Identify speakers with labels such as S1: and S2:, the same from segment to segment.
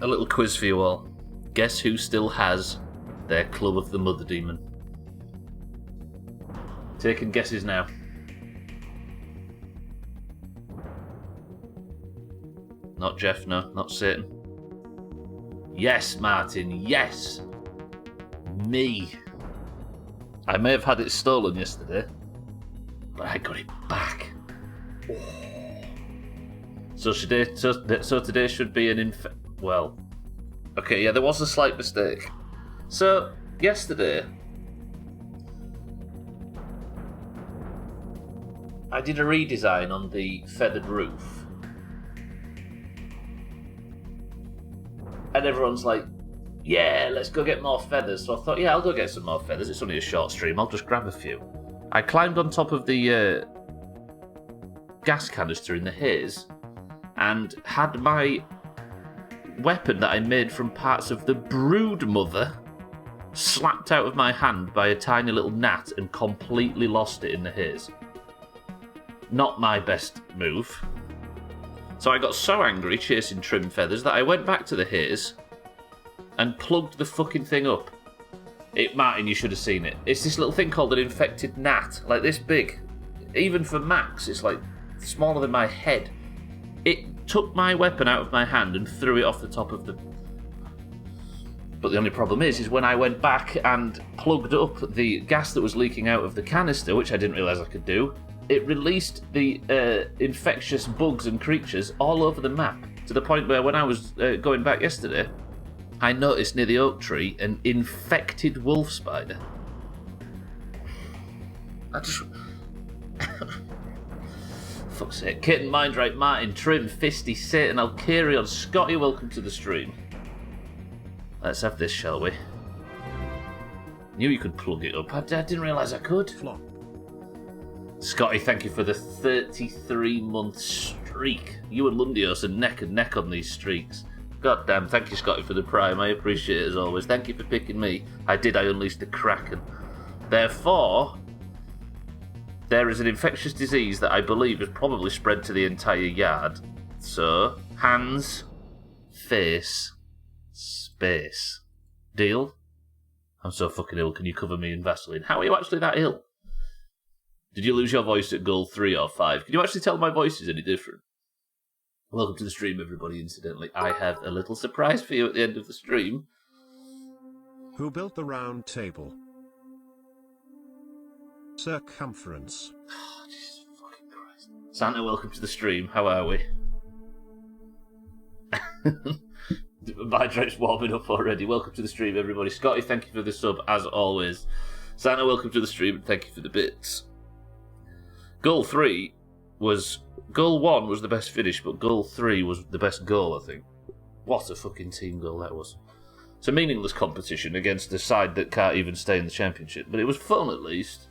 S1: a little quiz for you all. Guess who still has their Club of the Mother Demon? Taking guesses now. Not Jeff, no, not Satan. Yes, Martin, yes! Me. I may have had it stolen yesterday, but I got it back. Oh. So today should be an well, okay, yeah, there was a slight mistake. So, yesterday, I did a redesign on the feathered roof. And everyone's like, yeah, let's go get more feathers. So I thought, yeah, I'll go get some more feathers. It's only a short stream. I'll just grab a few. I climbed on top of the gas canister in the haze and had my weapon that I made from parts of the brood mother slapped out of my hand by a tiny little gnat and completely lost it in the haze. Not my best move. So I got so angry chasing trim feathers that I went back to the haze and plugged the fucking thing up. Martin, you should have seen it. It's this little thing called an infected gnat, like this big. Even for Max, it's like smaller than my head. It took my weapon out of my hand and threw it off the top of the... But the only problem is when I went back and plugged up the gas that was leaking out of the canister, which I didn't realise I could do, it released the infectious bugs and creatures all over the map, to the point where when I was going back yesterday, I noticed near the oak tree an infected wolf spider. I just... Fuck's sake. Kitten, Mindright, Martin, Trim, Fisty, Satan, Alcarion, Scotty, welcome to the stream. Let's have this, shall we? Knew you could plug it up. I didn't realise I could.
S2: Flop.
S1: Scotty, thank you for the 33-month streak. You and Lundios are neck and neck on these streaks. God damn, thank you, Scotty, for the prime. I appreciate it as always. Thank you for picking me. I unleashed the Kraken. Therefore, there is an infectious disease that I believe has probably spread to the entire yard. So, hands, face, space. Deal? I'm so fucking ill. Can you cover me in Vaseline? How are you actually that ill? Did you lose your voice at goal 3 or 5? Can you actually tell my voice is any different? Welcome to the stream, everybody, incidentally. I have a little surprise for you at the end of the stream.
S2: Who built the round table? Circumference.
S1: Oh, Jesus fucking Christ. Santa, welcome to the stream. How are we? My dread's warming up already. Welcome to the stream, everybody. Scotty, thank you for the sub, as always. Santa, welcome to the stream, and thank you for the bits. Goal 1 was the best finish, but goal 3 was the best goal, I think. What a fucking team goal that was. It's a meaningless competition against a side that can't even stay in the championship, but it was fun at least.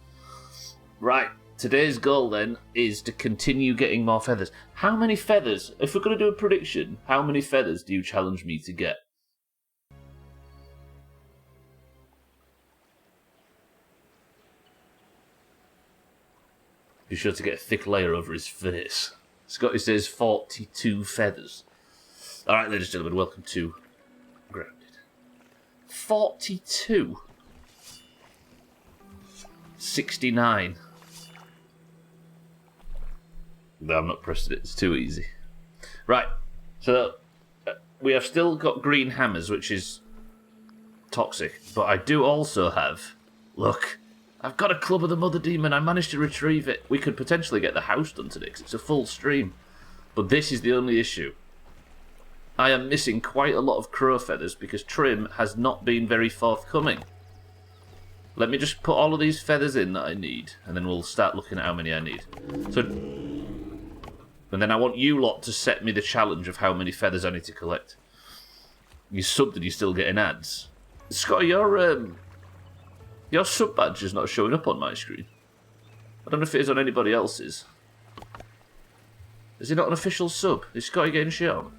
S1: Right, today's goal then is to continue getting more feathers. How many feathers, if we're going to do a prediction, how many feathers do you challenge me to get? Be sure to get a thick layer over his face. Scotty says 42 feathers. Alright, ladies and gentlemen, welcome to Grounded. 42. 69. No, I'm not pressing it, it's too easy. Right, so we have still got green hammers, which is toxic, but I do also have... Look, I've got a Club of the Mother Demon. I managed to retrieve it. We could potentially get the house done today because it's a full stream. But this is the only issue. I am missing quite a lot of crow feathers because Trim has not been very forthcoming. Let me just put all of these feathers in that I need, and then we'll start looking at how many I need. So, and then I want you lot to set me the challenge of how many feathers I need to collect. You subbed and you're still getting ads. Scott, your sub badge is not showing up on my screen. I don't know if it is on anybody else's. Is it not an official sub? Is Scotty getting shown?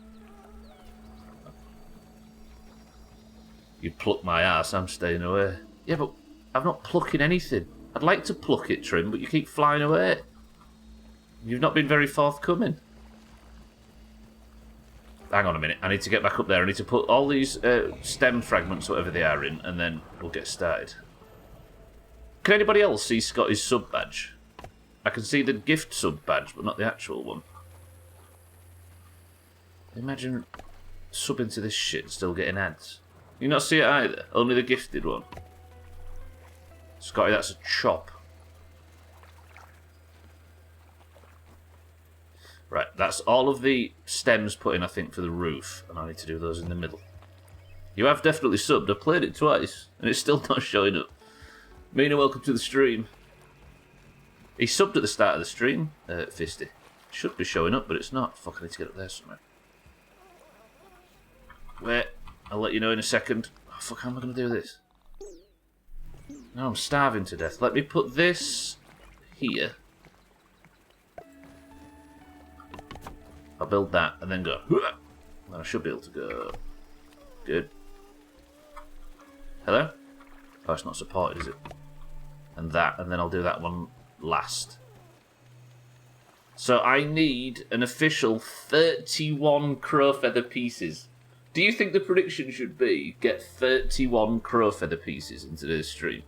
S1: You pluck my ass, I'm staying away. Yeah, but I'm not plucking anything. I'd like to pluck it, Trim, but you keep flying away. You've not been very forthcoming. Hang on a minute. I need to get back up there. I need to put all these stem fragments, whatever they are, in, and then we'll get started. Can anybody else see Scotty's sub badge? I can see the gift sub badge, but not the actual one. Imagine subbing to this shit and still getting ads. You not see it either? Only the gifted one. Scotty, that's a chop. Right, that's all of the stems put in, I think, for the roof. And I need to do those in the middle. You have definitely subbed. I've played it twice, and it's still not showing up. Mina, welcome to the stream. He subbed at the start of the stream, Fisty. Should be showing up, but it's not. Fuck, I need to get up there somewhere. Wait, I'll let you know in a second. Oh, fuck, how am I going to do this? No, I'm starving to death. Let me put this here. I'll build that and then go. Then I should be able to go. Good. Hello? Oh, it's not supported, is it? And that, and then I'll do that one last. So I need an official 31 crow feather pieces. Do you think the prediction should be get 31 crow feather pieces in today's stream?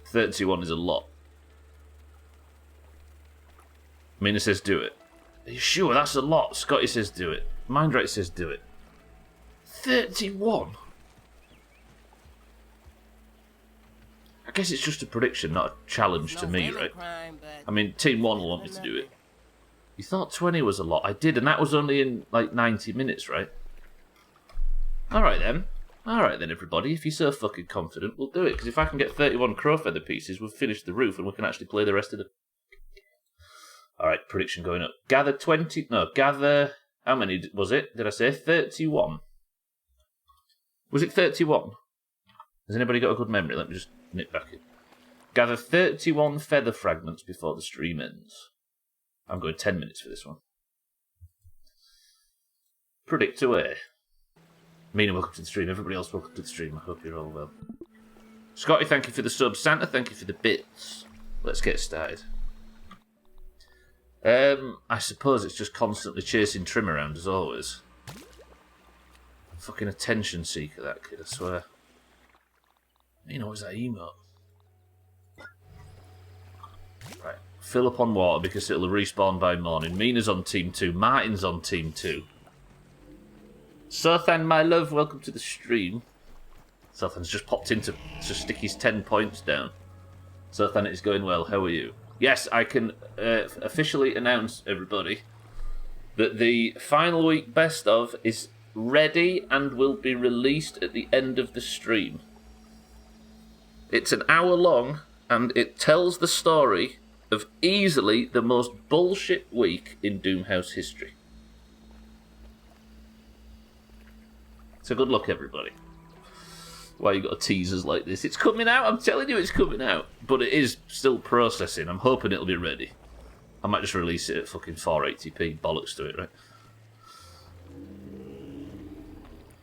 S1: 31 is a lot. Mina says do it. Are you sure? That's a lot. Scotty says do it. Mindrake says do it. 31? I guess it's just a prediction, not a challenge to me, right? I mean, Team 1 will want me to do it. You thought 20 was a lot. I did, and that was only in, like, 90 minutes, right? Alright then. Alright then, everybody. If you're so fucking confident, we'll do it. Because if I can get 31 crow feather pieces, we've finished the roof, and we can actually play the rest of the... Alright, prediction going up. Gather 20... No, gather... How many was it? Did I say 31? Was it 31? Has anybody got a good memory? Let me just nip back in. Gather 31 feather fragments before the stream ends. I'm going 10 minutes for this one. Predict away. Mina, welcome to the stream. Everybody else, welcome to the stream. I hope you're all well. Scotty, thank you for the sub. Santa, thank you for the bits. Let's get started. I suppose it's just constantly chasing Trim around, as always. Fucking attention seeker, that kid, I swear. You know, what was that emote? Right. Fill up on water because it'll respawn by morning. Mina's on team 2. Martin's on team 2. Sothan, my love, welcome to the stream. Sothan's just popped in to stick his 10 points down. Sothan, it's going well. How are you? Yes, I can officially announce, everybody, that the final week best of is ready and will be released at the end of the stream. It's an hour long, and it tells the story of easily the most bullshit week in Doomhaus history. So good luck, everybody. Why you got teasers like this? It's coming out, I'm telling you it's coming out. But it is still processing. I'm hoping it'll be ready. I might just release it at fucking 480p. Bollocks to it, right?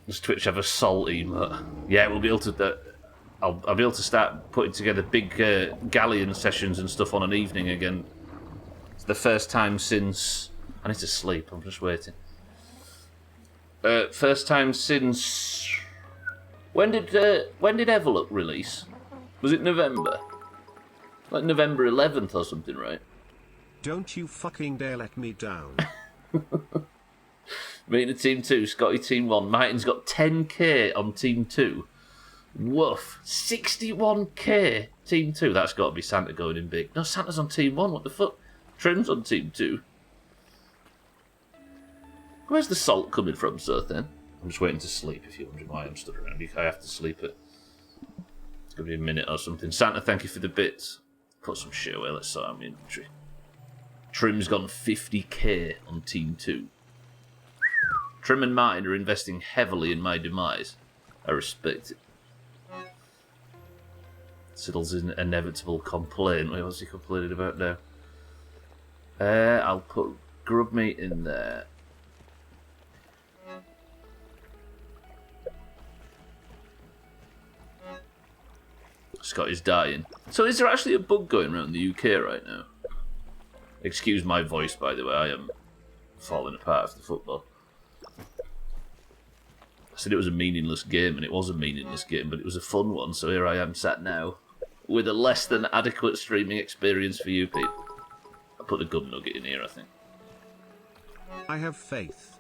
S1: Does Twitch have a salt emote? Yeah, we'll be able to... I'll be able to start putting together big galleon sessions and stuff on an evening again. It's the first time since... I need to sleep, I'm just waiting. First time since... When did Everlook release? Was it November? Like November 11th or something, right?
S2: Don't you fucking dare let me down.
S1: Mina team 2, Scotty team 1. Martin's got 10k on team 2. Woof. 61k team 2. That's got to be Santa going in big. No, Santa's on team 1. What the fuck? Trim's on team 2. Where's the salt coming from, sir, then? I'm just waiting to sleep, if you're wondering why I'm stood around. I have to sleep it. It's going to be a minute or something. Santa, thank you for the bits. Put some shit away. Let's sort out my inventory. Trim's gone 50k on team 2. Trim and Martin are investing heavily in my demise. I respect it. Siddle's inevitable complaint. Wait, what's he complaining about now? I'll put grub meat in there. Scotty's dying. So is there actually a bug going around the UK right now? Excuse my voice, by the way. I am falling apart after football. I said it was a meaningless game, and it was a meaningless game, but it was a fun one, so here I am sat now with a less than adequate streaming experience for you people. I'll put a gun nugget in here, I think.
S2: I have faith.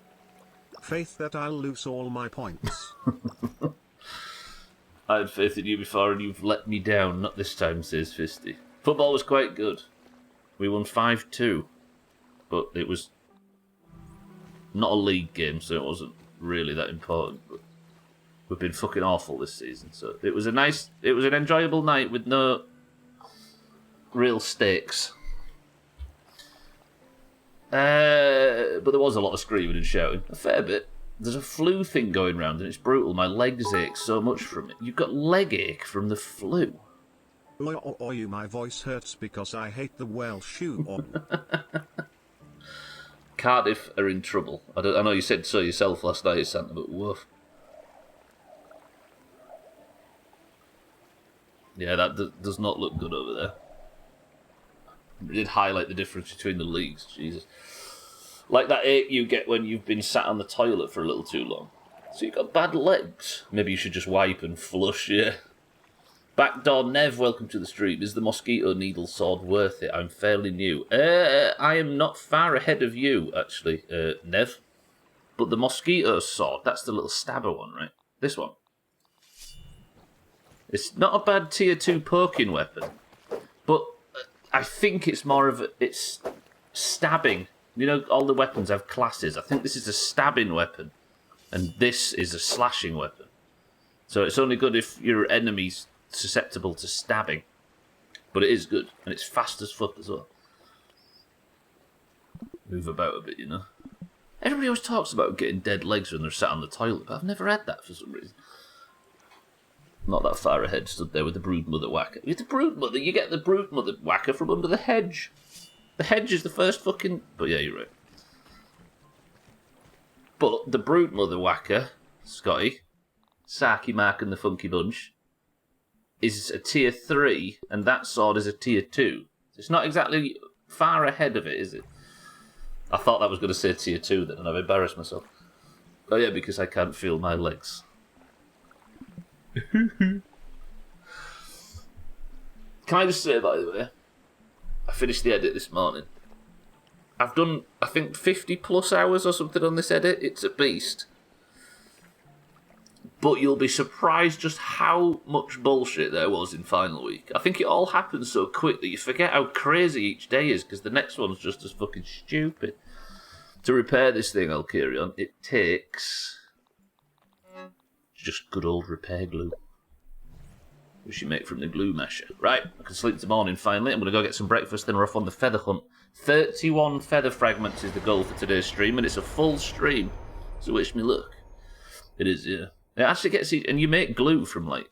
S2: Faith that I'll lose all my points.
S1: I had faith in you before, and you've let me down. Not this time, says Fisty. Football was quite good. We won 5-2, but it was not a league game, so it wasn't really that important. But we've been fucking awful this season, so it was an enjoyable night with no real stakes. But there was a lot of screaming and shouting, a fair bit. There's a flu thing going round, and it's brutal. My legs ache so much from it. You've got leg ache from the flu.
S2: You, my voice hurts because I hate the Welsh.
S1: Cardiff are in trouble. I know you said so yourself last night, Santa, but woof. Yeah, that does not look good over there. It did highlight the difference between the leagues. Jesus. Like that ache you get when you've been sat on the toilet for a little too long. So you've got bad legs. Maybe you should just wipe and flush, yeah. Backdoor Nev, welcome to the stream. Is the mosquito needle sword worth it? I'm fairly new. I am not far ahead of you, actually, Nev. But the mosquito sword, that's the little stabber one, right? This one. It's not a bad tier 2 poking weapon. But I think it's more of it's stabbing. You know, all the weapons have classes. I think this is a stabbing weapon. And this is a slashing weapon. So it's only good if your enemy's susceptible to stabbing. But it is good. And it's fast as fuck as well. Move about a bit, you know. Everybody always talks about getting dead legs when they're sat on the toilet, but I've never had that for some reason. Not that far ahead, stood there with the broodmother whacker. With the broodmother, you get the broodmother whacker from under the hedge. The hedge is the first fucking... But yeah, you're right. But the broodmother whacker, Scotty, Saki Mark and the Funky Bunch, is a tier 3, and that sword is a tier 2. It's not exactly far ahead of it, is it? I thought that was going to say tier 2 then, and I've embarrassed myself. Oh yeah, because I can't feel my legs. Can I just say, by the way, I finished the edit this morning. I've done, I think, 50 plus hours or something on this edit. It's a beast. But you'll be surprised just how much bullshit there was in final week. I think it all happens so quick that you forget how crazy each day is, because the next one's just as fucking stupid. To repair this thing, Alkirion, it takes just good old repair glue, which you make from the glue masher. Right, I can sleep tomorrow morning finally. I'm going to go get some breakfast, then we're off on the feather hunt. 31 feather fragments is the goal for today's stream, and it's a full stream, so wish me luck. It is, yeah. It actually gets you, and you make glue from, like,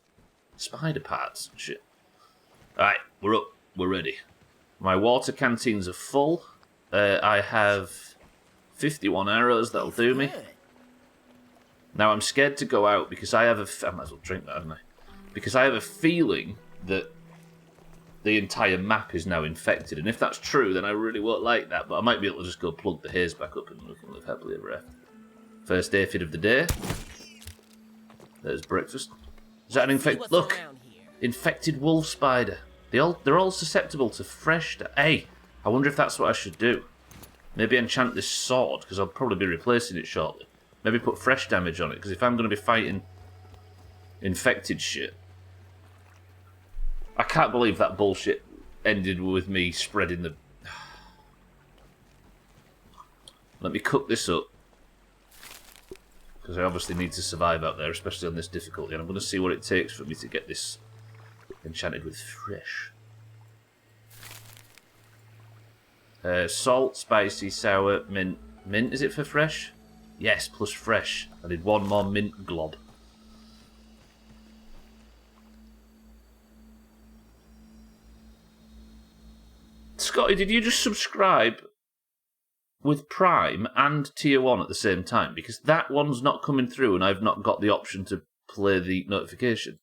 S1: spider parts and shit. Alright, we're up. We're ready. My water canteens are full. I have 51 arrows, that'll do me. Now, I'm scared to go out because I have I might as well drink that, haven't I? Because I have a feeling that the entire map is now infected, and if that's true, then I really won't like that, but I might be able to just go plug the haze back up and we can live happily ever after. First aphid of the day. There's breakfast. Is that an infected... Look! Infected wolf spider. They're all susceptible to fresh... Hey! I wonder if that's what I should do. Maybe enchant this sword, because I'll probably be replacing it shortly. Maybe put fresh damage on it, because if I'm going to be fighting infected shit... I can't believe that bullshit ended with me spreading the... Let me cook this up. Because I obviously need to survive out there, especially on this difficulty. And I'm going to see what it takes for me to get this enchanted with fresh. Salt, spicy, sour, mint. Mint, is it for fresh? Yes, plus fresh. I need one more mint glob. Scotty, did you just subscribe with Prime and Tier 1 at the same time? Because that one's not coming through and I've not got the option to play the notification.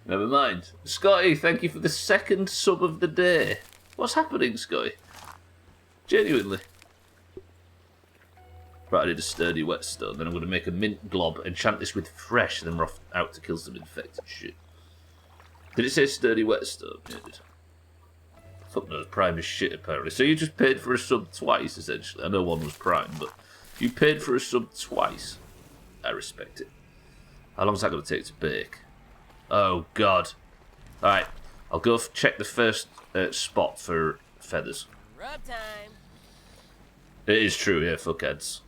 S1: Never mind. Scotty, thank you for the second sub of the day. What's happening, Scotty? Genuinely. Right, I need a sturdy whetstone, then I'm going to make a mint glob, enchant this with fresh, and then we're off out to kill some infected shit. Did it say sturdy whetstone? Yeah, it did. Fuck knows, prime is shit apparently. So you just paid for a sub twice, essentially. I know one was prime, but you paid for a sub twice. I respect it. How long is that going to take to bake? Oh, God. Alright, I'll go check the first spot for feathers.
S3: Rub time.
S1: It is true, yeah, fuckheads.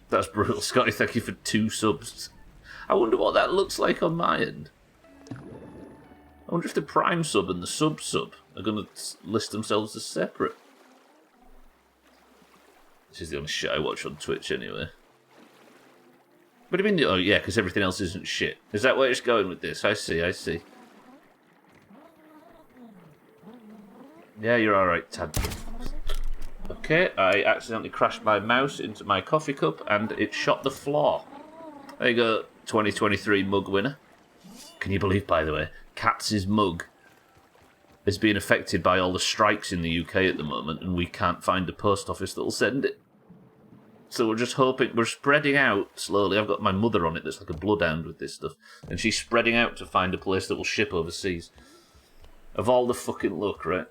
S1: That's brutal. Scotty, thank you for 2 subs. I wonder what that looks like on my end. I wonder if the prime sub and the sub are going to list themselves as separate. This is the only shit I watch on Twitch anyway. What do you mean? Oh, yeah, because everything else isn't shit. Is that where it's going with this? I see, I see. Yeah, you're alright, Tad. Okay, I accidentally crashed my mouse into my coffee cup and it shot the floor. There you go, 2023 mug winner. Can you believe, by the way, Katz's mug is being affected by all the strikes in the UK at the moment and we can't find a post office that'll send it. So we're just hoping, we're spreading out slowly. I've got my mother on it that's like a bloodhound with this stuff. And she's spreading out to find a place that will ship overseas. Of all the fucking luck, right?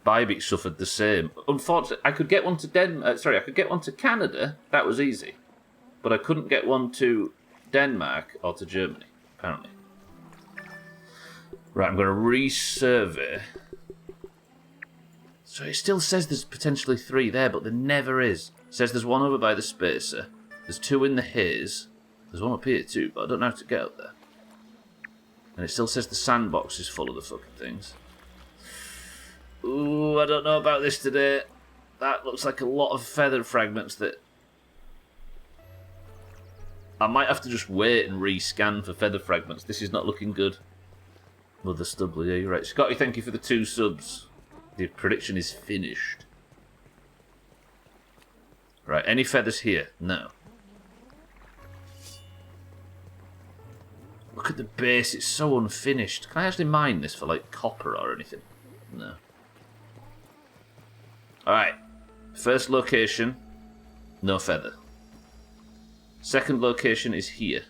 S1: Bybik suffered the same. Unfortunately, I could get one to I could get one to Canada. That was easy. But I couldn't get one to Denmark or to Germany, apparently. Right, I'm going to resurvey. So it still says there's potentially 3 there, but there never is. It says there's 1 over by the spacer. There's 2 in the haze. There's 1 up here too, but I don't know how to get up there. And it still says the sandbox is full of the fucking things. Ooh, I don't know about this today. That looks like a lot of feather fragments that... I might have to just wait and re-scan for feather fragments. This is not looking good. Mother Stubbler, yeah, you're right. Scotty, thank you for the 2 subs. The prediction is finished. Right, any feathers here? No. Look at the base, it's so unfinished. Can I actually mine this for, like, copper or anything? No. Alright. First location, no feather. Second location is here.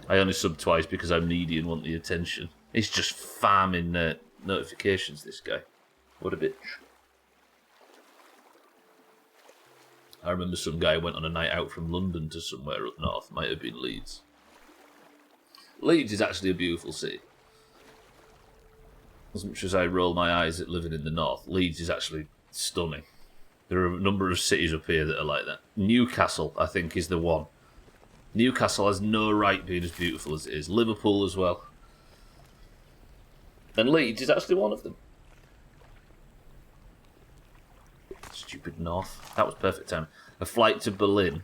S1: I only sub twice because I'm needy and want the attention. He's just farming notifications, this guy. What a bitch. I remember some guy went on a night out from London to somewhere up north. Might have been Leeds. Leeds is actually a beautiful city. As much as I roll my eyes at living in the north, Leeds is actually stunning. There are a number of cities up here that are like that. Newcastle, I think, is the one. Newcastle has no right being as beautiful as it is. Liverpool as well. And Leeds is actually one of them. Stupid north. That was perfect time. A flight to Berlin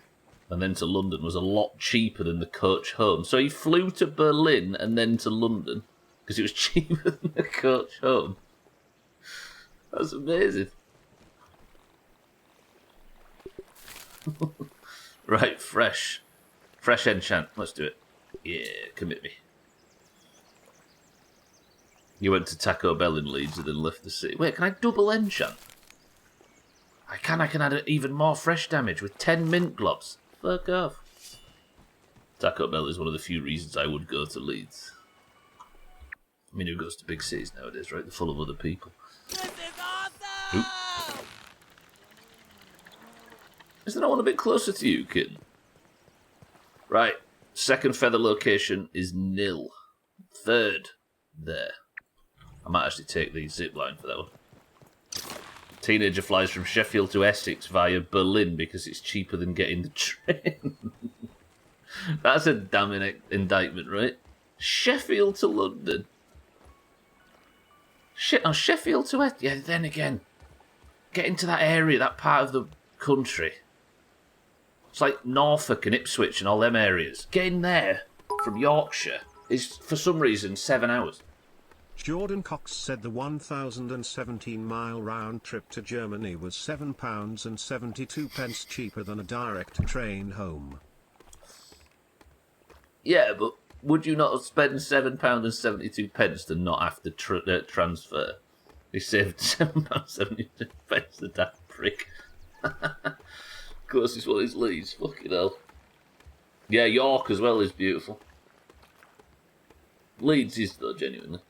S1: and then to London was a lot cheaper than the coach home. So he flew to Berlin and then to London because it was cheaper than the coach home. That's amazing. Right, fresh. Fresh enchant. Let's do it. Yeah, commit me. You went to Taco Bell in Leeds and then left the city. Wait, can I double enchant? I can add even more fresh damage with 10 mint globs. Fuck off. Taco Bell is one of the few reasons I would go to Leeds. I mean, who goes to big cities nowadays, right? They're full of other people.
S3: This is awesome!
S1: Oop. Is there not one a bit closer to you, kitten? Right. Second feather location is nil. Third, there. I might actually take the zip line for that one. Teenager flies from Sheffield to Essex via Berlin because it's cheaper than getting the train. That's a damning indictment, right? Sheffield to London. Shit, oh, Sheffield to Essex. Yeah, then again. Get into that area, that part of the country. It's like Norfolk and Ipswich and all them areas. Getting there from Yorkshire is, for some reason, 7 hours.
S2: Jordan Cox said the 1,017-mile round trip to Germany was £7.72 cheaper than a direct train home.
S1: Yeah, but would you not spend £7.72 to not have to transfer? He saved £7.72, the damn prick. Closest one is Leeds, fucking hell. Yeah, York as well is beautiful. Leeds is, though, genuinely.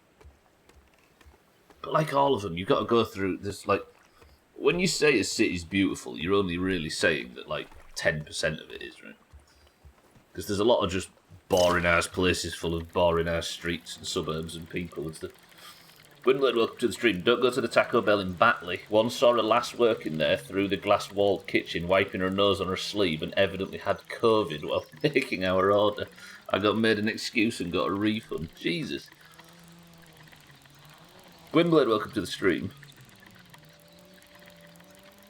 S1: But like all of them, you've got to go through this, like... When you say a city's beautiful, you're only really saying that, like, 10% of it is, right? Because there's a lot of just boring-ass places full of boring-ass streets and suburbs and people and stuff. Gwynblade, welcome to the stream. Don't go to the Taco Bell in Batley. One saw a lass working there through the glass-walled kitchen, wiping her nose on her sleeve, and evidently had COVID while making our order. I got made an excuse and got a refund. Jesus. Gwynblade, welcome to the stream.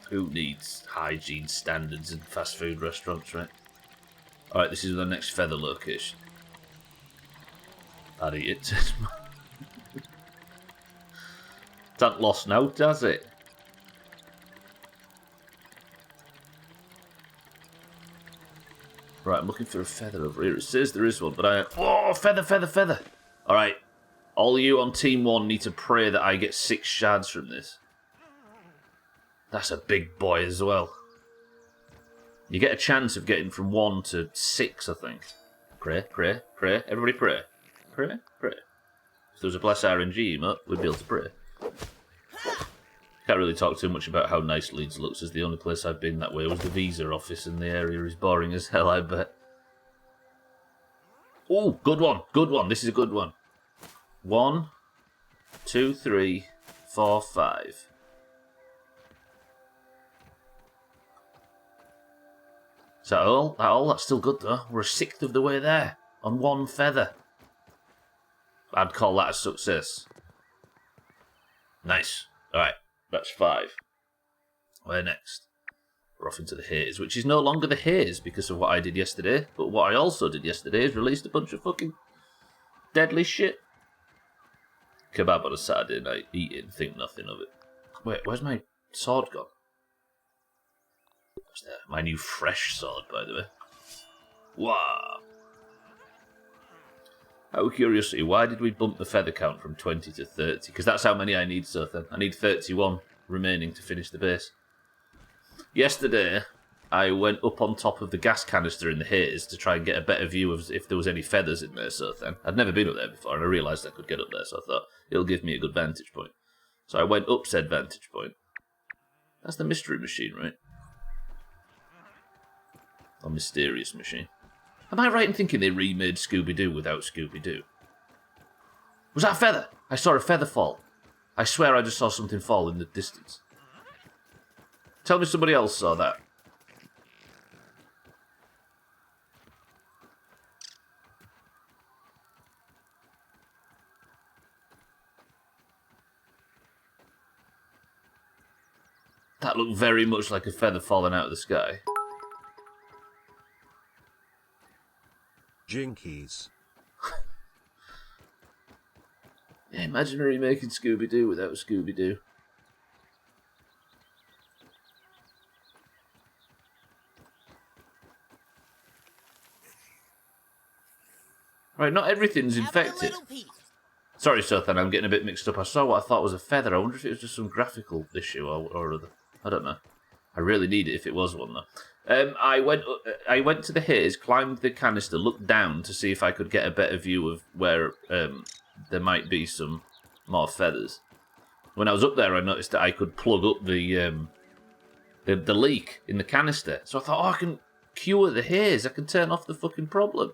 S1: Who needs hygiene standards in fast food restaurants, right? Alright, this is the next feather location. I'd eat it. It ain't lost now, does it? Right, I'm looking for a feather over here. It says there is one, but I... Oh, feather, feather, feather! Alright, all of you on Team 1 need to pray that I get 6 shards from this. That's a big boy as well. You get a chance of getting from 1 to 6, I think. Pray, pray, pray. Everybody pray. Pray, pray. If there was a bless RNG emote, we'd be able to pray. Can't really talk too much about how nice Leeds looks, as the only place I've been that way was the visa office, and the area is boring as hell, I bet. Oh, good one, good one. This is a good one. 1, 2, 3, 4, 5. Is that all? That's still good, though. We're a sixth of the way there, on 1 feather. I'd call that a success. Nice. Alright, that's 5. Where next? We're off into the haze, which is no longer the haze because of what I did yesterday, but what I also did yesterday is released a bunch of fucking deadly shit. Kebab on a Saturday night, eat it and think nothing of it. Wait, where's my sword gone? What's there? My new fresh sword, by the way. Wow. Out of curiosity, why did we bump the feather count from 20 to 30? Because that's how many I need, so then. I need 31 remaining to finish the base. Yesterday, I went up on top of the gas canister in the haze to try and get a better view of if there was any feathers in there, so then. I'd never been up there before, and I realised I could get up there, so I thought, it'll give me a good vantage point. So I went up said vantage point. That's the mystery machine, right? Or mysterious machine. Am I right in thinking they remade Scooby-Doo without Scooby-Doo? Was that a feather? I saw a feather fall. I swear I just saw something fall in the distance. Tell me somebody else saw that. That looked very much like a feather falling out of the sky.
S2: Jinkies.
S1: Yeah, imagine remaking Scooby-Doo without Scooby-Doo. Right, not everything's infected. Sorry, Sothan, I'm getting a bit mixed up. I saw what I thought was a feather. I wonder if it was just some graphical issue or other. I don't know. I really need it if it was one, though. I went to the haze, climbed the canister, looked down to see if I could get a better view of where there might be some more feathers. When I was up there, I noticed that I could plug up the leak in the canister. So I thought, oh, I can cure the haze. I can turn off the fucking problem.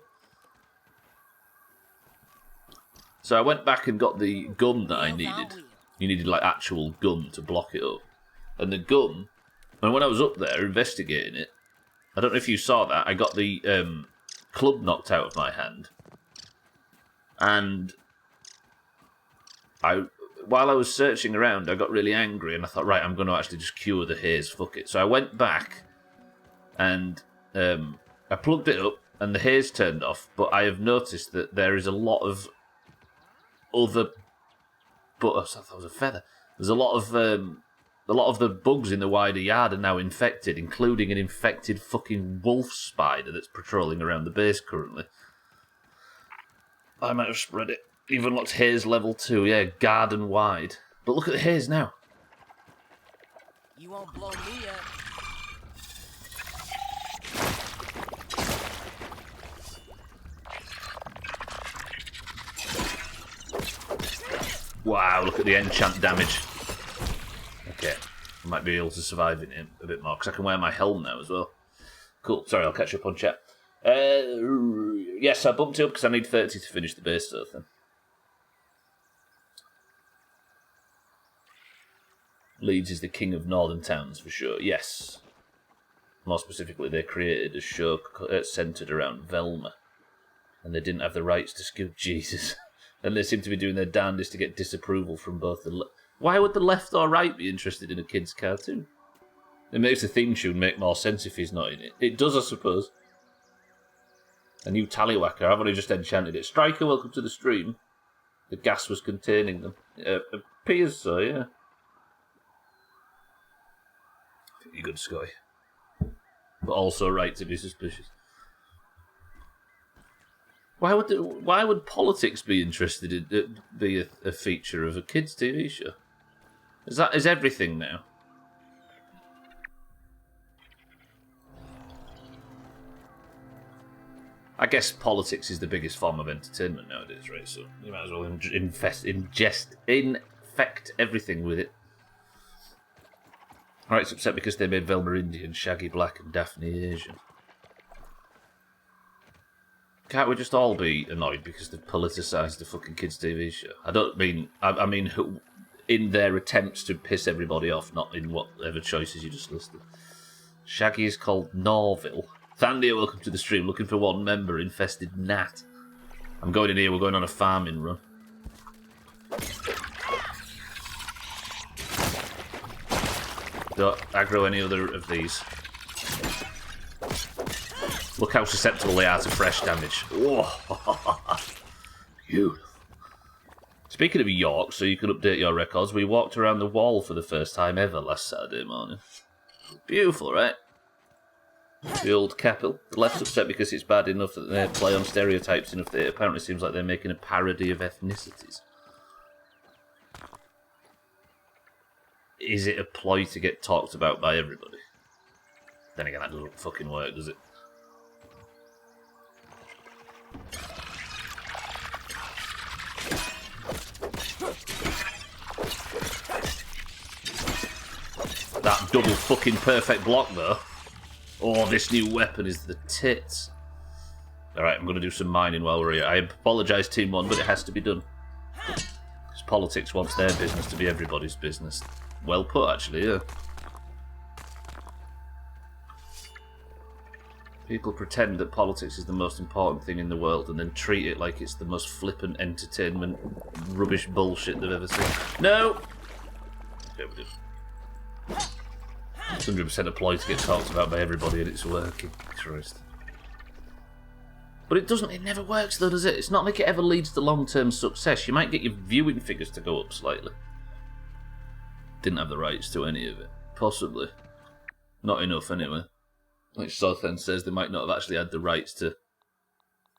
S1: So I went back and got the gun that I needed. You needed, like, actual gun to block it up. And the gun, and when I was up there investigating it, I don't know if you saw that, I got the club knocked out of my hand. And while I was searching around, I got really angry and I thought, right, I'm going to actually just cure the haze, fuck it. So I went back and I plugged it up and the haze turned off, but I have noticed that there is a lot of other... But I thought it was a feather. There's a lot of the bugs in the wider yard are now infected, including an infected fucking wolf spider that's patrolling around the base currently. I might have spread it. You've unlocked haze level 2, yeah, garden wide. But look at the haze now.
S3: You won't blow me up.
S1: Wow, look at the enchant damage. Okay, I might be able to survive in it a bit more, because I can wear my helm now as well. Cool, sorry, I'll catch up on chat. Yes, I bumped it up because I need 30 to finish the base stuff then. Leeds is the king of northern towns, for sure, yes. More specifically, they created a show centred around Velma. And they didn't have the rights to scoop Jesus. And they seem to be doing their damnedest to get disapproval from both the... Why would the left or right be interested in a kid's cartoon? It makes the theme tune make more sense if he's not in it. It does, I suppose. A new tallywhacker. I've only just enchanted it. Striker, welcome to the stream. The gas was containing them. Appears so, yeah. You're good, Scotty. But also right to be suspicious. Why would politics be interested in be a feature of a kids' TV show? Is everything now? I guess politics is the biggest form of entertainment nowadays, right? So you might as well infect everything with it. Alright, it's upset because they made Velma Indian, Shaggy Black, and Daphne Asian. Can't we just all be annoyed because they've politicised the fucking kids' TV show? I don't mean... I mean, in their attempts to piss everybody off, not in whatever choices you just listed. Shaggy is called Norville. Thandia, welcome to the stream. Looking for one member, infested gnat. I'm going in here, we're going on a farming run. Don't aggro any other of these. Look how susceptible they are to fresh damage. Whoa. Beautiful. Speaking of York, so you can update your records, we walked around the wall for the first time ever last Saturday morning. Beautiful, right? The old capital. The left's upset because it's bad enough that they play on stereotypes enough that it apparently seems like they're making a parody of ethnicities. Is it a ploy to get talked about by everybody? Then again, that doesn't fucking work, does it? That double fucking perfect block, though. Oh, this new weapon is the tits. Alright, I'm going to do some mining while we're here. I apologise, Team 1, but it has to be done. Because politics wants their business to be everybody's business. Well put, actually, yeah. People pretend that politics is the most important thing in the world and then treat it like it's the most flippant entertainment rubbish bullshit they've ever seen. No! Okay, we did. It's 100% a ploy to get talked about by everybody and it's working. Christ. But it never works though, does it? It's not like it ever leads to long-term success. You might get your viewing figures to go up slightly. Didn't have the rights to any of it. Possibly. Not enough anyway. Like Southend says, they might not have actually had the rights to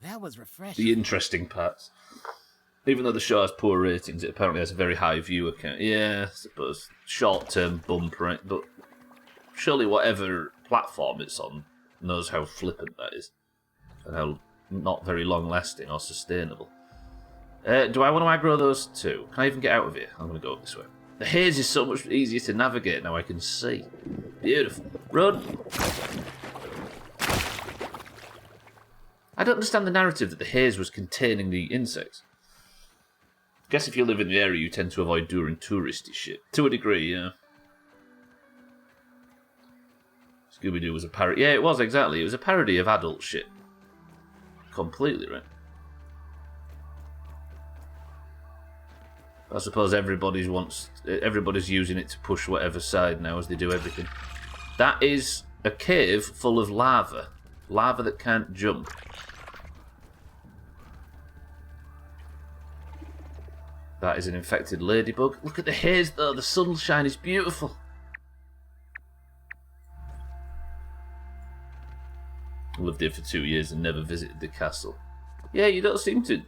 S3: That was refreshing.
S1: the interesting parts. Even though the show has poor ratings, it apparently has a very high viewer count. Yeah, I suppose. Short-term bump, right? But surely whatever platform it's on knows how flippant that is. And how not very long-lasting or sustainable. Do I want to aggro those two? Can I even get out of here? I'm going to go up this way. The haze is so much easier to navigate now I can see. Beautiful. Run! I don't understand the narrative that the haze was containing the insects. Guess if you live in the area, you tend to avoid doing touristy shit. To a degree, yeah. Scooby-Doo was a parody. Yeah, it was, exactly. It was a parody of adult shit. Completely, right? I suppose everybody's using it to push whatever side now as they do everything. That is a cave full of lava. Lava that can't jump. That is an infected ladybug. Look at the haze though, the sunshine is beautiful. I lived here for 2 years and never visited the castle. Yeah, you don't seem to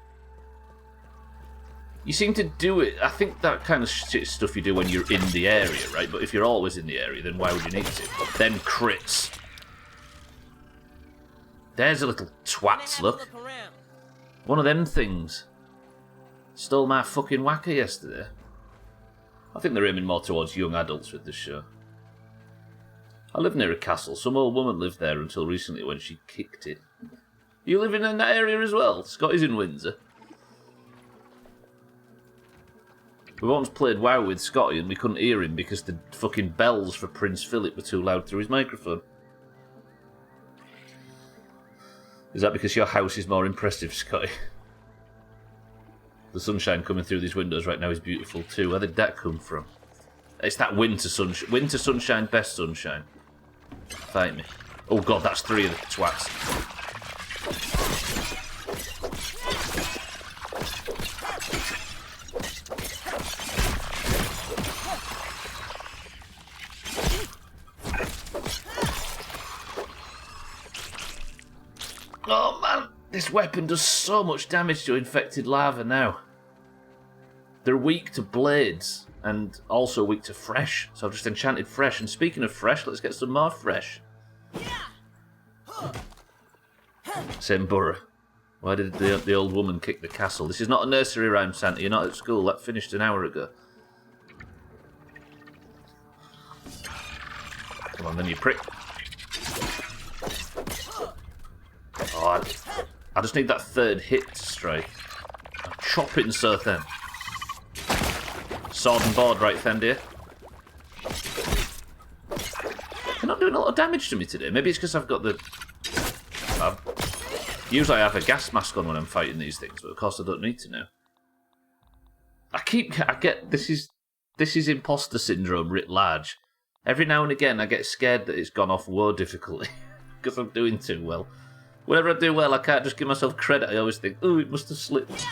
S1: You seem to do it. I think that kind of stuff you do when you're in the area, right? But if you're always in the area, then why would you need to? Then crits. There's a little twats, look. One of them things. Stole my fucking whacker yesterday. I think they're aiming more towards young adults with this show. I live near a castle. Some old woman lived there until recently when she kicked it. You living in that area as well? Scotty's in Windsor. We once played WoW with Scotty and we couldn't hear him because the fucking bells for Prince Philip were too loud through his microphone. Is that because your house is more impressive, Scotty? The sunshine coming through these windows right now is beautiful too. Where did that come from? It's that winter sunshine. Winter sunshine, best sunshine. Fight me. Oh god, that's 3 of the twats. Oh man, this weapon does so much damage to infected larvae now. They're weak to blades and also weak to fresh, so I've just enchanted fresh. And speaking of fresh, let's get some more fresh. Same borough. Why did the old woman kick the castle? This is not a nursery rhyme, Santa. You're not at school. That finished an hour ago. Come on then, you prick. Oh, I just need that 3rd hit to strike. I'm chopping so thin. Sword and board, right, Fendir? They're not doing a lot of damage to me today. Maybe it's because I've got the... Usually I have a gas mask on when I'm fighting these things, but of course I don't need to now. I get... This is imposter syndrome writ large. Every now and again I get scared that it's gone off war difficulty because I'm doing too well. Whenever I do well, I can't just give myself credit. I always think, oh, it must have slipped.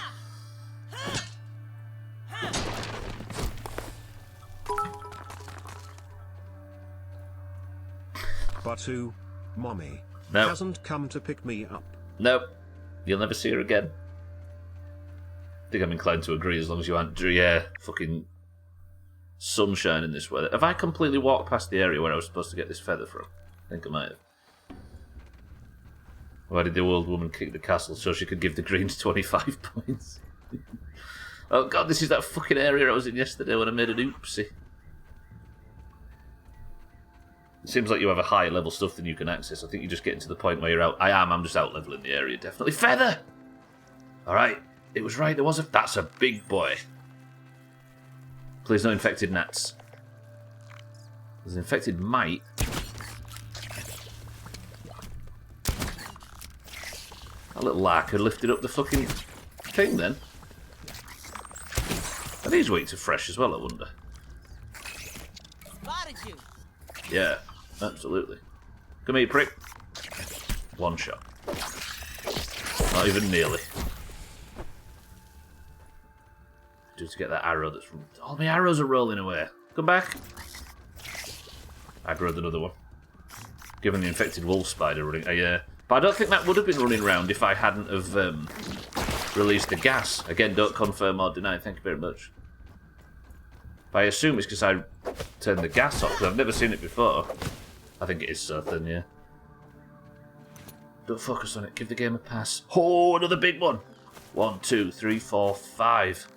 S2: But who? Mommy
S1: No.
S2: hasn't come to pick me up.
S1: Nope. You'll never see her again. I think I'm inclined to agree as long as you aren't... Yeah, fucking sunshine in this weather. Have I completely walked past the area where I was supposed to get this feather from? I think I might have. Why did the old woman kick the castle? So she could give the Greens 25 points. Oh god, this is that fucking area I was in yesterday when I made an oopsie. It seems like you have a higher level stuff than you can access. I think you're just getting to the point where you're out. I'm just out leveling the area, definitely. Feather! Alright, it was right, there was a... That's a big boy. Please no infected gnats. There's an infected mite. That little larker lifted up the fucking thing then. Are these weak to fresh as well, I wonder?
S3: Spotted you.
S1: Yeah, absolutely. Come here, prick. One shot. Not even nearly. Do to get that arrow that's from... All my arrows are rolling away. Come back. Aggroed another one. Given the infected wolf spider running... yeah. But I don't think that would have been running round if I hadn't have released the gas. Again, don't confirm or deny. Thank you very much. But I assume it's because I turned the gas off, because I've never seen it before. I think it is so thin, yeah. Don't focus on it. Give the game a pass. Oh, another big one. 1, 2, 3, 4, 5.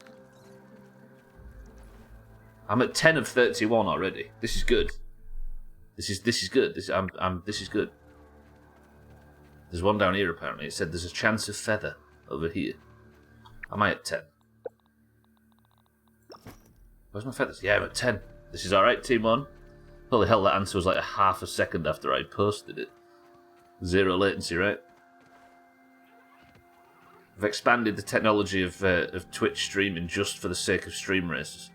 S1: I'm at 10 of 31 already. This is good. This is good. This is good. There's one down here apparently. It said there's a chance of feather over here. Am I at 10? Where's my feathers? Yeah, I'm at 10. This is alright, Team 1. Holy hell, that answer was like a half a second after I posted it. 0 latency, right? I've expanded the technology of Twitch streaming just for the sake of stream races.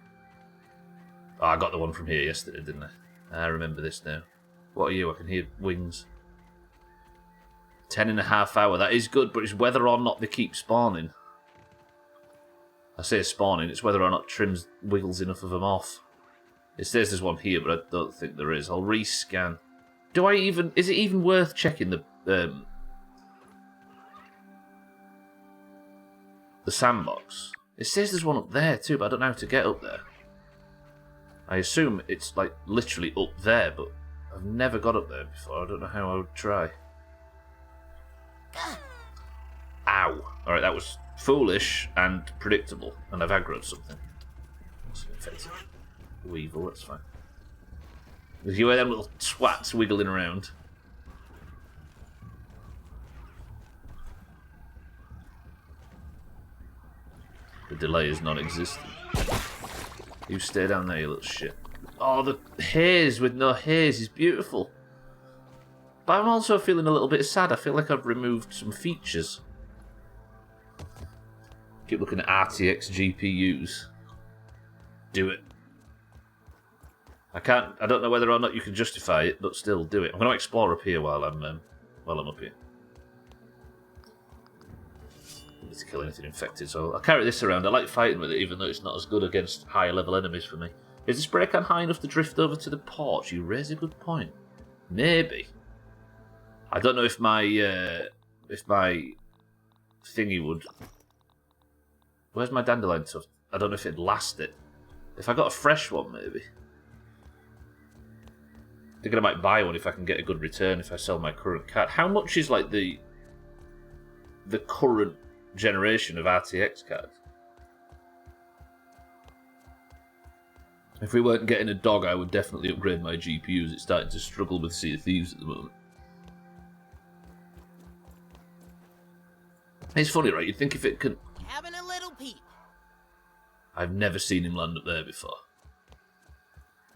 S1: Oh, I got the one from here yesterday, didn't I? I remember this now. What are you? I can hear wings. 10.5 hours. That is good, but it's whether or not they keep spawning. I say spawning, it's whether or not Trim's wiggles enough of them off. It says there's one here, but I don't think there is. I'll rescan. Do I even... Is it even worth checking the sandbox? It says there's one up there too, but I don't know how to get up there. I assume it's like literally up there, but I've never got up there before. I don't know how I would try. Ow! Alright, that was foolish and predictable, and I've aggroed something. That's infected. Weevil, that's fine. You hear them little twats wiggling around. The delay is non-existent. You stay down there, you little shit. Oh, the haze with no haze is beautiful. But I'm also feeling a little bit sad. I feel like I've removed some features. Keep looking at RTX GPUs. Do it. I don't know whether or not you can justify it, but still do it. I'm going to explore up here while I'm up here. I need to kill anything infected, so I'll carry this around. I like fighting with it, even though it's not as good against higher level enemies for me. Is this spray can high enough to drift over to the porch? You raise a good point. Maybe. I don't know if my thingy would. Where's my dandelion tuft? I don't know if it'd last it. If I got a fresh one, maybe. Thinking I might buy one if I can get a good return if I sell my current card. How much is like the current generation of RTX cards? If we weren't getting a dog, I would definitely upgrade my GPUs. It's starting to struggle with Sea of Thieves at the moment. It's funny, right? You'd think if it could...
S3: Having a little peep.
S1: I've never seen him land up there before.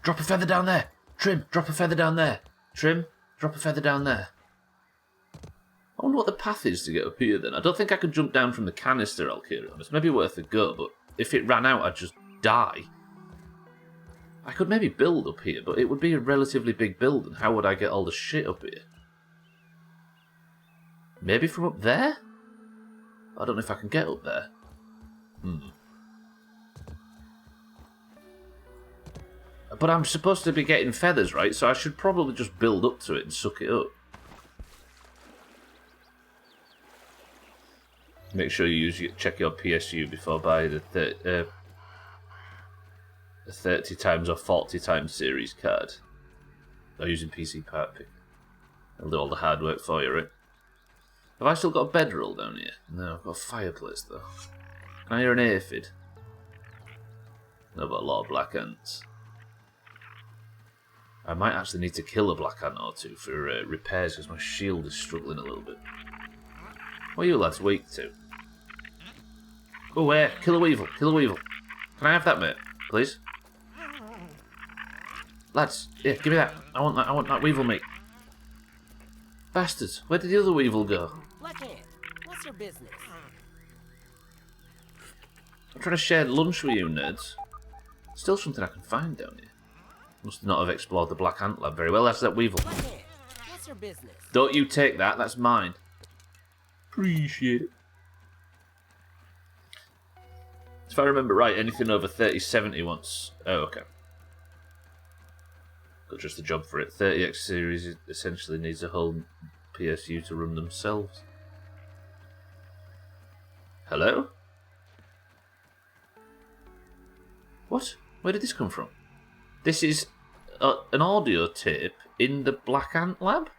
S1: Drop a feather down there! Trim, drop a feather down there! Trim, drop a feather down there. I wonder what the path is to get up here then. I don't think I could jump down from the canister, I'll be honest. Maybe worth a go, but if it ran out, I'd just die. I could maybe build up here, but it would be a relatively big build, and how would I get all the shit up here? Maybe from up there? I don't know if I can get up there. But I'm supposed to be getting feathers, right? So I should probably just build up to it and suck it up. Make sure you check your PSU before buying the 30 times or 40 times series card. Or using PC Part Pick. I'll do all the hard work for you, right? Have I still got a bedroll down here? No, I've got a fireplace though. Can I hear an aphid? No, but a lot of black ants. I might actually need to kill a black ant or two for repairs because my shield is struggling a little bit. What are you lads weak to? Oh, where? Kill a weevil. Kill a weevil. Can I have that, mate? Please? Lads, yeah, give me that. I want that weevil meat. Bastards, where did the other weevil go?
S3: Blackhand, what's your business?
S1: I'm trying to share lunch with you, nerds. Still something I can find down here. Must not have explored the Black Ant Lab very well. That's that weevil.
S3: Blackhand, what's your business?
S1: Don't you take that, that's mine. Appreciate it. If I remember right, anything over 3070 wants... Oh, okay. Got just a job for it. 30X series essentially needs a whole PSU to run themselves. Hello? What? Where did this come from? This is an audio tape in the Black Ant Lab?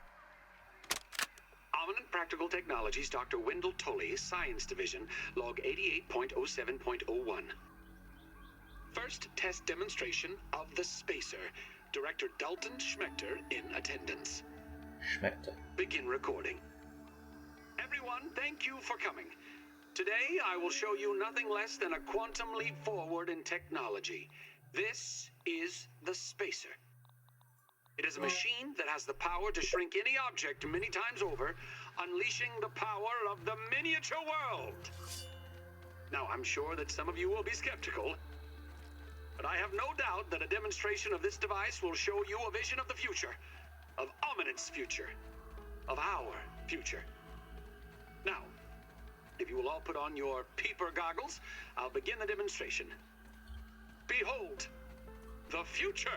S4: Eminent Practical Technologies, Dr. Wendell Tolley, Science Division, log 88.07.01. First test demonstration of the Spacer. Director Dalton Schmechter in attendance.
S1: Schmechter.
S4: Begin recording. Everyone, thank you for coming. Today, I will show you nothing less than a quantum leap forward in technology. This is the Spacer. It is a machine that has the power to shrink any object many times over, unleashing the power of the miniature world. Now, I'm sure that some of you will be skeptical, but I have no doubt that a demonstration of this device will show you a vision of the future, of Ominent's future, of our future. Now, if you will all put on your peeper goggles, I'll begin the demonstration. Behold, the future!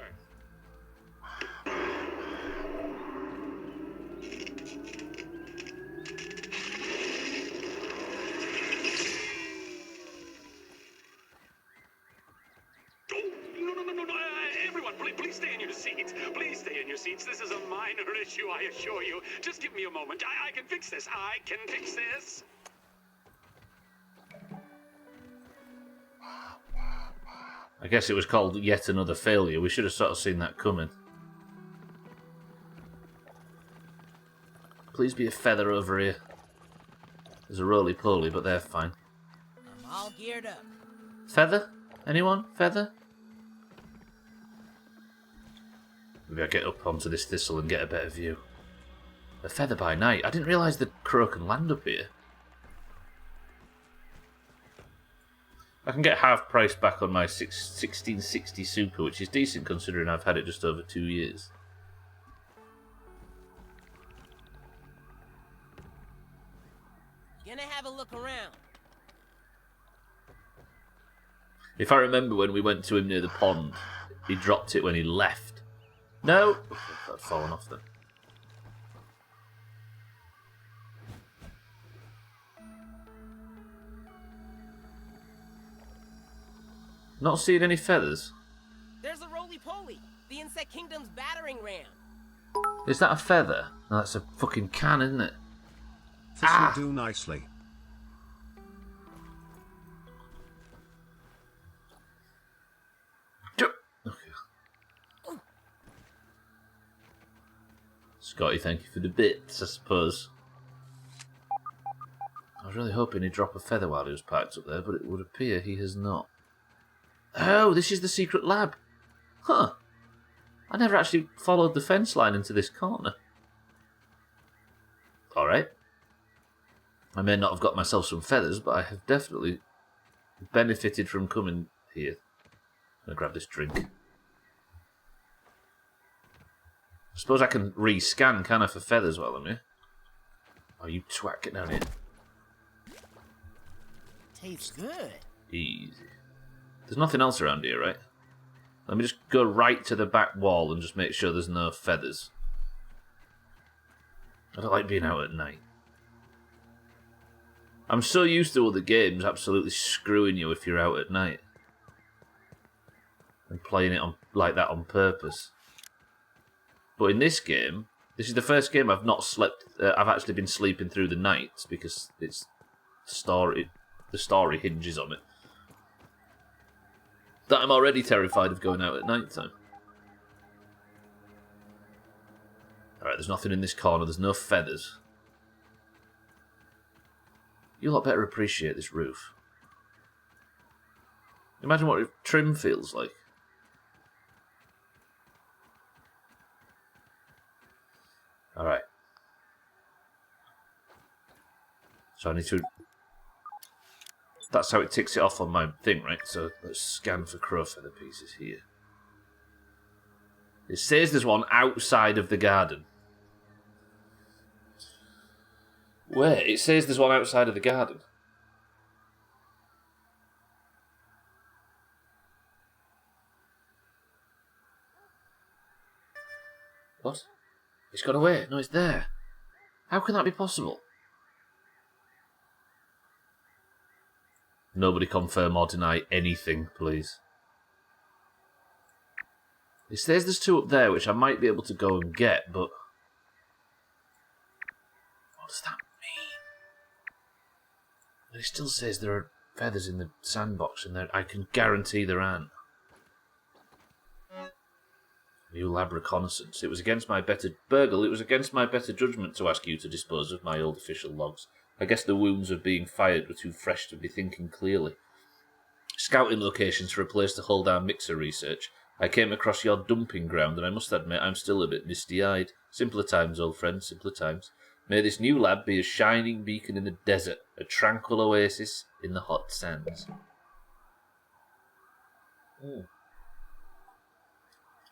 S4: your seats. This is a minor issue, I assure you. Just give me a moment. I can fix this. I can fix this.
S1: I guess it was called Yet Another Failure. We should have sort of seen that coming. Please be a feather over here. There's a roly-poly, but they're fine.
S3: I'm all geared up.
S1: Feather? Anyone? Feather? Maybe I get up onto this thistle and get a better view. A feather by night? I didn't realise the crow can land up here. I can get half price back on my 1660 Super, which is decent considering I've had it just over 2 years.
S3: Gonna have a look around.
S1: If I remember when we went to him near the pond, he dropped it when he left. No! That'd fallen off then. Not seeing any feathers.
S3: There's a roly-poly, the Insect Kingdom's battering ram.
S1: Is that a feather? No, that's a fucking can, isn't it?
S2: This will do nicely.
S1: Okay. Scotty, thank you for the bits, I suppose. I was really hoping he'd drop a feather while he was parked up there, but it would appear he has not. Oh, this is the secret lab. Huh. I never actually followed the fence line into this corner. Alright. I may not have got myself some feathers, but I have definitely benefited from coming here. I'm going to grab this drink. I suppose I can re-scan, can I, for feathers while I'm here? Oh, you twat, get down here.
S3: Tastes good.
S1: Easy. There's nothing else around here, right? Let me just go right to the back wall and just make sure there's no feathers. I don't like being out at night. I'm so used to other games absolutely screwing you if you're out at night. And playing it on like that on purpose. But in this game, this is the first game I've not slept... I've actually been sleeping through the night because it's the story hinges on it. That I'm already terrified of going out at night time. Alright, there's nothing in this corner, there's no feathers. You lot better appreciate this roof. Imagine what trim feels like. Alright. So I need to... That's how it ticks it off on my thing, right? So let's scan for crow feather pieces here. It says there's one outside of the garden. Where? It says there's one outside of the garden. What? It's gone away. No, it's there. How can that be possible? Nobody confirm or deny anything, please. It says there's two up there, which I might be able to go and get, but... What does that mean? And it still says there are feathers in the sandbox, and I can guarantee there aren't. New lab reconnaissance. It was against my better... Burgle, it was against my better judgment to ask you to dispose of my old official logs. I guess the wounds of being fired were too fresh to be thinking clearly. Scouting locations for a place to hold our mixer research. I came across your dumping ground, and I must admit I'm still a bit misty-eyed. Simpler times, old friend, simpler times. May this new lab be a shining beacon in the desert, a tranquil oasis in the hot sands.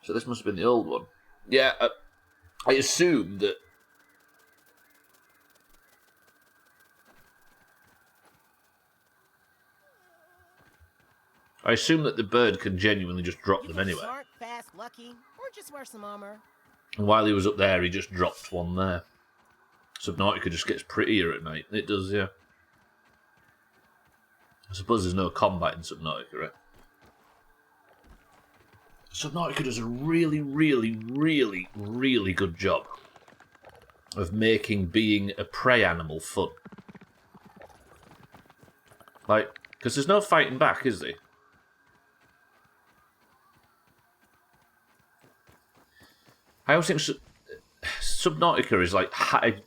S1: So this must have been the old one. Yeah, I assume that... I assume that the bird can genuinely just drop them anywhere.
S3: Smart, fast, lucky, or just wear some armor.
S1: And while he was up there, he just dropped one there. Subnautica just gets prettier at night. It does, yeah. I suppose there's no combat in Subnautica, right? Subnautica does a really, really, really, really good job of making being a prey animal fun. Like, because there's no fighting back, is there? I always think Subnautica is like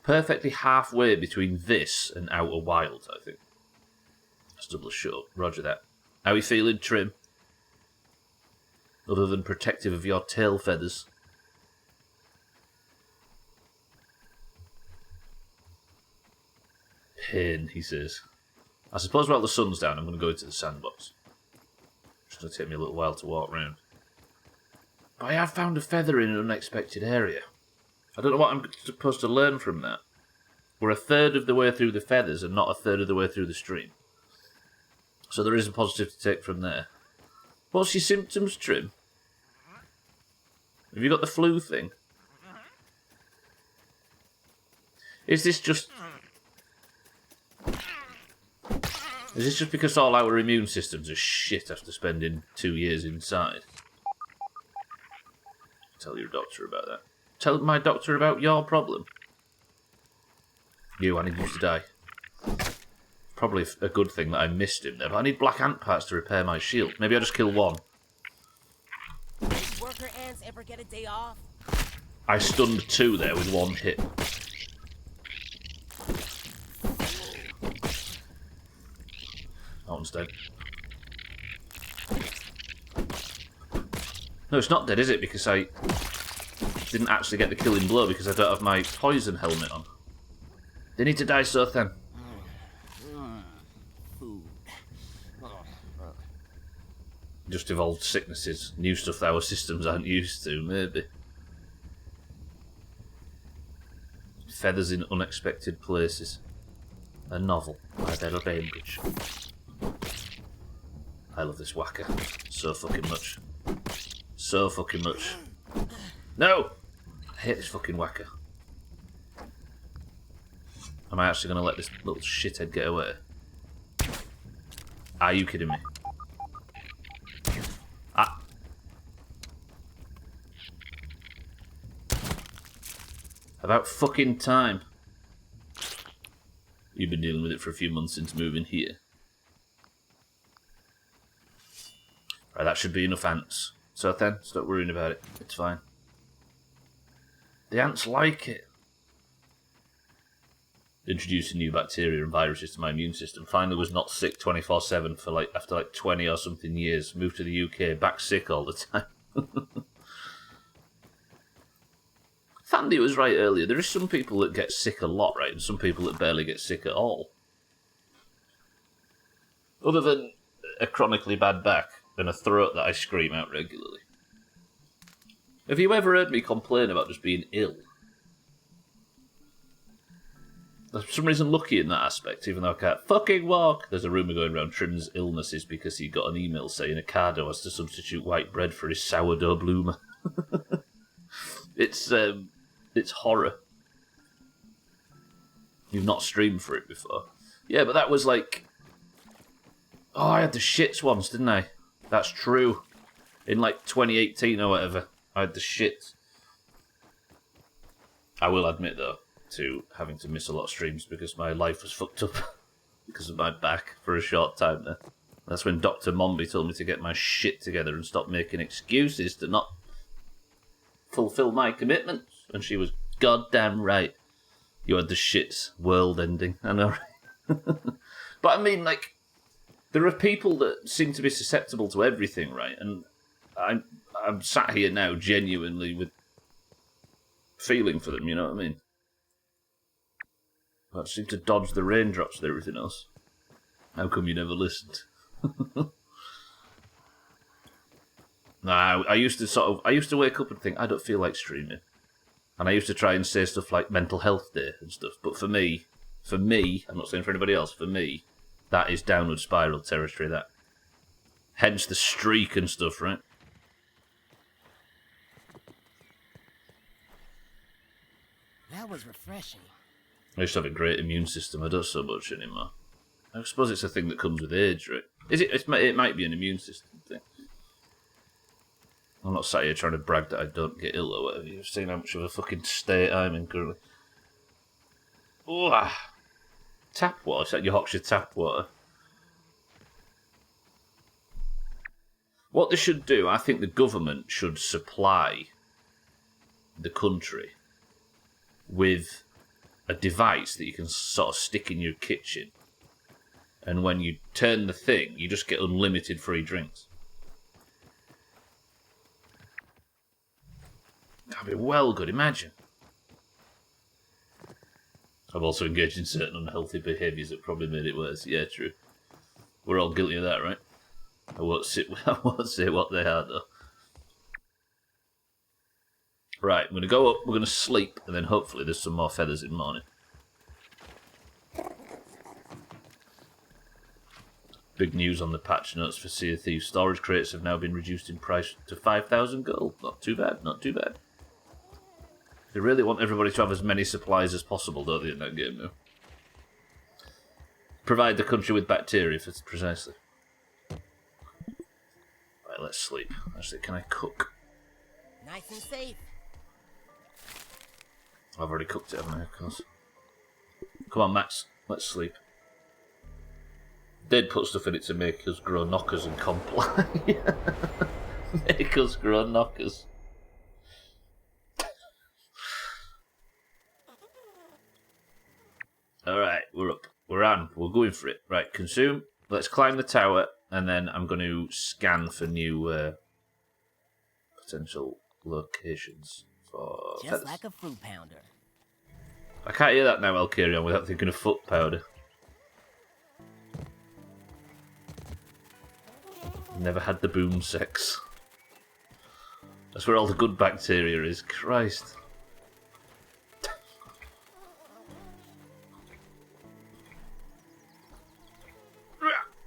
S1: perfectly halfway between this and Outer Wilds, I think. Stubbler, shut up. Roger that. How are you feeling, Trim? Other than protective of your tail feathers. Pain, he says. I suppose while the sun's down, I'm going to go into the sandbox. It's going to take me a little while to walk around. But I have found a feather in an unexpected area. I don't know what I'm supposed to learn from that. We're a third of the way through the feathers and not a third of the way through the stream. So there is a positive to take from there. What's your symptoms, Trim? Have you got the flu thing? Is this just because all our immune systems are shit after spending 2 years inside? Tell your doctor about that. Tell my doctor about your problem. I need you to die. Probably a good thing that I missed him there, but I need black ant parts to repair my shield. Maybe I'll just kill one.
S3: Did worker ants ever get a day off?
S1: I stunned 2 there with 1 hit. That one's dead. No, it's not dead, is it? Because I didn't actually get the killing blow because I don't have my poison helmet on. They need to die, so then. Just evolved sicknesses, new stuff that our systems aren't used to, maybe. Feathers in unexpected places. A novel by Bella Bainbridge. I love this whacker so fucking much. So fucking much. No! I hate this fucking whacker. Am I actually going to let this little shithead get away? Are you kidding me? Ah! About fucking time. You've been dealing with it for a few months since moving here. Right, that should be enough ants. So then, stop worrying about it. It's fine. The ants like it. Introducing new bacteria and viruses to my immune system. Finally was not sick 24/7 for after 20 or something years. Moved to the UK, back sick all the time. Fandy was right earlier. There is some people that get sick a lot, right? And some people that barely get sick at all. Other than a chronically bad back and a throat that I scream out regularly. Have you ever heard me complain about just being ill? I'm for some reason lucky in that aspect, even though I can't fucking walk. There's a rumour going around Trim's illnesses because he got an email saying Ocado has to substitute white bread for his sourdough bloomer. It's horror. You've not streamed for it before. Yeah, but that was like... Oh, I had the shits once, didn't I? That's true. In 2018 or whatever, I had the shits. I will admit, though, to having to miss a lot of streams because my life was fucked up because of my back for a short time there. That's when Dr. Mombi told me to get my shit together and stop making excuses to not fulfill my commitments. And she was goddamn right. You had the shits, world ending. I know, right? But I mean, there are people that seem to be susceptible to everything, right? And I'm sat here now genuinely with feeling for them, you know what I mean? I seem to dodge the raindrops and everything else. How come you never listened? I used to wake up and think, I don't feel like streaming. And I used to try and say stuff like mental health day and stuff. But for me, I'm not saying for anybody else, for me, that is downward spiral territory, that. Hence the streak and stuff, right?
S3: That was refreshing.
S1: I used to have a great immune system. I don't so much anymore. I suppose it's a thing that comes with age, right? It might be an immune system thing. I'm not sat here trying to brag that I don't get ill or whatever. You've seen how much of a fucking state I'm in currently. Oh, tap water? Is that Yorkshire tap water? What they should do, I think the government should supply the country with a device that you can sort of stick in your kitchen. And when you turn the thing, you just get unlimited free drinks. That'd be well good, imagine. I've also engaged in certain unhealthy behaviours that probably made it worse. Yeah, true. We're all guilty of that, right? I won't say what they are, though. Right, I'm going to go up, we're going to sleep, and then hopefully there's some more feathers in the morning. Big news on the patch notes for Sea of Thieves. Storage crates have now been reduced in price to 5,000 gold. Not too bad, not too bad. They really want everybody to have as many supplies as possible, don't they, in that game now? Provide the country with bacteria, for precisely. Right, let's sleep. Actually, can I cook?
S3: Nice and safe.
S1: I've already cooked it, haven't I, of course. Come on, Max, let's sleep. They'd put stuff in it to make us grow knockers and comply. Make us grow knockers. Alright, we're up. We're on. We're going for it. Right, consume. Let's climb the tower, and then I'm going to scan for new potential locations for
S3: Just
S1: feathers.
S3: like a fruit pounder.
S1: I can't hear that now, Elkarion, without thinking of foot powder. Never had the boom sex. That's where all the good bacteria is. Christ.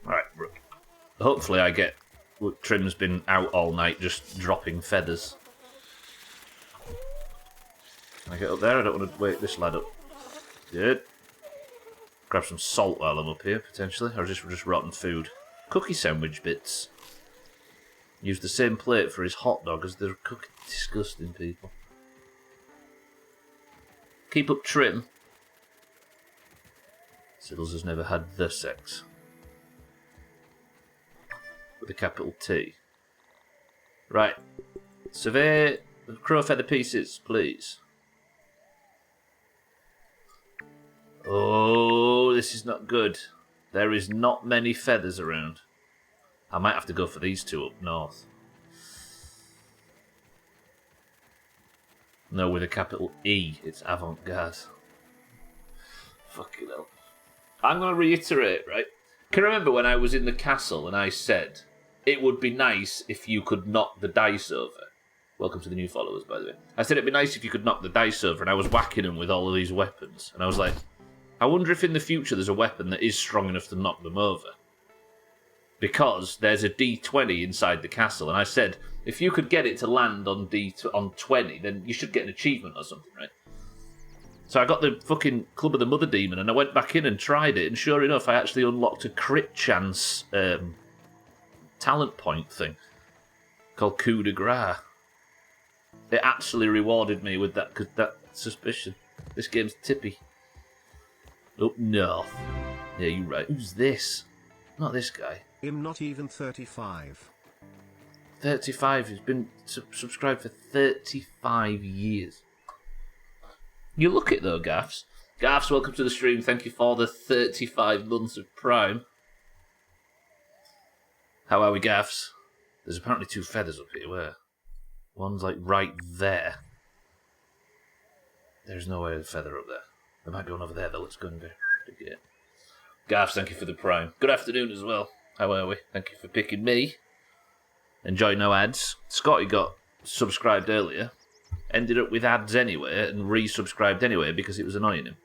S1: Right. Hopefully I get... Trim's been out all night just dropping feathers. Can I get up there? I don't want to wake this lad up. Good. Grab some salt while I'm up here, potentially. Or just rotten food. Cookie sandwich bits. Use the same plate for his hot dog as the cookie. Disgusting people. Keep up Trim. Siddles has never had the sex. With a capital T. Right. Survey the crow feather pieces, please. Oh, this is not good. There is not many feathers around. I might have to go for these two up north. No, with a capital E, it's avant-garde. Fucking hell. I'm going to reiterate, right? Can you remember when I was in the castle and I said, it would be nice if you could knock the dice over? Welcome to the new followers, by the way. I said it'd be nice if you could knock the dice over, and I was whacking them with all of these weapons. And I was like, I wonder if in the future there's a weapon that is strong enough to knock them over. Because there's a D20 inside the castle, and I said, if you could get it to land on 20, then you should get an achievement or something, right? So I got the fucking Club of the Mother Demon, and I went back in and tried it, and sure enough, I actually unlocked a crit chance talent point thing called coup de grace. It actually rewarded me with that suspicion. This game's tippy. Up north. Yeah, you're right. Who's this? Not this guy.
S2: I'm not even 35.
S1: 35. He's been subscribed for 35 years. You look it though, Gaffs. Gaffs, welcome to the stream. Thank you for the 35 months of Prime. How are we, Gaffs? There's apparently 2 feathers up here. Where? One's like right there. There's no way a feather up there. There might be one over there though. Let's go and get it. Gaffs, thank you for the Prime. Good afternoon as well. How are we? Thank you for picking me. Enjoy no ads. Scotty got subscribed earlier. Ended up with ads anyway and resubscribed anyway because it was annoying him.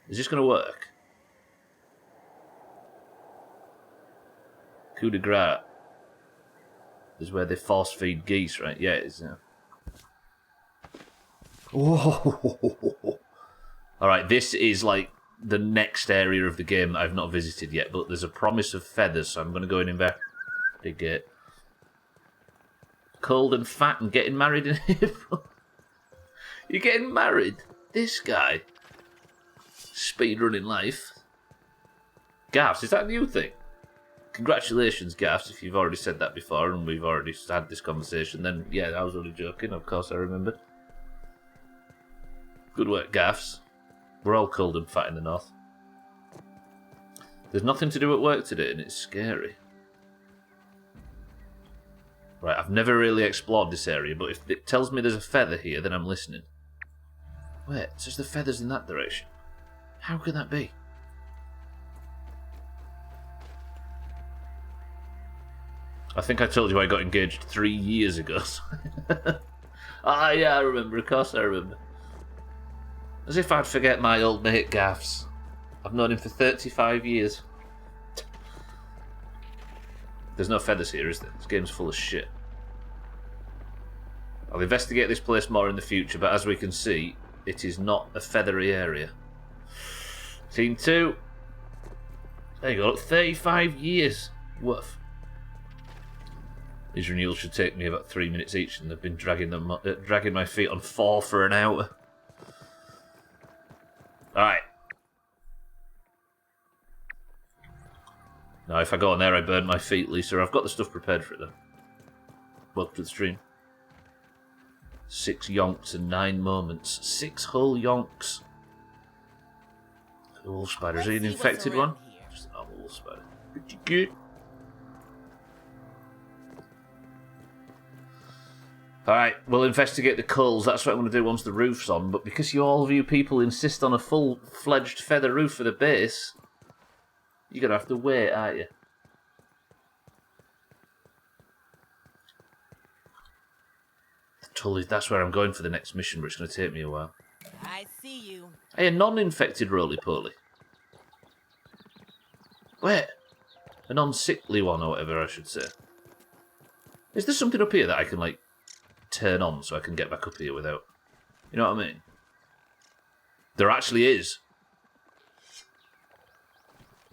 S1: Is this going to work? Coup de grace is where they force feed geese, right? Yeah, it is. Oh. Alright, this is like the next area of the game that I've not visited yet, but there's a promise of feathers, so I'm going to go and investigate. cold and fat and getting married in April. You're getting married? This guy. Speedrunning life. Gaffs, is that a new thing? Congratulations, Gaffs, if you've already said that before and we've already had this conversation, then yeah, I was only joking, of course I remember. Good work, Gaffs. We're all cold and fat in the north. There's nothing to do at work today and it's scary. Right, I've never really explored this area, but if it tells me there's a feather here, then I'm listening. Wait, it says the feather's in that direction. How can that be? I think I told you I got engaged 3 years ago. Ah, yeah, I remember. Of course I remember. As if I'd forget my old mate Gaffs. I've known him for 35 years. There's no feathers here, is there? This game's full of shit. I'll investigate this place more in the future, but as we can see, it is not a feathery area. Scene 2. There you go, look, 35 years. Woof. These renewals should take me about 3 minutes each, and they've been dragging my feet on 4 for an hour. Alright. Now, if I go on there, I burn my feet, Lisa. I've got the stuff prepared for it, though. Welcome to the stream. 6 yonks and 9 moments. 6 whole yonks. A wolf spider. Is he an infected one? Just a normal wolf spider. Pretty good. Alright, we'll investigate the culls. That's what I'm going to do once the roof's on. But because you all of you people insist on a full-fledged feather roof for the base, you're going to have to wait, aren't you? Tully, that's where I'm going for the next mission, but it's going to take me a while.
S3: I see you.
S1: Hey, a non-infected roly-poly. Wait. A non-sickly one, or whatever I should say. Is there something up here that I can, like, turn on so I can get back up here without... You know what I mean? There actually is.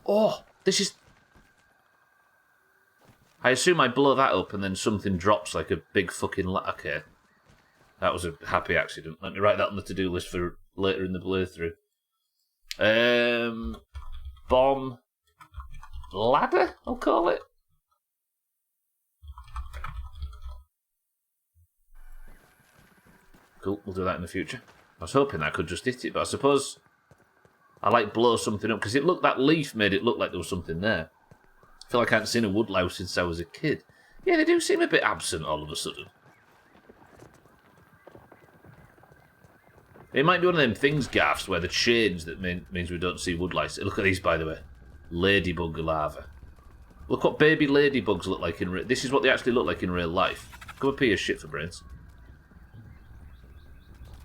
S1: Oh, this is... I assume I blow that up and then something drops like a big fucking... Okay. That was a happy accident. Let me write that on the to-do list for later in the playthrough. Bomb... ladder, I'll call it. Cool, we'll do that in the future. I was hoping I could just hit it, but I suppose I like blow something up, because it looked, that leaf made it look like there was something there. I feel like I hadn't seen a woodlouse since I was a kid. Yeah, they do seem a bit absent all of a sudden. It might be one of them things, Gaffs, where the change that means we don't see woodlice. Look at these, by the way. Ladybug larvae. Look what baby ladybugs look like in real... This is what they actually look like in real life. Come up here, shit for brains.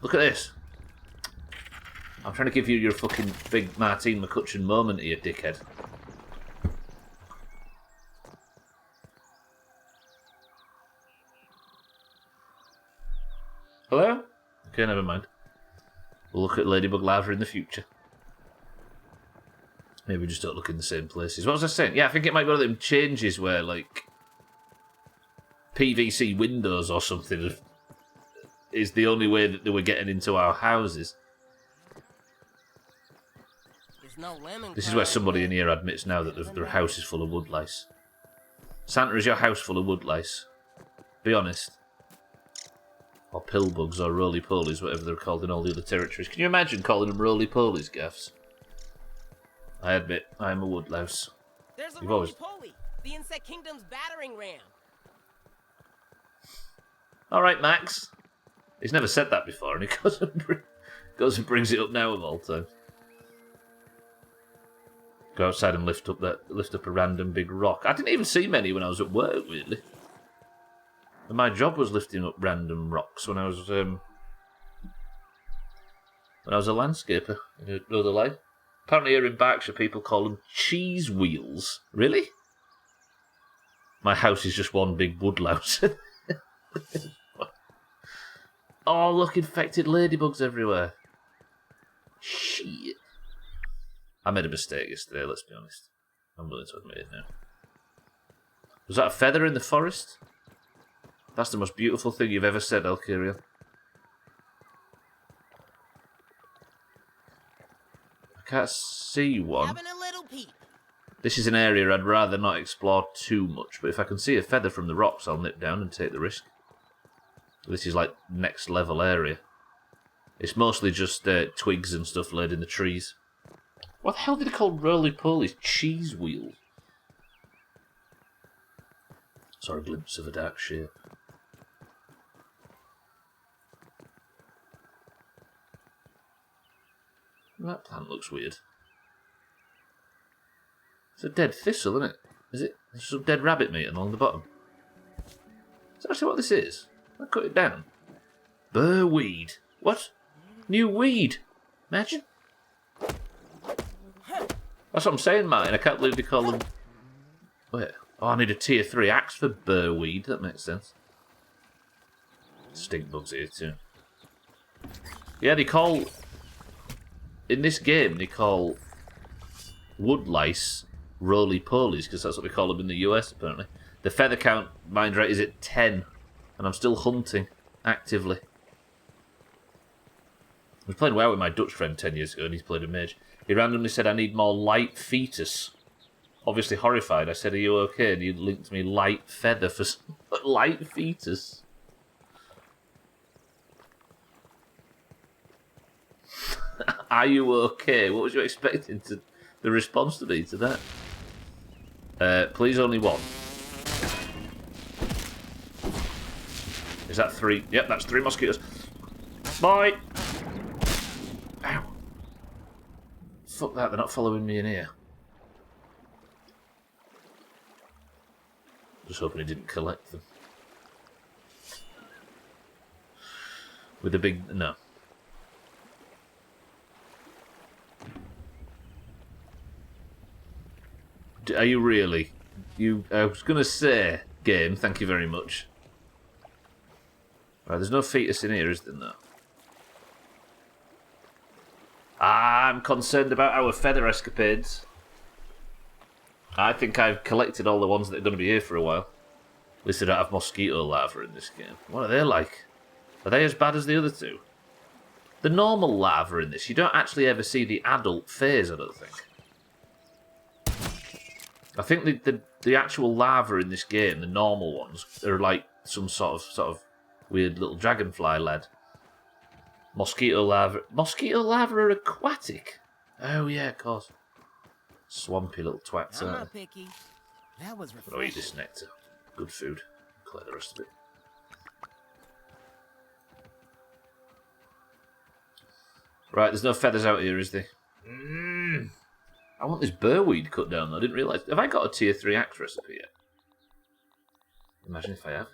S1: Look at this. I'm trying to give you your fucking big Martine McCutcheon moment here, dickhead. Hello? Okay, never mind. We'll look at ladybug larvae in the future. Maybe we just don't look in the same places. What was I saying? Yeah, I think it might be one of them changes where, like, PVC windows or something is the only way that they were getting into our houses. This is where somebody in here admits now that their house is full of woodlice. Santa, is your house full of woodlice? Be honest. Or pillbugs or roly-polies, whatever they're called in all the other territories. Can you imagine calling them roly-polies, Gaffs? I admit, I am a woodlouse.
S3: There's a roly-poly, the Insect Kingdom's battering ram.
S1: Alright, Max. He's never said that before, and he goes and brings it up now of all times. Go outside and lift up a random big rock. I didn't even see many when I was at work, really. And my job was lifting up random rocks when I was a landscaper in another life. Apparently here in Berkshire people call them cheese wheels. Really? My house is just one big woodlouse. Oh, look, infected ladybugs everywhere. Shit. I made a mistake yesterday, let's be honest. I'm willing to admit it now. Was that a feather in the forest? That's the most beautiful thing you've ever said, Alkiriel. I can't see one.
S3: Having a little peep.
S1: This is an area I'd rather not explore too much, but if I can see a feather from the rocks, I'll nip down and take the risk. This is like next level area. It's mostly just twigs and stuff laid in the trees. What the hell did they call roly-poly? Cheese wheels. Saw a glimpse of a dark shape. That plant looks weird. It's a dead thistle, isn't it? Is it? There's some dead rabbit meat along the bottom. Is that actually what this is? I cut it down. Burrweed. What? New weed. Imagine. That's what I'm saying, Martin. I can't believe they call them... Wait. Oh, I need a tier 3 axe for burrweed. That makes sense. Stink bugs here too. Yeah, they call... In this game, they call wood lice roly-polies, because that's what they call them in the US, apparently. The feather count, mind right, is at 10, and I'm still hunting actively. I was playing WoW with my Dutch friend 10 years ago, and he's played a mage. He randomly said, I need more light fetus. Obviously horrified. I said, are you okay? And he linked me light feather for light fetus. Are you okay? What was you expecting the response to be to that? Please only one. Is that 3? Yep, that's 3 mosquitoes. Bye! Ow. Fuck that, they're not following me in here. Just hoping he didn't collect them. With a big... no. Are you really? I was going to say, game, thank you very much. Right, there's no fetus in here, is there? No. I'm concerned about our feather escapades. I think I've collected all the ones that are going to be here for a while. At least they don't have mosquito larvae in this game. What are they like? Are they as bad as the other two? The normal larvae in this, you don't actually ever see the adult phase, I don't think. I think the actual larvae in this game, the normal ones, are like some sort of weird little dragonfly lad. Mosquito larvae are aquatic. Oh yeah, of course. Swampy little twats.
S3: I'm not picky. That was refreshing.
S1: I'll eat this nectar. Good food. Collect the rest of it. Right, there's no feathers out here, is there? I want this burrweed cut down, though. I didn't realise. Have I got a tier 3 axe recipe yet? Imagine if I have.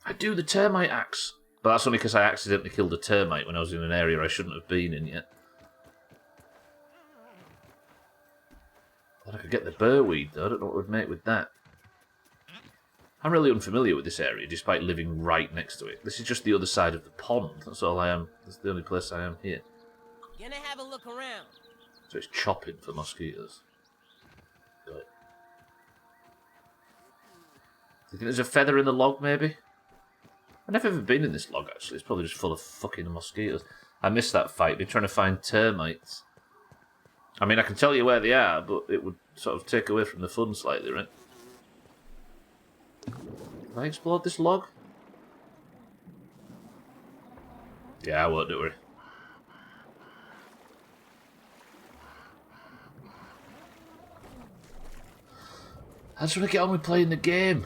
S1: I do the termite axe. But that's only because I accidentally killed a termite when I was in an area I shouldn't have been in yet. Thought I could get the burrweed, though. I don't know what we'd make with that. I'm really unfamiliar with this area, despite living right next to it. This is just the other side of the pond. That's all I am. That's the only place I am here.
S3: Gonna have a look around.
S1: So it's chopping for mosquitoes. Got it. Do you think there's a feather in the log, maybe? I've never ever been in this log, actually. It's probably just full of fucking mosquitoes. I missed that fight. Been trying to find termites. I mean, I can tell you where they are, but it would sort of take away from the fun slightly, right? Have I explored this log? Yeah, I won't, don't worry. I just want to get on with playing the game.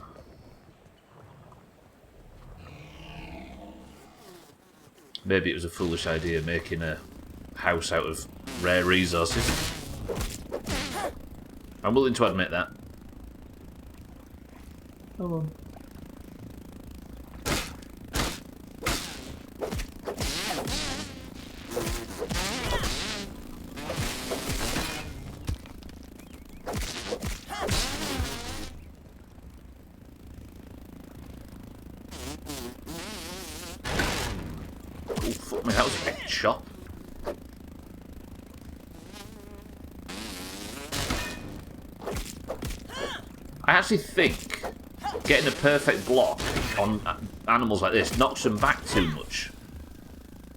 S1: Maybe it was a foolish idea making a house out of rare resources. I'm willing to admit that. Come on. Oh, fuck me, that was a big chop. I actually think getting a perfect block on animals like this knocks them back too much.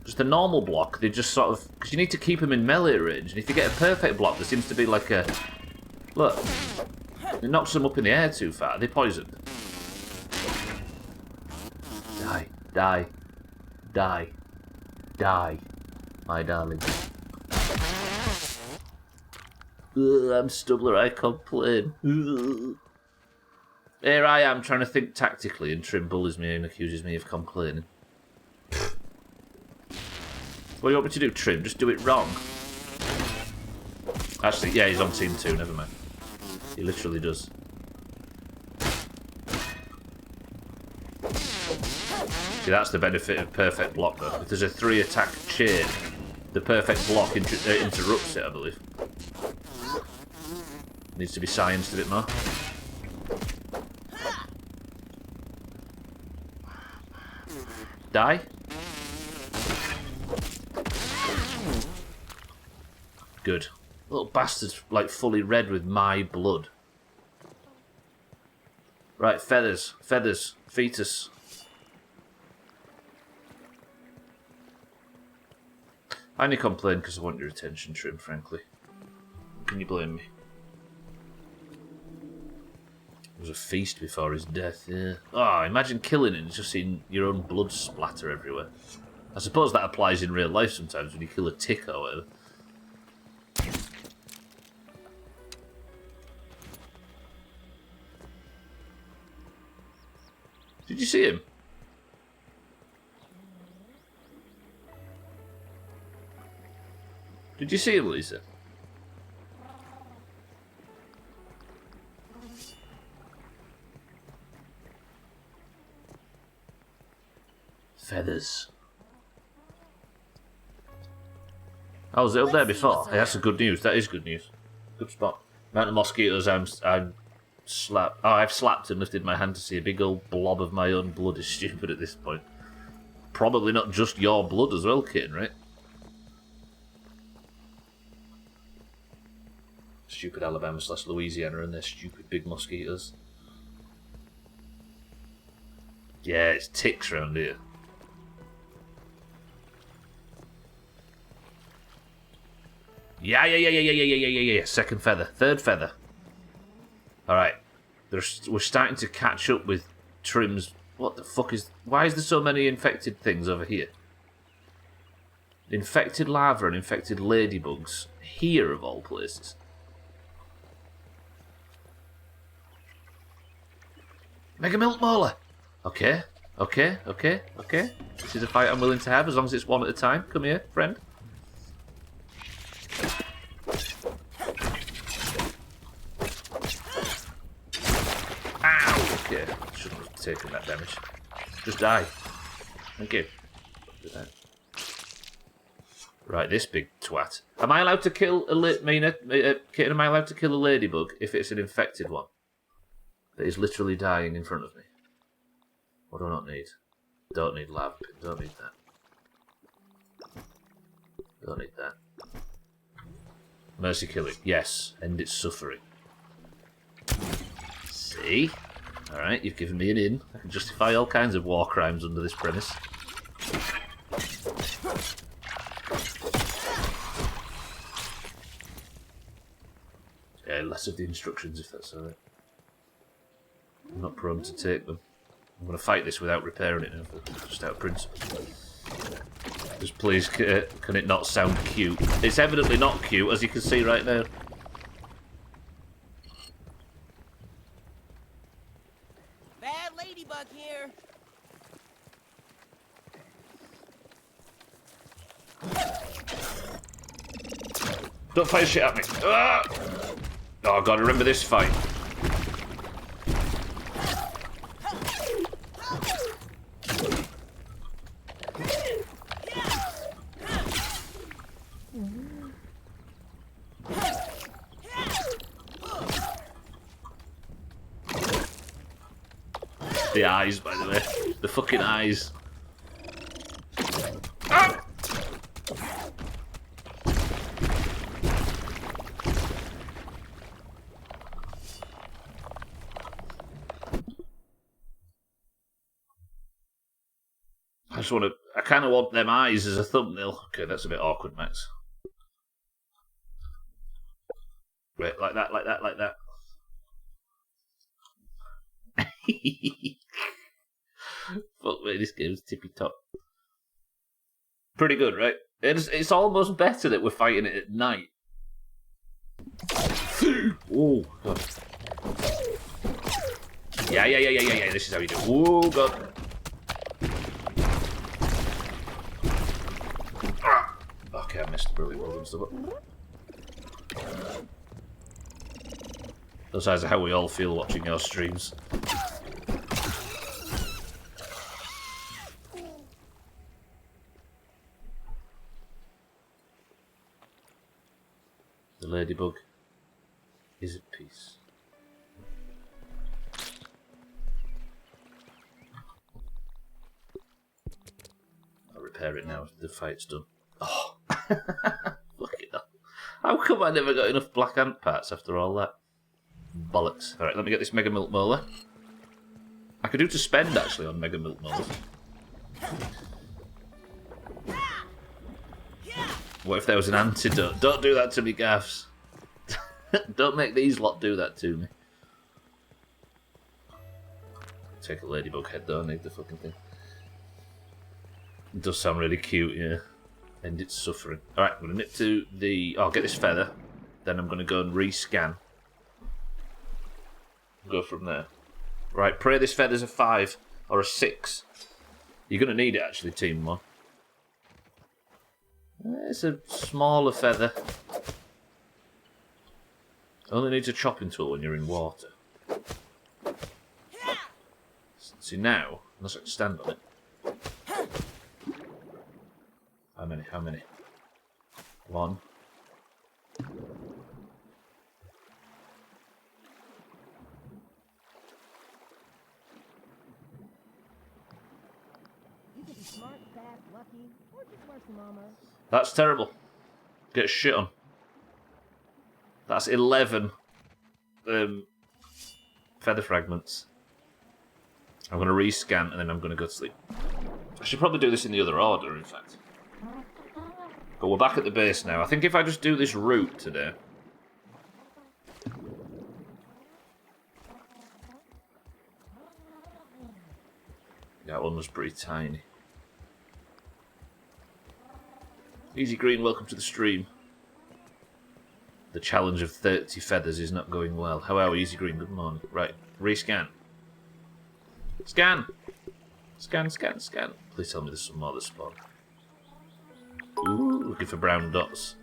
S1: Just a normal block, they just sort of... Because you need to keep them in melee range, and if you get a perfect block, there seems to be like a... Look. It knocks them up in the air too far. They're poisoned. Die. Die. Die. Die. My darling. Ugh, I'm Stubbler, I complain. Ugh. Here I am trying to think tactically, and Trim bullies me and accuses me of complaining. What do you want me to do, Trim? Just do it wrong. Actually, yeah, he's on team 2, never mind. He literally does. See, that's the benefit of perfect block, though. If there's a 3-attack chain, the perfect block interrupts it, I believe. Needs to be scienced a bit more. Die? Good. Little bastard's like fully red with my blood. Right, feathers. Feathers. Fetus. I only complain because I want your attention, Trim, frankly. Can you blame me? It was a feast before his death, yeah. Oh, imagine killing it and just seeing your own blood splatter everywhere. I suppose that applies in real life sometimes when you kill a tick or whatever. Did you see him? Did you see him, Lisa? Feathers. I was up there before. Hey, that's a good news. That is good news. Good spot. Amount of mosquitoes I'm slapped. Oh, I've slapped and lifted my hand to see a big old blob of my own blood is stupid at this point. Probably not just your blood as well, kitten, right? Stupid Alabama/Louisiana and their stupid big mosquitoes. Yeah, it's ticks around here. Yeah. Second feather. Third feather. Alright. We're starting to catch up with Trim's... What the fuck is... Why is there so many infected things over here? Infected larvae and infected ladybugs. Here, of all places. Mega Milk Molar! Okay. This is a fight I'm willing to have as long as it's one at a time. Come here, friend. Ow! Okay, shouldn't have taken that damage. Just die. Thank you. Right, this big twat. Am I allowed to kill a kitten? Am I allowed to kill a ladybug if it's an infected one that is literally dying in front of me? What do I not need? Don't need lava pin. Don't need that. Don't need that. Mercy killing. Yes. End its suffering. See? Alright, you've given me an in. I can justify all kinds of war crimes under this premise. Yeah, less of the instructions if that's alright. I'm not prone to take them. I'm going to fight this without repairing it now, just out of principle. Just please, can it not sound cute? It's evidently not cute, as you can see right now.
S3: Bad ladybug here.
S1: Don't fire shit at me. Ah! Oh god, remember this fight. The eyes, by the way. The fucking eyes. Ah! just want to... I kind of want them eyes as a thumbnail. Okay, that's a bit awkward, Max. Wait, like that, like that, like that. Fuck me, this game's tippy top. Pretty good, right? It's almost better that we're fighting it at night. Oh, God. Yeah. This is how you do it. Oh, God. Okay, I missed. Brilliant. Well done, Stubbler. Those eyes are how we all feel watching your streams. The ladybug is at peace. I'll repair it now if the fight's done. Oh! Fuck it up. How come I never got enough black ant parts after all that? Bollocks. Alright, let me get this Mega Milk Molar. I could do to spend, actually, on Mega Milk Molars. What if there was an antidote? Don't do that to me, gaffs. Don't make these lot do that to me. Take a ladybug head, though. I need the fucking thing. It does sound really cute, yeah. End its suffering. Alright, I'm going to nip to the... I'll get this feather. Then I'm going to go and rescan. Go from there. Right, pray this feather's a 5 or a 6. You're going to need it, actually, Team 1. It's a smaller feather. Only needs a chopping tool when you're in water. See now, unless I can stand on it. How many? How many? 1.
S5: Smart, fast, lucky, or just worse than Mama.
S1: That's terrible. Get shit on. That's 11 feather fragments. I'm going to rescan and then I'm going to go to sleep. I should probably do this in the other order, in fact. But we're back at the base now. I think if I just do this route today... That one was pretty tiny. Easy Green, welcome to the stream. The challenge of 30 feathers is not going well. How are we, Easy Green? Good morning. Right, rescan. Scan! Scan, scan, scan. Please tell me there's some more that spawn. Ooh, looking for brown dots.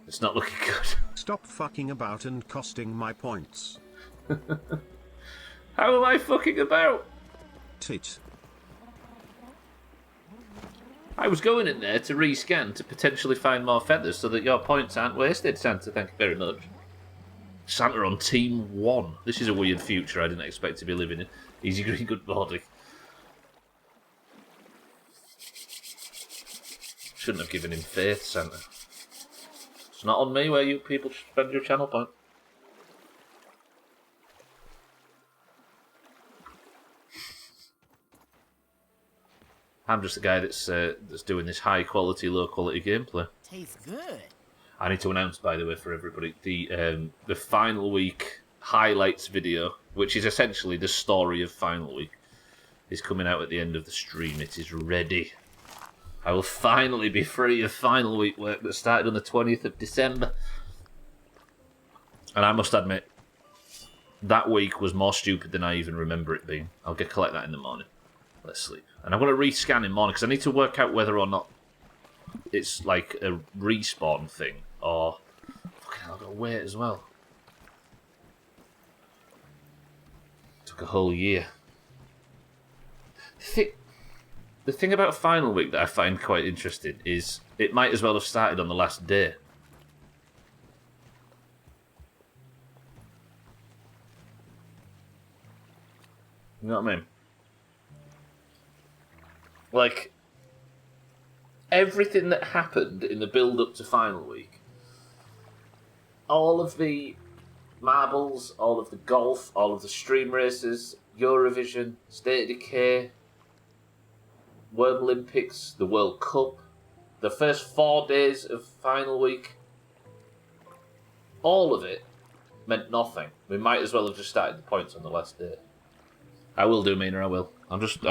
S1: It's not looking good.
S2: Stop fucking about and costing my points.
S1: How am I fucking about?
S2: Tit.
S1: I was going in there to rescan to potentially find more feathers so that your points aren't wasted, Santa. Thank you very much. Santa on Team 1. This is a weird future I didn't expect to be living in. Easy Green, good morning. Shouldn't have given him faith, Santa. It's not on me where you people spend your channel point. I'm just the guy that's doing this high quality, low quality gameplay.
S3: Tastes good.
S1: I need to announce, by the way, for everybody, the final week highlights video, which is essentially the story of final week, is coming out at the end of the stream. It is ready. I will finally be free of final week work that started on the 20th of December. And I must admit, that week was more stupid than I even remember it being. I'll collect that in the morning. Let's sleep. And I'm going to rescan in the morning because I need to work out whether or not it's like a respawn thing or... Fucking hell, I've got to wait as well. Took a whole year. The thing about Final Week that I find quite interesting is it might as well have started on the last day. You know what I mean? Like, everything that happened in the build-up to Final Week, all of the marbles, all of the golf, all of the stream races, Eurovision, State of Decay, World Olympics, the World Cup, the first 4 days of final week. All of it meant nothing. We might as well have just started the points on the last day. I will do, Mina, I will. I'm just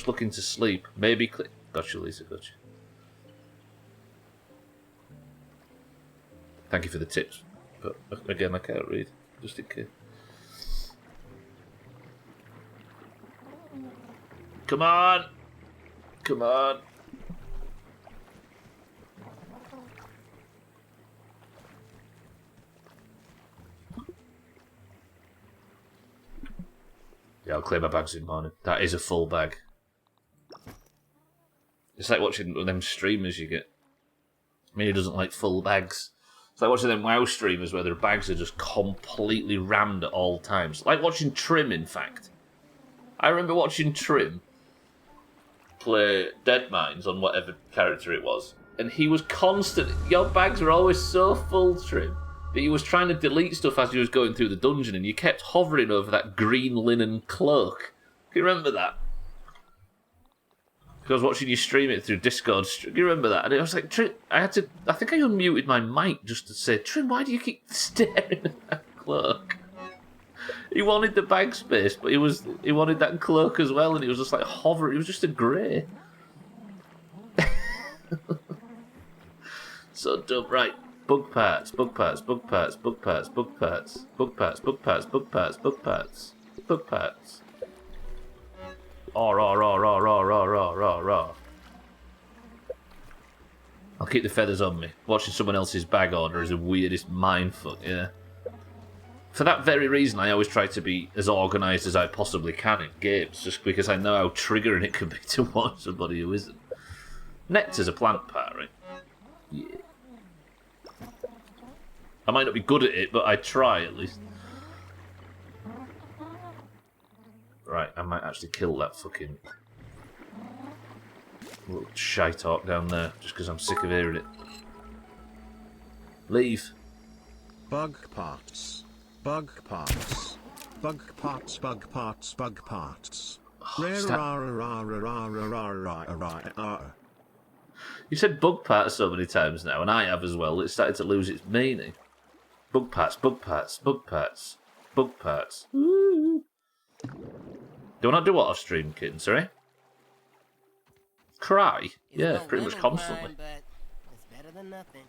S1: looking to sleep. Maybe Gotcha, Lisa, gotcha. Thank you for the tips. But again, I can't read. Just in case. Come on! Come on! Yeah, I'll clear my bags in the morning. That is a full bag. It's like watching them streamers you get. I mean, he doesn't like full bags. It's like watching them WoW streamers where their bags are just completely rammed at all times. Like watching Trim, in fact. I remember watching Trim play Deadmines on whatever character it was, and he was constant. Your bags were always so full, Trim, that he was trying to delete stuff as he was going through the dungeon, and you kept hovering over that green linen cloak. Can you remember that? Because I was watching you stream it through Discord. Do you remember that? And I was like, Trim, I think I unmuted my mic just to say, Trim, why do you keep staring at that cloak? He wanted the bag space, but he wanted that cloak as well, and he was just like hovering. He was just a grey. So dumb. Right. Bug parts, bug parts, bug parts, bug parts, bug parts, bug parts, bug parts, bug parts, bug parts, bug parts. Oh, raw, raw, raw, raw, raw, raw, raw, raw. I'll keep the feathers on me. Watching someone else's bag order is the weirdest mindfuck, yeah. For that very reason, I always try to be as organised as I possibly can in games, just because I know how triggering it can be to watch somebody who isn't. Nectar's a plant part, right? Yeah. I might not be good at it, but I try at least. Right, I might actually kill that fucking little shite hawk down there, just because I'm sick of hearing it. Leave.
S2: Bug parts. Bug parts. Bug parts, bug parts, bug parts.
S1: You said bug parts so many times now, and I have as well. It's started to lose its meaning. Bug parts, bug parts, bug parts, bug parts. Ooh. Do I not do what off stream, kitten? Sorry? Cry? Yeah, pretty much constantly.
S3: But it's better than nothing.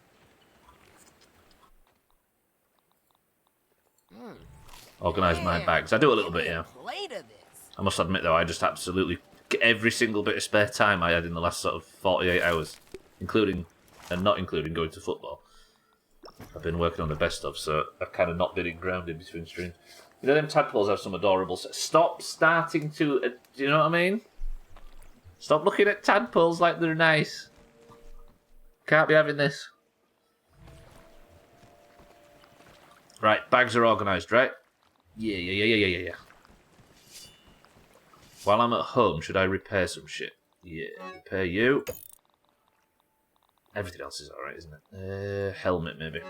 S1: Organise my bags. I do a little bit, yeah.
S3: Plate of this.
S1: I must admit, though, I just absolutely... Every single bit of spare time I had in the last sort of 48 hours, including, and not including going to football, I've been working on the best of, so I've kind of not been grounded between streams. You know, them tadpoles have some adorable... Stop starting to... do you know what I mean? Stop looking at tadpoles like they're nice. Can't be having this. Right, bags are organised, right? Yeah. While I'm at home, should I repair some shit? Yeah, repair you. Everything else is alright, isn't it? Helmet, maybe.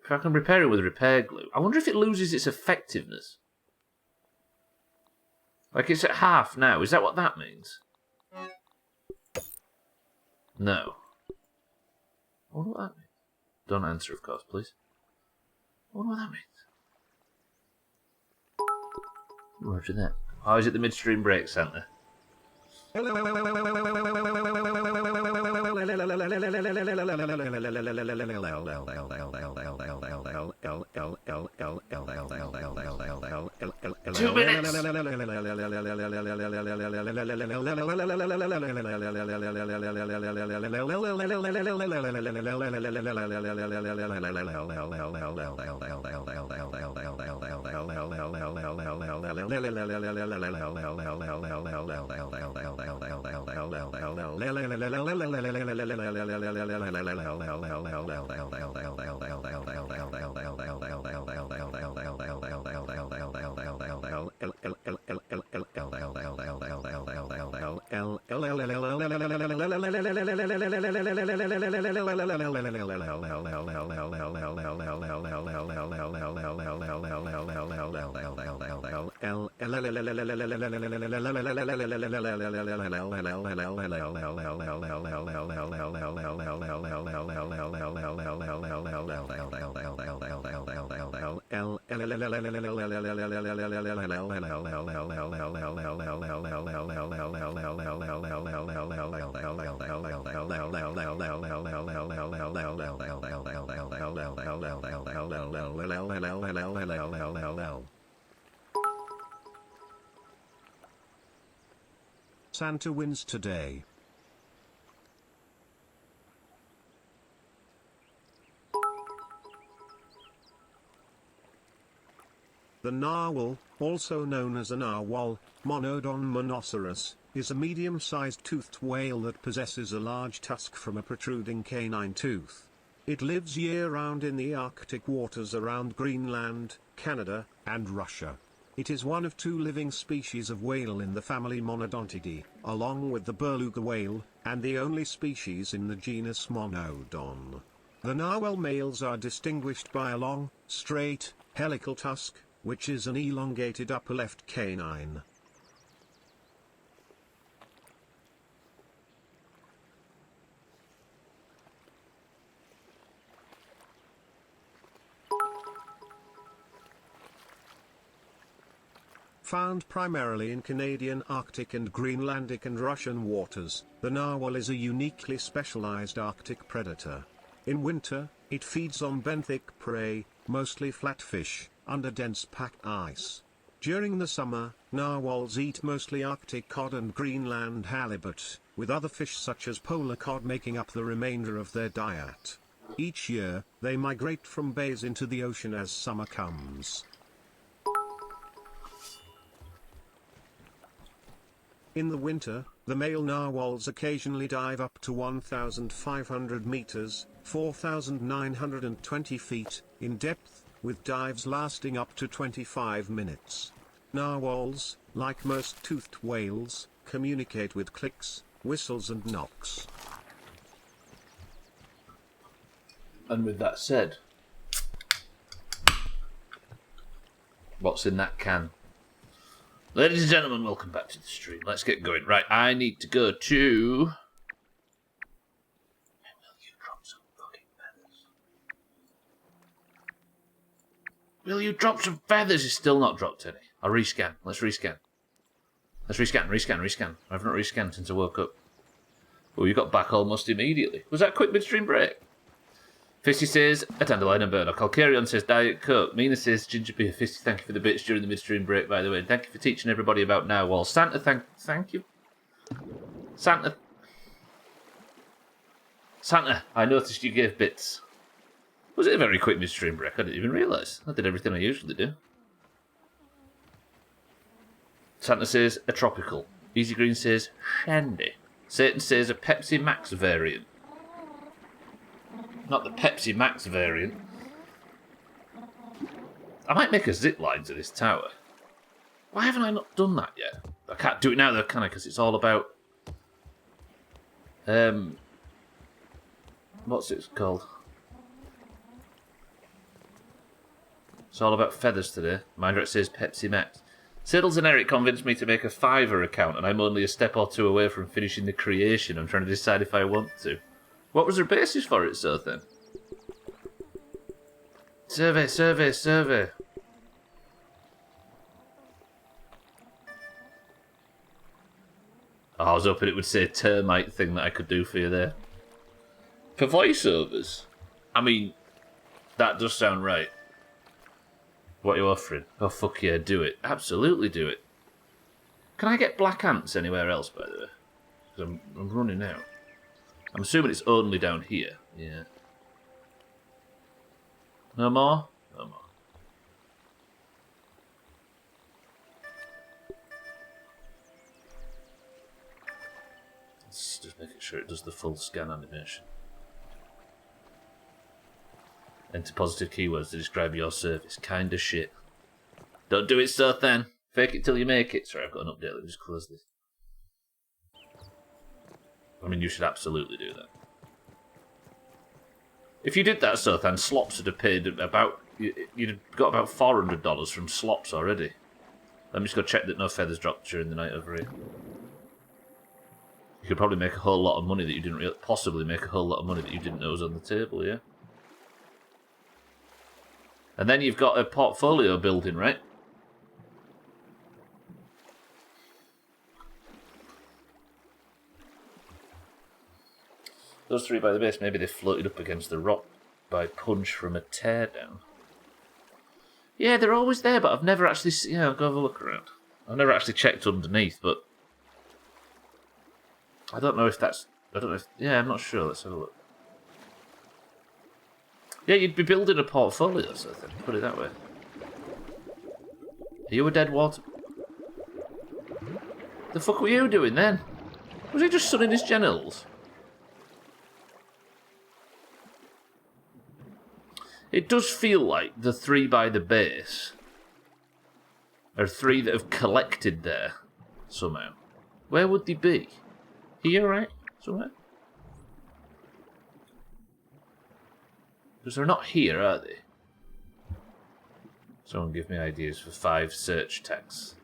S1: If I can repair it with repair glue. I wonder if it loses its effectiveness. Like, it's at half now. Is that what that means? No. I wonder what that means. Don't answer, of course, please. I wonder what that means. Roger that. Oh, is it the midstream break centre? Two minutes!
S2: Santa wins today. The narwhal, also known as a narwhal, Monodon monoceros, is a medium-sized toothed whale that possesses a large tusk from a protruding canine tooth. It lives year-round in the Arctic waters around Greenland, Canada, and Russia. It is one of 2 living species of whale in the family Monodontidae, along with the beluga whale, and the only species in the genus Monodon. The narwhal males are distinguished by a long, straight, helical tusk, which is an elongated upper left canine. Found primarily in Canadian Arctic and Greenlandic and Russian waters, the narwhal is a uniquely specialized Arctic predator. In winter, it feeds on benthic prey, mostly flatfish, under dense packed ice. During the summer, narwhals eat mostly Arctic cod and Greenland halibut, with other fish such as polar cod making up the remainder of their diet. Each year, they migrate from bays into the ocean as summer comes. In the winter, the male narwhals occasionally dive up to 1,500 meters, 4,920 feet, in depth, with dives lasting up to 25 minutes. Narwhals, like most toothed whales, communicate with clicks, whistles and knocks.
S1: And with that said, what's in that can? Ladies and gentlemen, welcome back to the stream. Let's get going. Right, I need to go to... Will you drop some fucking feathers? Will you drop some feathers? He's still not dropped any. I'll rescan. Let's rescan. Let's rescan. I haven't rescanned since I woke up. Oh, you got back almost immediately. Was that a quick midstream break? Fisty says, a dandelion and burdock. Alcarion says, Diet Coke. Mina says, ginger beer. Fisty, thank you for the bits during the midstream break, by the way. And thank you for teaching everybody about narwhal. Santa, thank you. Santa, I noticed you gave bits. Was it a very quick midstream break? I didn't even realise. I did everything I usually do. Santa says, a tropical. Easy Green says, shandy. Satan says, a Pepsi Max variant. Not the Pepsi Max variant. I might make a zip line to this tower. Why haven't I not done that yet? I can't do it now though, can I? Because it's all about... what's it called? It's all about feathers today. Mindrat says Pepsi Max. Siddles and Eric convinced me to make a Fiverr account, and I'm only a step or two away from finishing the creation. I'm trying to decide if I want to. What was their basis for it, so then? Survey. Oh, I was hoping it would say termite thing that I could do for you there. For voiceovers? I mean, that does sound right. What are you offering? Oh, fuck yeah, do it. Absolutely do it. Can I get black ants anywhere else, by the way? Because I'm running out. I'm assuming it's only down here. Yeah. No more? No more. Let's just making sure it does the full scan animation. Enter positive keywords to describe your service. Kinda shit. Don't do it, so then. Fake it till you make it. Sorry, I've got an update. Let me just close this. I mean, you should absolutely do that. If you did that, Sothan, Slops would have paid about... You'd have got about $400 from Slops already. Let me just go check that no feathers dropped during the night over here. You could probably make a whole lot of money that you didn't possibly make a whole lot of money that you didn't know was on the table, yeah? And then you've got a portfolio building, right? Those three by the base, maybe they floated up against the rock by punch from a teardown. Yeah, they're always there, but I've never actually seen... Yeah, I'll go have a look around. I've never actually checked underneath, but... I don't know if that's... I don't know if... Yeah, I'm not sure. Let's have a look. Yeah, you'd be building a portfolio, so I think. Put it that way. Are you a dead water... The fuck were you doing then? Was he just sunning his genitals? It does feel like the three by the base are three that have collected there somehow. Where would they be? Here, right? Somewhere? Because they're not here, are they? Someone give me ideas for 5 search tags.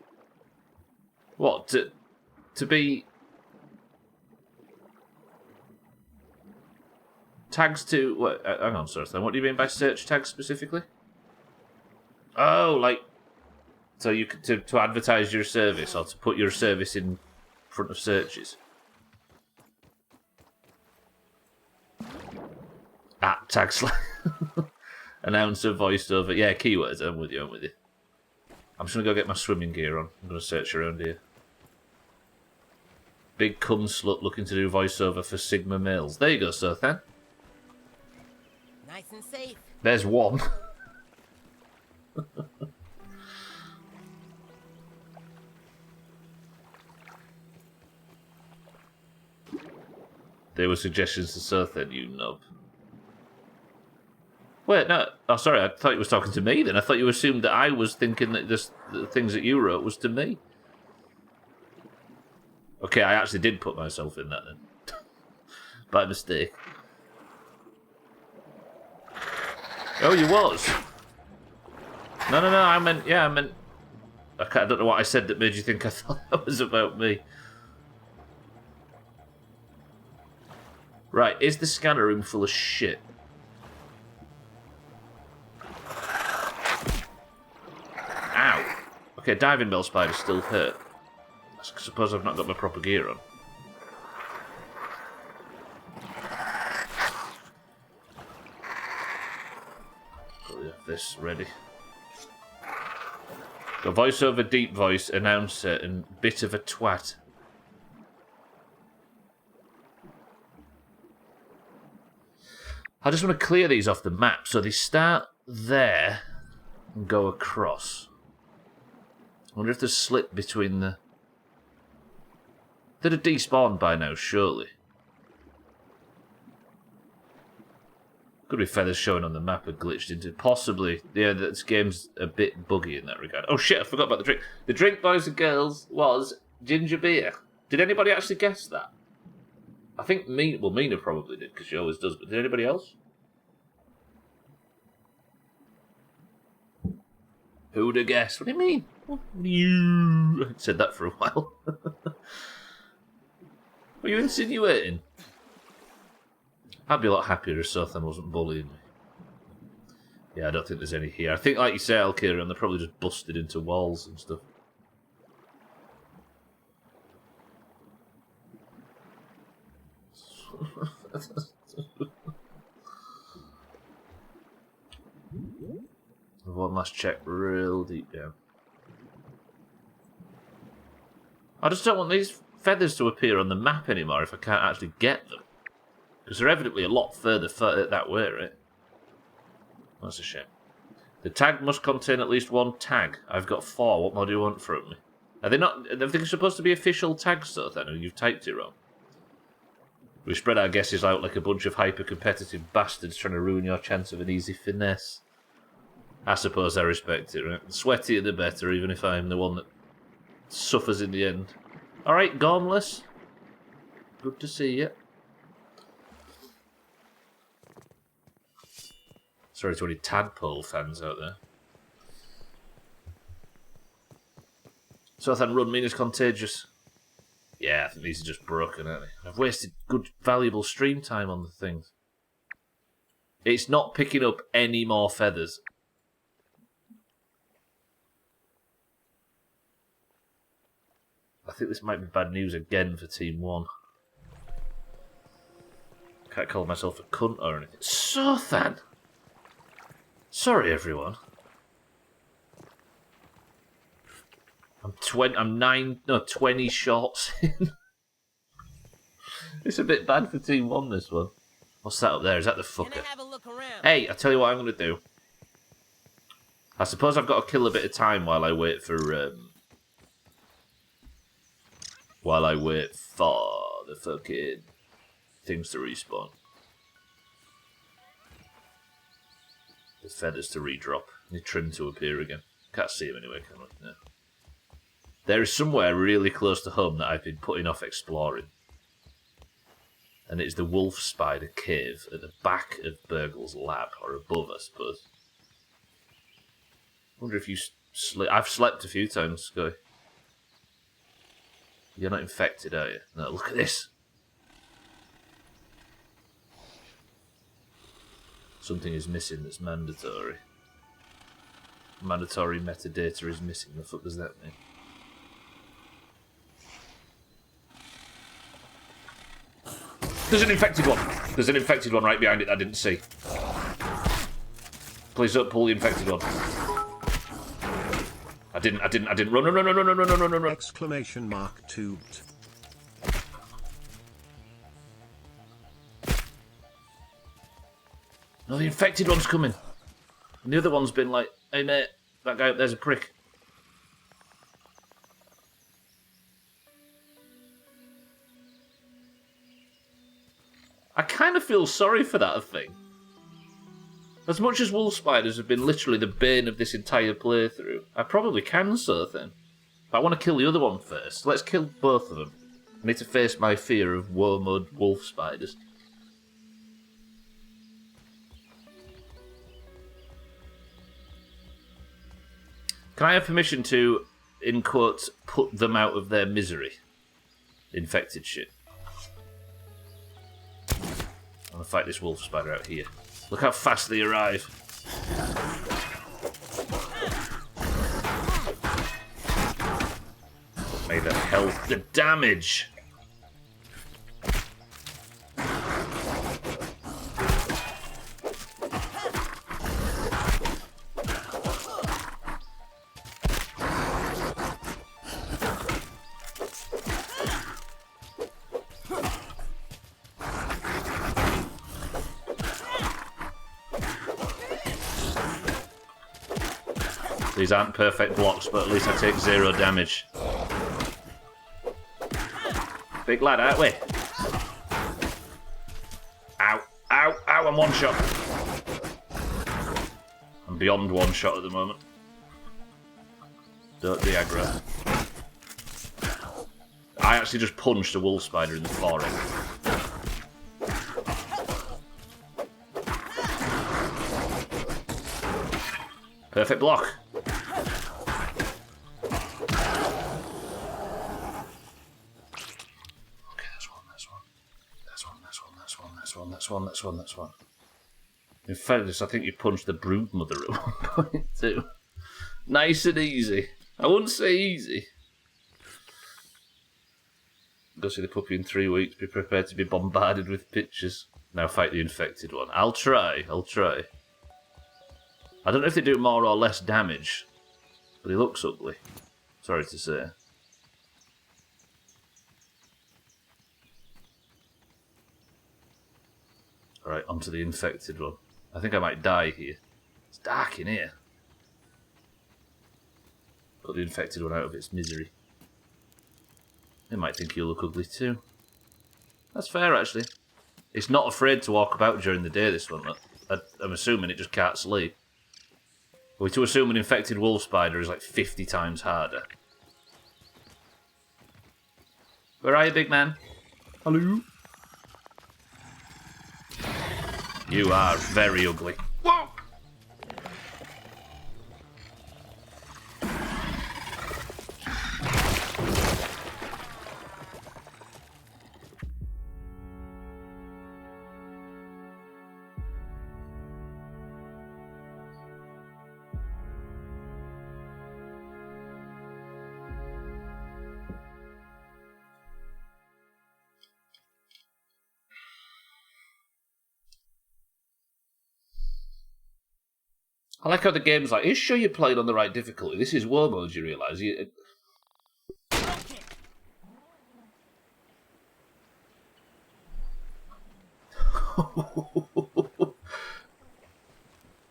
S1: What? To be... Tags to... What? Hang on, sir. What do you mean by search tags specifically? Oh, like... So you could to advertise your service or to put your service in front of searches. Tag slash. Announcer, voiceover. Yeah, keywords. I'm with you. I'm just going to go get my swimming gear on. I'm going to search around here. Big cum slut looking to do voiceover for Sigma males. There you go, sir, then.
S3: Nice and safe.
S1: There's one. There were suggestions to Sothen, you nub. Wait, no. Oh, sorry. I thought you was talking to me then. I thought you assumed that I was thinking that the things that you wrote was to me. Okay, I actually did put myself in that then. By mistake. Oh, you was? No, I meant... Yeah, I meant... I don't know what I said that made you think I thought that was about me. Right, is the scanner room full of shit? Ow. Okay, diving bell spider still hurt. I suppose I've not got my proper gear on. Probably have this ready. Got voiceover, deep voice, announcer, and bit of a twat. I just want to clear these off the map. So they start there and go across. I wonder if there's a slip between the... They'd have despawned by now, surely. Could be feathers showing on the map are glitched into... Possibly. Yeah, this game's a bit buggy in that regard. Oh shit, I forgot about the drink. The drink, boys and girls, was ginger beer. Did anybody actually guess that? I think Mina probably did, because she always does, but did anybody else? Who'd have guessed? What do you mean? What do you... I said that for a while. What are you insinuating? I'd be a lot happier if Sothan wasn't bullying me. Yeah, I don't think there's any here. I think, like you say, Alkira, they're probably just busted into walls and stuff. One last check real deep down. I just don't want these feathers to appear on the map anymore if I can't actually get them. Because they're evidently a lot further that way, right? That's a shame. The tag must contain at least 1 tag. I've got 4. What more do you want from me? Are they supposed to be official tags, though, then? Or you've typed it wrong? We spread our guesses out like a bunch of hyper-competitive bastards trying to ruin your chance of an easy finesse. I suppose I respect it, right? The sweatier the better, even if I'm the one that suffers in the end. Alright, Gormless. Good to see you. Sorry to any tadpole fans out there. Southend Run mean is contagious. Yeah, I think these are just broken, aren't they? I've wasted good, valuable stream time on the things. It's not picking up any more feathers. I think this might be bad news again for Team 1. Can't call myself a cunt or anything. Southend! Sorry, everyone. I'm 20 shots in. It's a bit bad for Team 1, this one. What's that up there? Is that the fucker?
S3: Have a look around.
S1: Hey, I tell you what I'm going to do. I suppose I've got to kill a bit of time while I wait for... while I wait for the fucking things to respawn. The feathers to redrop. And the trim to appear again. Can't see them anyway, can I? No. There is somewhere really close to home that I've been putting off exploring. And it's the wolf spider cave at the back of Burgle's lab, or above, I suppose. I wonder if you sleep. I've slept a few times, Sky. You're not infected, are you? No, look at this. Something is missing that's mandatory. Mandatory metadata is missing. The fuck does that mean? There's an infected one. There's an infected one right behind it that I didn't see. Please don't pull the infected one. I didn't. Run.
S2: Exclamation mark toot.
S1: No, the infected one's coming. And the other one's been like, hey mate, that guy up there's a prick. I kind of feel sorry for that thing. As much as wolf spiders have been literally the bane of this entire playthrough, I probably can so then. But I want to kill the other one first. Let's kill both of them. I need to face my fear of wormwood wolf spiders. Can I have permission to, in quotes, put them out of their misery? Infected shit. I'm gonna fight this wolf spider out here. Look how fast they arrive. May the health, the damage. These aren't perfect blocks, but at least I take 0 damage. Big lad, aren't we? Ow, ow, ow, I'm one shot. I'm beyond one shot at the moment. Don't be aggro. I actually just punched a wolf spider in the forehead. Perfect block. That's one. In fairness, I think you punched the brood mother at one point too. Nice and easy. I wouldn't say easy. Go see the puppy in 3 weeks. Be prepared to be bombarded with pictures. Now fight the infected one. I'll try. I don't know if they do more or less damage, but he looks ugly. Sorry to say. Alright, onto the infected one. I think I might die here. It's dark in here. Put the infected one out of its misery. They might think you look ugly too. That's fair, actually. It's not afraid to walk about during the day, this one. I'm assuming it just can't sleep. Are we to assume an infected wolf spider is like 50 times harder? Where are you, big man? Hello? You are very ugly. Whoa! I like how the game's like, are you sure you're playing on the right difficulty? This is war mode, you realise.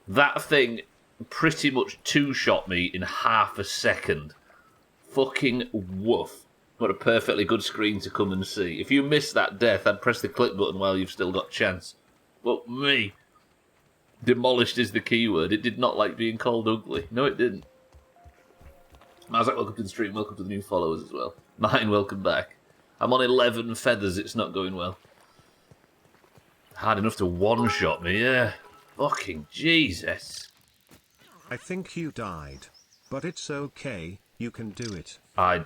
S1: That thing pretty much two-shot me in half a second. Fucking woof. What a perfectly good screen to come and see. If you miss that death, I'd press the click button while you've still got chance. But me. Demolished is the keyword. It did not like being called ugly. No, it didn't. Mazak, welcome to the stream. Welcome to the new followers as well. Mine, welcome back. I'm on 11 feathers. It's not going well. Hard enough to one-shot me, yeah. Fucking Jesus.
S2: I think you died. But it's okay, you can do it.
S1: I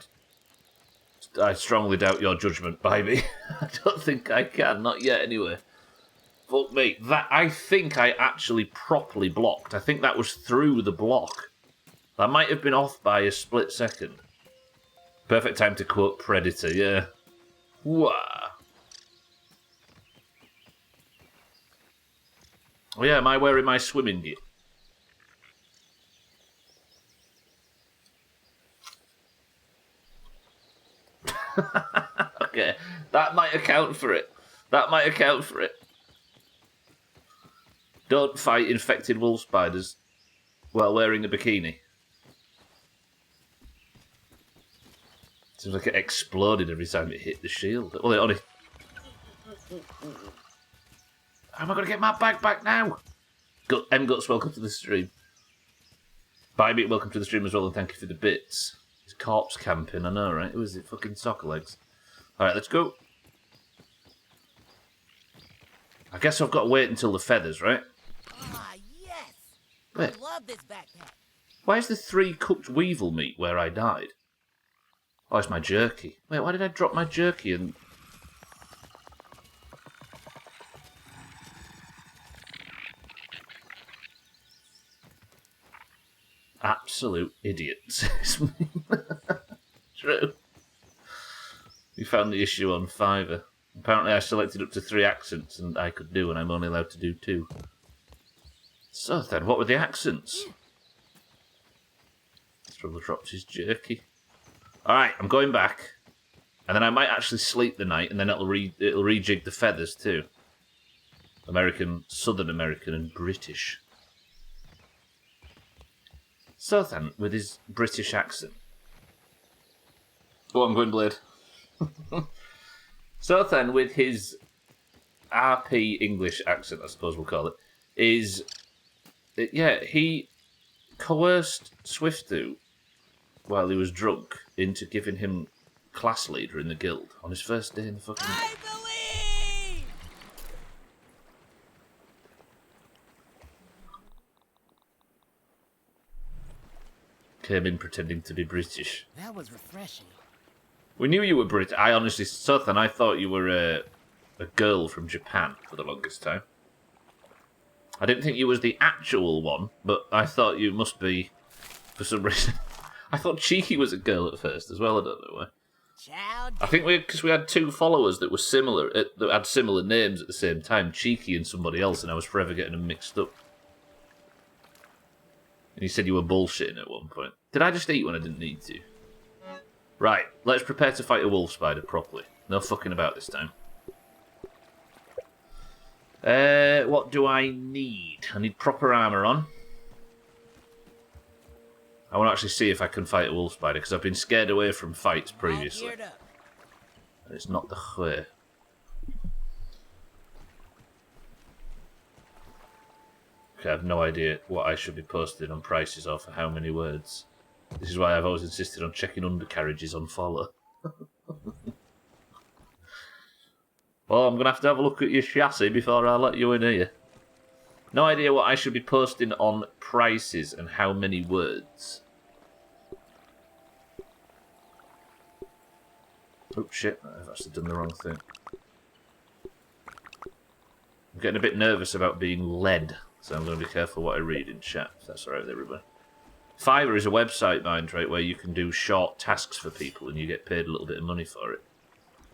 S1: strongly doubt your judgment, baby. I don't think I can. Not yet, anyway. Fuck me. That, I think I actually properly blocked. I think that was through the block. That might have been off by a split second. Perfect time to quote Predator, yeah. Wah. Oh yeah, am I wearing my swimming gear? Okay, that might account for it. That might account for it. Don't fight infected wolf spiders while wearing a bikini. Seems like it exploded every time it hit the shield. Well, it only... How am I going to get my bag back now? M-Guts, welcome to the stream. Bybit, welcome to the stream as well, and thank you for the bits. It's corpse camping, I know, right? Who is it? Fucking soccer legs. Alright, let's go. I guess I've got to wait until the feathers, right?
S3: Ah, yes!
S1: Wait.
S3: I love this backpack.
S1: Why is the 3 cooked weevil meat where I died? Oh, it's my jerky. Wait, why did I drop my jerky and... Absolute idiots. True. We found the issue on Fiverr. Apparently I selected up to 3 accents and I could do, and I'm only allowed to do 2. So then, what were the accents? Stubbler dropped his jerky. Alright, I'm going back. And then I might actually sleep the night, and then it'll rejig the feathers too. American, Southern American, and British. So then, with his British accent. Oh, I'm going Blade. So then, with his RP English accent, I suppose we'll call it, yeah, he coerced Swiftu while he was drunk into giving him class leader in the guild on his first day in the fucking...
S3: I believe!
S1: Came in pretending to be British.
S3: That was refreshing.
S1: We knew you were British. I honestly, Suthan, I thought you were a girl from Japan for the longest time. I didn't think you was the actual one, but I thought you must be, for some reason. I thought Cheeky was a girl at first as well, I don't know why.
S3: Child.
S1: I think because we had 2 followers that were similar, that had similar names at the same time, Cheeky and somebody else, and I was forever getting them mixed up. And you said you were bullshitting at one point. Did I just eat when I didn't need to? Right, let's prepare to fight a wolf spider properly. No fucking about this time. What do I need? I need proper armour on. I want to actually see if I can fight a wolf spider, because I've been scared away from fights previously.
S3: All geared up.
S1: And it's not the way. Okay, I have no idea what I should be posting on prices or for how many words. This is why I've always insisted on checking undercarriages on follow. Well, I'm going to have a look at your chassis before I let you in here. No idea what I should be posting on prices and how many words. Oh shit, I've actually done the wrong thing. I'm getting a bit nervous about being led, so I'm going to be careful what I read in chat, if that's alright with everybody. Fiverr is a website, mind, right, where you can do short tasks for people and you get paid a little bit of money for it.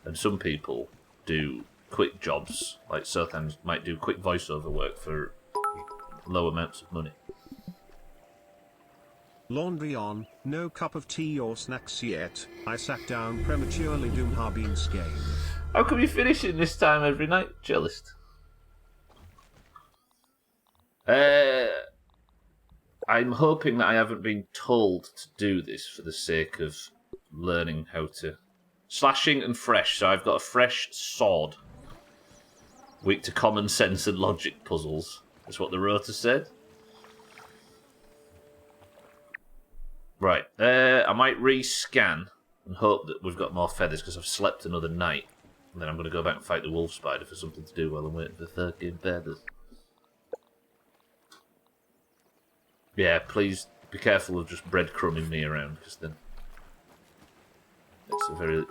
S1: And some people do quick jobs, like Sothans might do quick voiceover work for low amounts of money.
S2: Laundry on, no cup of tea or snacks yet. I sat down prematurely. Doomhaus game.
S1: How come you finish in this time every night, Cellist? I'm hoping that I haven't been told to do this for the sake of learning how to... Slashing and fresh, so I've got a fresh sword. Weak to common sense and logic puzzles. That's what the rota said. Right, I might re-scan and hope that we've got more feathers because I've slept another night. And then I'm going to go back and fight the wolf spider for something to do while I'm waiting for 13 feathers. Yeah, please be careful of just breadcrumbing me around, because then it's a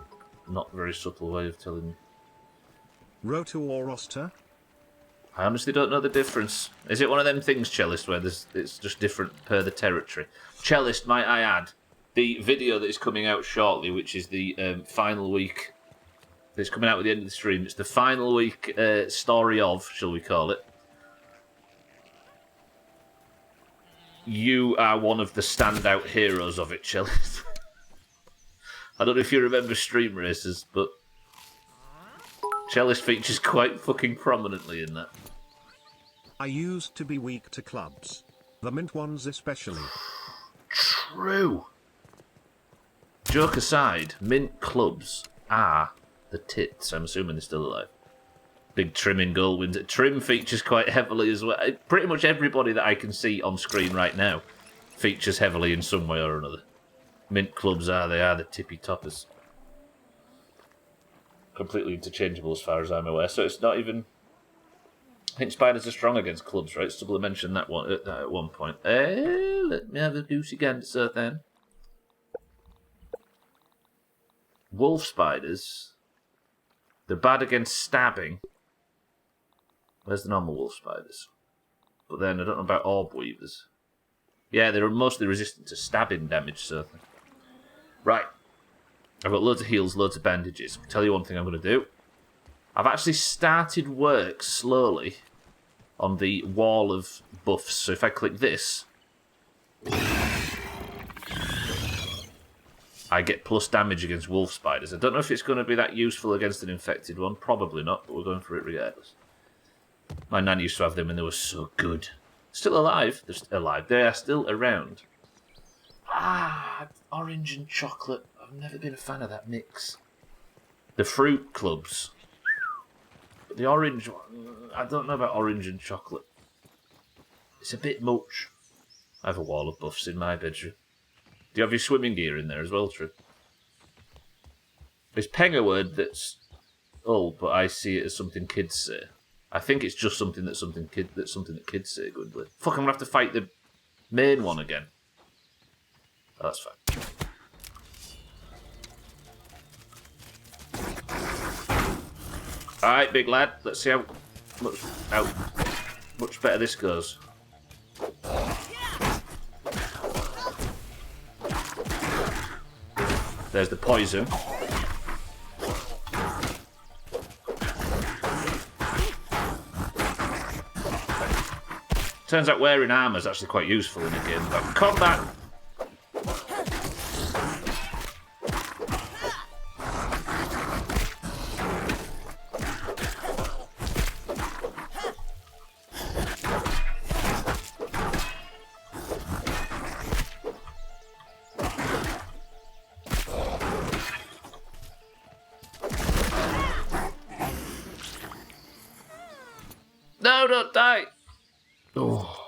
S1: not very subtle way of telling me.
S2: Rota or roster?
S1: I honestly don't know the difference. Is it one of them things, Cellist, where it's just different per the territory? Cellist, might I add, the video that is coming out shortly, which is the final week, it's coming out at the end of the stream, it's the final week story of, shall we call it. You are one of the standout heroes of it, Cellist. I don't know if you remember Stream Racers, but Cellist features quite fucking prominently in that.
S2: I used to be weak to clubs. The mint ones especially.
S1: True. Joke aside, mint clubs are the tits. I'm assuming they're still alive. Big Trim in goal wins it. Trim features quite heavily as well. Pretty much everybody that I can see on screen right now features heavily in some way or another. Mint clubs they are the tippy toppers. Completely interchangeable as far as I'm aware. So it's not even... I think spiders are strong against clubs, right? Stubbler mentioned that one at one point. Let me have a goosey gander, sir, then. Wolf spiders. They're bad against stabbing. Where's the normal wolf spiders? But then I don't know about orb weavers. Yeah, they're mostly resistant to stabbing damage, certainly. Right. I've got loads of heals, loads of bandages. I'll tell you one thing I'm going to do. I've actually started work slowly on the wall of buffs. So if I click this, I get plus damage against wolf spiders. I don't know if it's going to be that useful against an infected one. Probably not, but we're going for it regardless. My nan used to have them and they were so good. Still alive. They're still alive. They are still around. Ah, orange and chocolate. I've never been a fan of that mix. The fruit clubs. But the orange one, I don't know about orange and chocolate. It's a bit much. I have a wall of buffs in my bedroom. Do you have your swimming gear in there as well, True? Is peng a word that's old, but I see it as something kids say. I think it's just something that kids say, Gwendolyn. Fuck, I'm gonna have to fight the main one again. Oh, that's fine. Alright, big lad, let's see how much better this goes. There's the poison. Turns out wearing armour is actually quite useful in a game like combat. No, don't die! Oh.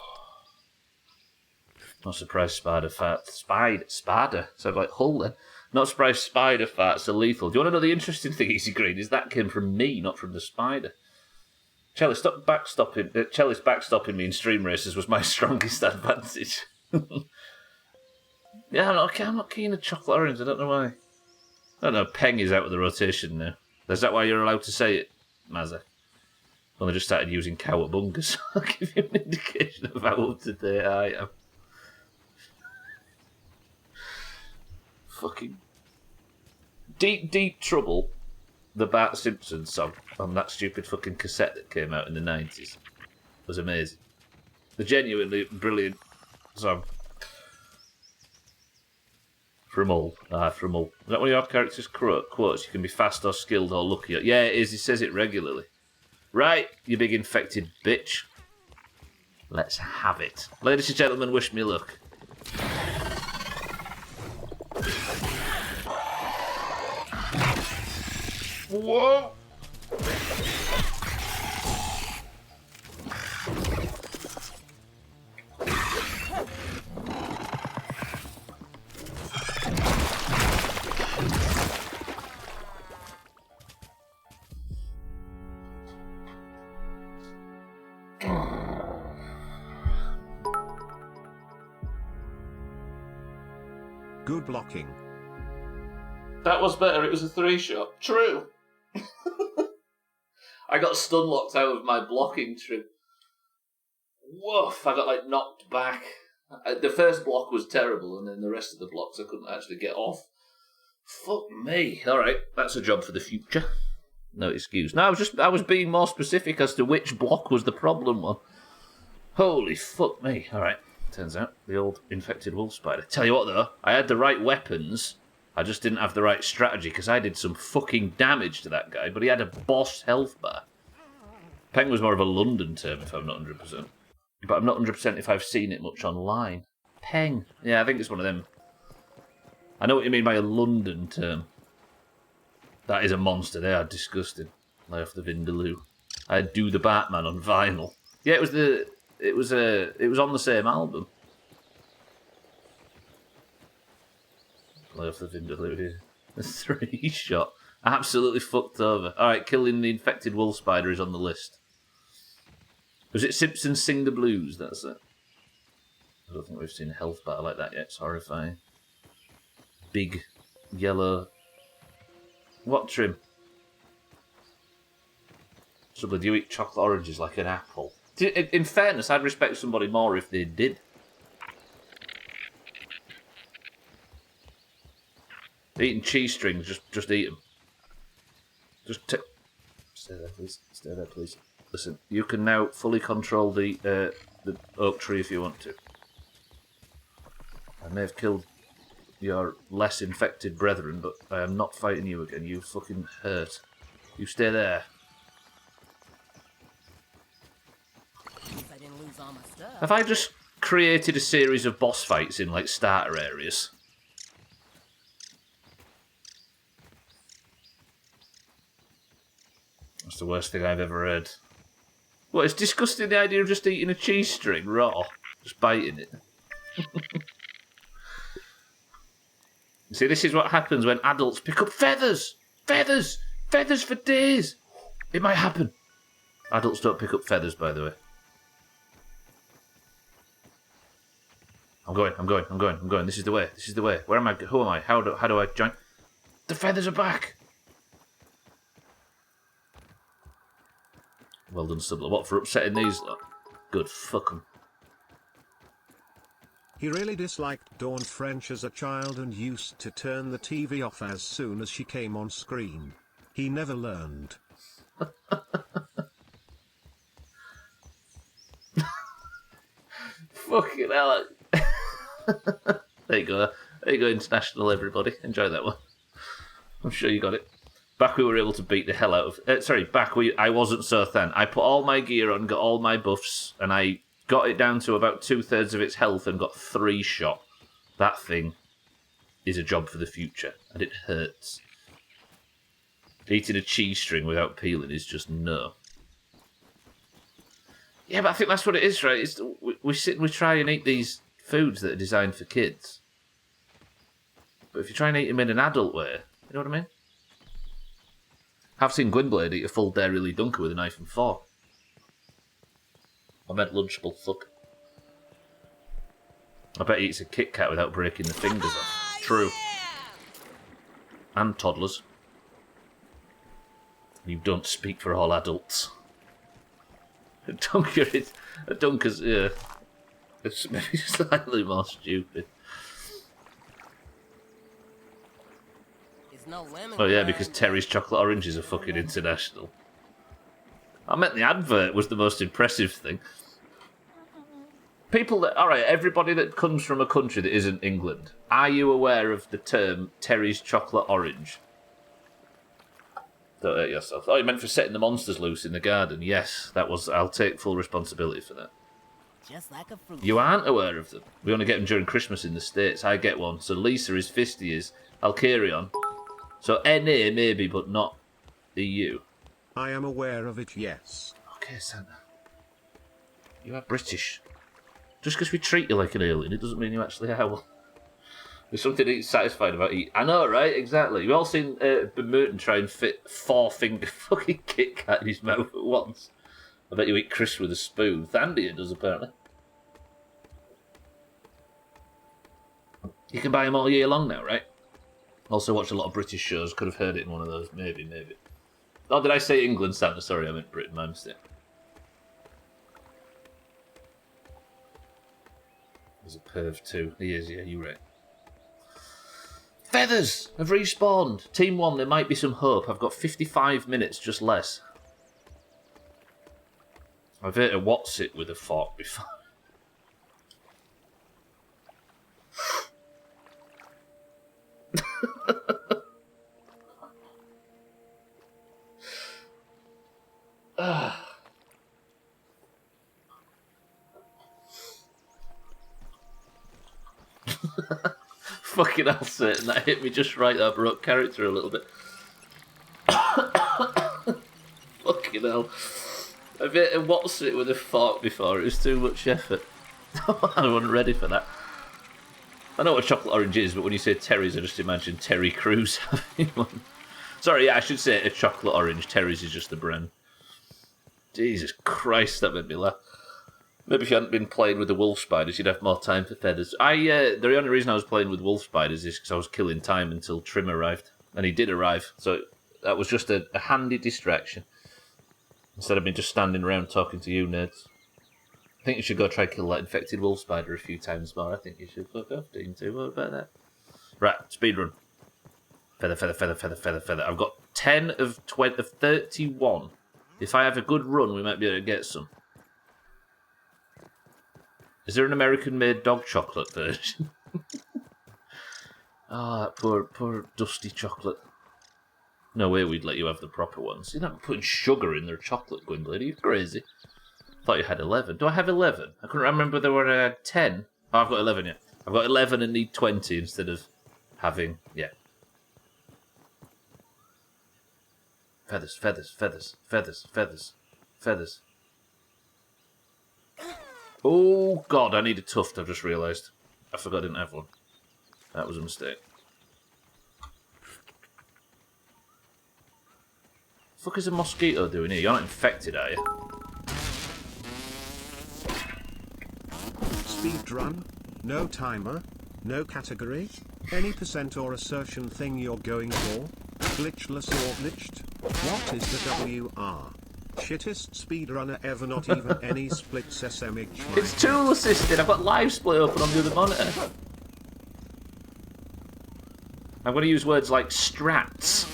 S1: Not surprised spider sounds like Hull then. Not surprised spider farts are lethal. Do you want to know the interesting thing, Easy Green? Is that came from me, not from the spider. Chellis backstopping me in stream races was my strongest advantage. Yeah, I'm not keen on chocolate orange, I don't know why. I don't know, peng is out of the rotation now. Is that why you're allowed to say it, Mazza? Well, I just started using cowabunga, so I'll give you an indication of how up to date I am. Fucking Deep, Deep Trouble, the Bart Simpson song on that stupid fucking cassette that came out in the 90s was amazing. The genuinely brilliant song. From all. From all. Is that one of your character's quotes? You can be fast or skilled or lucky. Yeah, it is. He says it regularly. Right, you big infected bitch. Let's have it. Ladies and gentlemen, wish me luck. Whoa!
S2: Good blocking.
S1: That was better. It was a 3-shot. True. I got stun locked out of my blocking trip. Woof! I got like knocked back. The first block was terrible, and then the rest of the blocks I couldn't actually get off. Fuck me. All right, that's a job for the future. No excuse. No, I was being more specific as to which block was the problem one. Holy fuck me. All right. Turns out the old infected wolf spider. Tell you what though, I had the right weapons. I just didn't have the right strategy because I did some fucking damage to that guy, but he had a boss health bar. Peng was more of a London term if I'm not 100%. But I'm not 100% if I've seen it much online. Peng. Yeah, I think it's one of them. I know what you mean by a London term. That is a monster. They are disgusting. Lay off the Vindaloo. I had Do the Batman on vinyl. Yeah, it was on the same album. Lay off the Vindaloo here. A 3-shot. Absolutely fucked over. Alright, killing the infected wolf spider is on the list. Was it Simpsons Sing the Blues? That's it. I don't think we've seen a health bar like that yet. It's horrifying. Big, yellow... What trim? Stubbler, do you eat chocolate oranges like an apple? In fairness, I'd respect somebody more if they did. Eating cheese strings, just eat them. Stay there, please. Stay there, please. Listen, you can now fully control the oak tree if you want to. I may have killed your less infected brethren, but I am not fighting you again. You fucking hurt. You stay there.
S3: I didn't lose all my stuff.
S1: Have I just created a series of boss fights in, like, starter areas? That's the worst thing I've ever heard. Well, it's disgusting, the idea of just eating a cheese string raw. Just biting it. See, this is what happens when adults pick up feathers! Feathers! Feathers for days! It might happen. Adults don't pick up feathers, by the way. I'm going. This is the way. Where am I? Who am I? How do I join? The feathers are back! Well done, Stubbler. What, for upsetting these lot? Good, fuck 'em.
S2: He really disliked Dawn French as a child and used to turn the TV off as soon as she came on screen. He never learned.
S1: Fucking hell. There you go, international, everybody. Enjoy that one. I'm sure you got it. Back we were able to beat the hell out of... I wasn't so thin. I put all my gear on, got all my buffs, and I got it down to about 2/3 of its health and got 3-shot. That thing is a job for the future, and it hurts. Eating a cheese string without peeling is just no. Yeah, but I think that's what it is, right? We sit and we try and eat these foods that are designed for kids. But if you try and eat them in an adult way, you know what I mean? I've seen Gwynblade eat a full Dairy Lee Dunker with a knife and fork. I meant Lunchable, fuck. I bet he eats a Kit Kat without breaking the fingers off. True. And toddlers. You don't speak for all adults. A Dunker's, yeah. It's maybe slightly more stupid.
S3: No lemon
S1: oh yeah, because Terry's chocolate oranges are fucking international. I meant the advert was the most impressive thing. people that... All right, everybody that comes from a country that isn't England, are you aware of the term Terry's chocolate orange? Don't hurt yourself. Oh, you meant for setting the monsters loose in the garden. Yes, that was... I'll take full responsibility for that.
S3: Just like a fruit.
S1: You aren't aware of them. We only get them during Christmas in the States. I get one. So Lisa is, Fisty is, Alcarion. So NA maybe, but not EU.
S2: I am aware of it, yes.
S1: Okay, Santa. You are British. Just because we treat you like an alien, it doesn't mean you actually are one. There's something he's satisfied about eating. I know, right? Exactly. We've all seen Merton try and fit 4-finger fucking Kit Kat in his mouth at once. I bet you eat crisps with a spoon. Thandia does, apparently. You can buy them all year long now, right? Also watch a lot of British shows. Could have heard it in one of those. Maybe. Oh, did I say England, Santa? Sorry, I meant Britain. My mistake. He's a perv too. He is, yeah, you're right. Feathers have respawned. Team 1, there might be some hope. I've got 55 minutes, just less. I've ate a what's-it with a fork before. Fucking hell, Satan, that hit me just right. That broke character a little bit. Fucking hell. I've eaten what's it with a fork before. It was too much effort. I wasn't ready for that. I know what chocolate orange is, but when you say Terry's, I just imagine Terry Crews having one. Sorry, yeah, I should say a chocolate orange. Terry's is just the brand. Jesus Christ, that made me laugh. Maybe if you hadn't been playing with the wolf spiders, you'd have more time for feathers. The only reason I was playing with wolf spiders is because I was killing time until Trim arrived. And he did arrive, so that was just a handy distraction. Instead of me just standing around talking to you nerds. I think you should go try kill that infected wolf spider a few times more. I think you should fuck off, Dean, too. What about that? Right, speedrun. Feather, feather, feather, feather, feather, feather. I've got 10 of 31. If I have a good run, we might be able to get some. Is there an American-made dog chocolate version? That poor dusty chocolate. No way we'd let you have the proper ones. You're not putting sugar in their chocolate, Gwendolyn. Are you crazy? Thought you had 11. Do I have 11? I couldn't remember there were 10. Oh, I've got 11, yeah. I've got 11 and need 20 instead of having... Yeah. Feathers, feathers, feathers, feathers, feathers, feathers. Oh, God, I need a tuft, I've just realised. I forgot I didn't have one. That was a mistake. What the fuck is a mosquito doing here? You're not infected, are you?
S2: Speedrun? No timer? No category? Any percent or assertion thing you're going for? Glitchless or glitched? What is the WR? Shittest speedrunner ever, not even any splits SMH.
S1: It's tool assisted. I've got live split open on the other monitor. I'm going to use words like strats.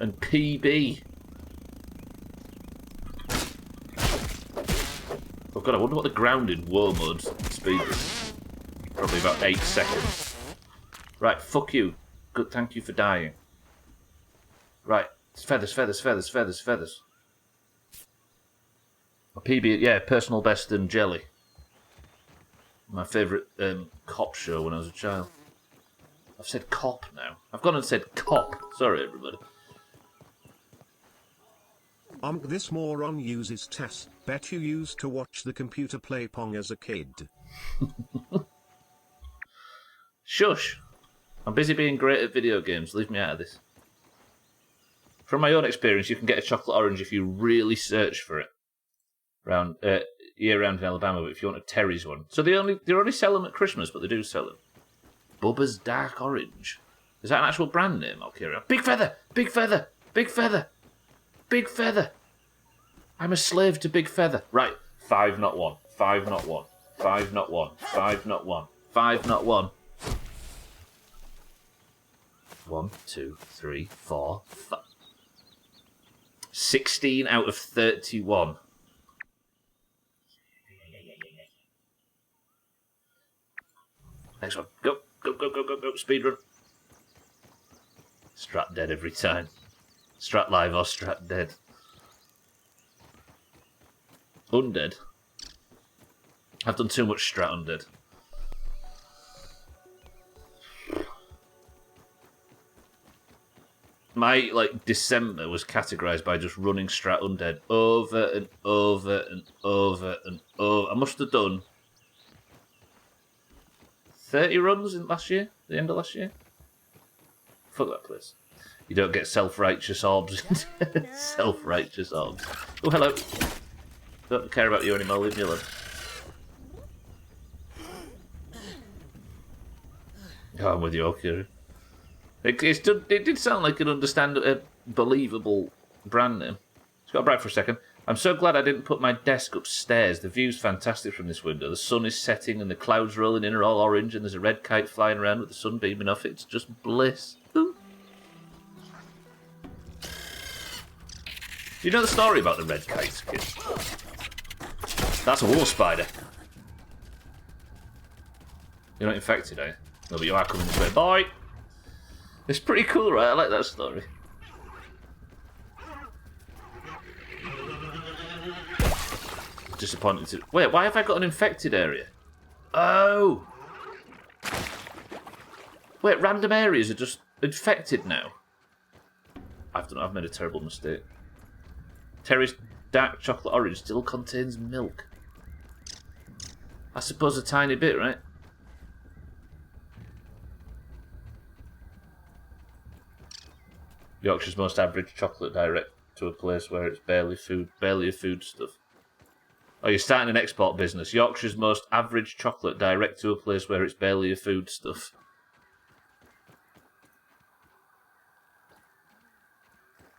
S1: And PB. Oh god, I wonder what the grounded war mode speed is. Probably about 8 seconds. Right, fuck you. Good, thank you for dying. Right, feathers, feathers, feathers, feathers, feathers. A PB, yeah, personal best and jelly. My favourite cop show when I was a child. I've said cop now. I've gone and said cop. Sorry, everybody.
S2: This moron uses test. Bet you used to watch the computer play Pong as a kid.
S1: Shush. I'm busy being great at video games. Leave me out of this. From my own experience, you can get a chocolate orange if you really search for it. Year-round in Alabama, but if you want a Terry's one. So they only sell them at Christmas, but they do sell them. Bubba's Dark Orange. Is that an actual brand name, Alkiria? Big Feather! Big Feather! Big Feather! Big Feather! I'm a slave to Big Feather. Right. 5 not 1. 5 not 1. 5 not 1. 5 not 1. 5 not 1. 1, 2, 3, 4, 5. 16 out of 31. Next one. Go, go, go, go, go, go. Speedrun. Strat dead every time. Strat live or strat dead. Undead. I've done too much strat undead. My December was categorised by just running strat undead over and over and over and over. I must have done 30 runs in last year, the end of last year. Fuck that place. You don't get self-righteous orbs. Self-righteous orbs. Oh, hello. Don't care about you anymore, leave me alone. Oh, I'm with you, okay. It did sound like an believable brand name. Just got to brag for a second. I'm so glad I didn't put my desk upstairs. The view's fantastic from this window. The sun is setting and the clouds rolling in are all orange and there's a red kite flying around with the sun beaming off it. It's just bliss. Ooh. Do you know the story about the red kites, kid? That's a war spider. You're not infected, are you? No, but you are coming this way. Bye! It's pretty cool, right? I like that story. Disappointed to... Wait, why have I got an infected area? Oh! Wait, random areas are just infected now. I've made a terrible mistake. Terry's dark chocolate orange still contains milk. I suppose a tiny bit, right? Yorkshire's most average chocolate direct to a place where it's barely a food stuff. Oh, you're starting an export business. Yorkshire's most average chocolate direct to a place where it's barely a food stuff.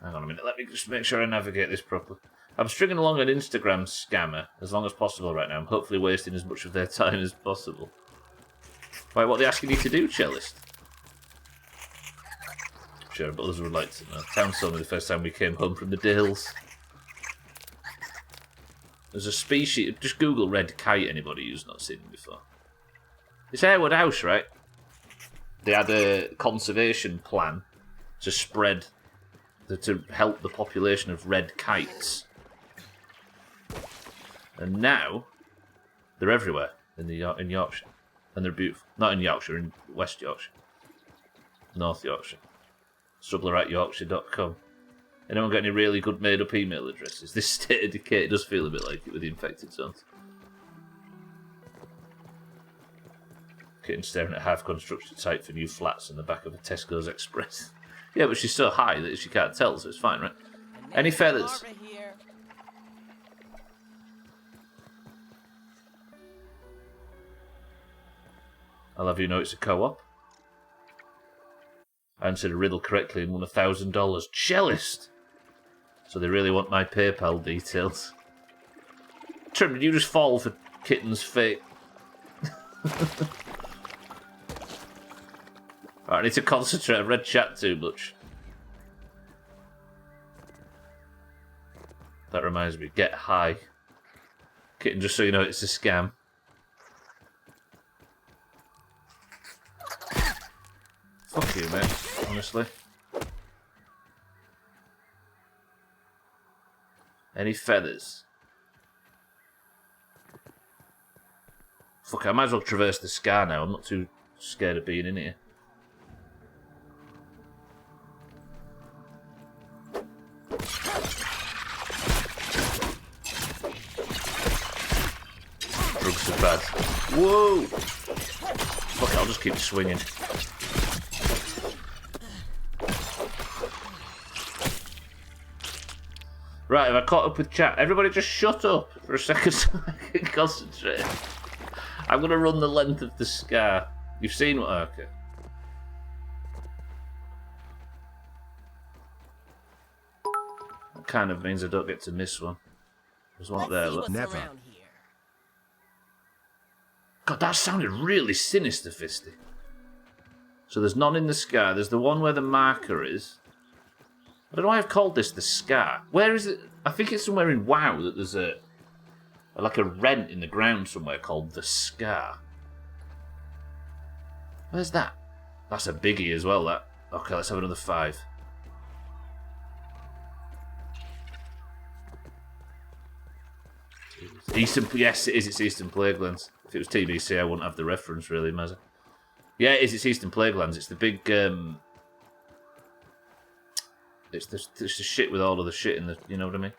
S1: Hang on a minute, let me just make sure I navigate this properly. I'm stringing along an Instagram scammer as long as possible right now. I'm hopefully wasting as much of their time as possible. Right, what are they asking you to do, cellist? Sure, but others would like to know. Town told me the first time we came home from the Dales. There's a species... Just Google red kite, anybody who's not seen them before. It's Harewood House, right? They had a conservation plan to spread... to help the population of red kites. And now, they're everywhere in Yorkshire. And they're beautiful. Not in Yorkshire, in West Yorkshire. North Yorkshire. Stubbler@yorkshire.com. Anyone got any really good made-up email addresses? This state of decay does feel a bit like it with the infected zones. Kitten staring at a half-constructed site for new flats in the back of a Tesco's Express. Yeah, but she's so high that she can't tell, so it's fine, right? Any feathers? I'll have you know it's a co-op. I answered a riddle correctly and won $1,000. Cellist! So they really want my PayPal details. Trim, did you just fall for Kitten's fate? Right, I need to concentrate. I've read chat too much. That reminds me, get high. Kitten, just so you know, it's a scam. Fuck you, mate, honestly. Any feathers? Fuck, I might as well traverse the scar now. I'm not too scared of being in here. Drugs are bad. Whoa! Fuck it, I'll just keep swinging. Right, have I caught up with chat? Everybody just shut up for a second so I can concentrate. I'm going to run the length of the scar. You've seen what... Okay. That kind of means I don't get to miss one. There's one up there, look.
S2: Never.
S1: God, that sounded really sinister, Fisty. So there's none in the scar. There's the one where the marker is. don't know why I've called this the Scar. Where is it? I think it's somewhere in WoW that there's like a rent in the ground somewhere called the Scar. Where's that? That's a biggie as well, that. Okay, let's have another 5. Eastern, yes, it is. It's Eastern Plaguelands. If it was TBC, I wouldn't have the reference, really, Mazza. Yeah, it is. It's Eastern Plaguelands. It's the big. It's the shit with all of the shit in the. You know what I mean?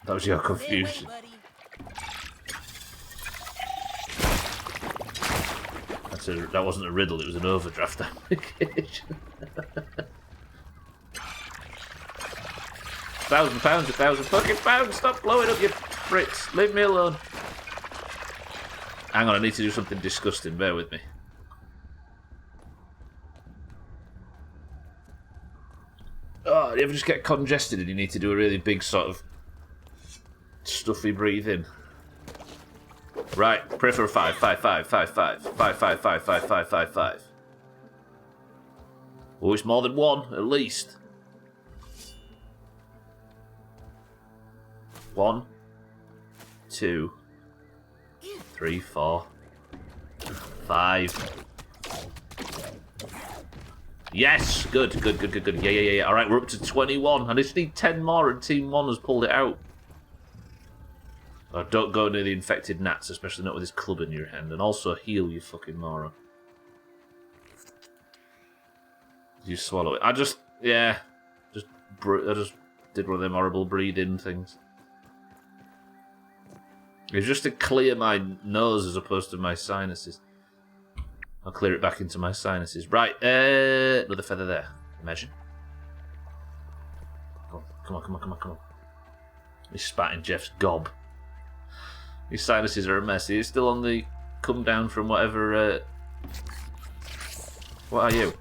S1: That was your confusion. That wasn't a riddle. It was an overdraft application. £1,000, £1,000 fucking pounds! Stop blowing up, you pricks! Leave me alone. Hang on, I need to do something disgusting. Bear with me. Oh, you ever just get congested and you need to do a really big sort of stuffy breathing? Right, pray for a 5, 5, 5, 5, 5, 5, 5, 5, 5, 5, 5, 5. Oh, it's more than one, at least. 1, 2, 3, 4, 5. Yes! Good. Yeah. Alright, we're up to 21. I just need 10 more and Team 1 has pulled it out. Oh, don't go near the infected gnats, especially not with this club in your hand. And also heal, you fucking moron. You swallow it. I just did one of them horrible breathing things. It's just to clear my nose as opposed to my sinuses. I'll clear it back into my sinuses. Right, another feather there. Imagine. Come on. He's spatting Jeff's gob. His sinuses are a mess. He's still on the come down from whatever. What are you?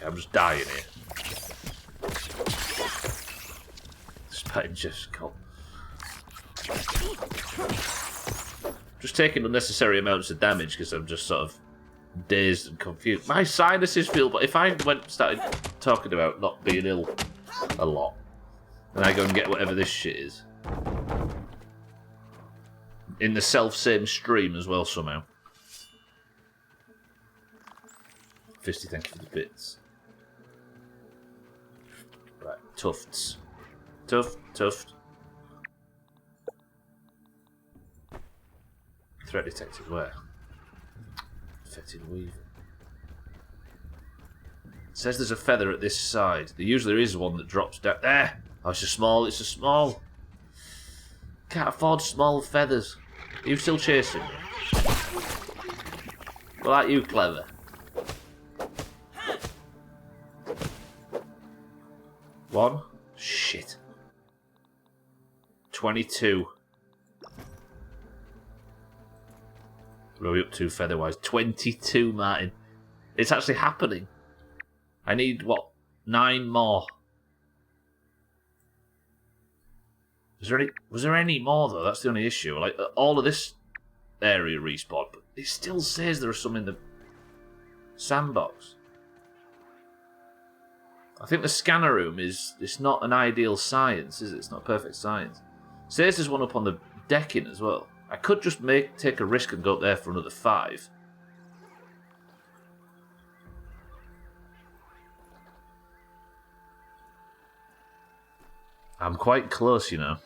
S1: I'm just dying here. Spatting Jeff's gob. Just taking unnecessary amounts of damage because I'm just sort of dazed and confused. My sinuses feel, but if I started talking about not being ill a lot, and I go and get whatever this shit is in the self-same stream as well somehow. Fisty, thank you for the bits. Right, tufts. Tuft. Threat detected where? Fetid weevil. It says there's a feather at this side. There usually is one that drops down. There! Oh, it's a small. Can't afford small feathers. Are you still chasing me? Well, aren't you clever? One. Shit. 22. Where are we up to feather-wise? 22, Martin. It's actually happening. I need, what, 9 more? Was there any more, though? That's the only issue. Like, all of this area respawned, but it still says there are some in the sandbox. I think the scanner room it's not an ideal science, is it? It's not perfect science. It says there's one up on the decking as well. I could just take a risk and go up there for another 5. I'm quite close, you know.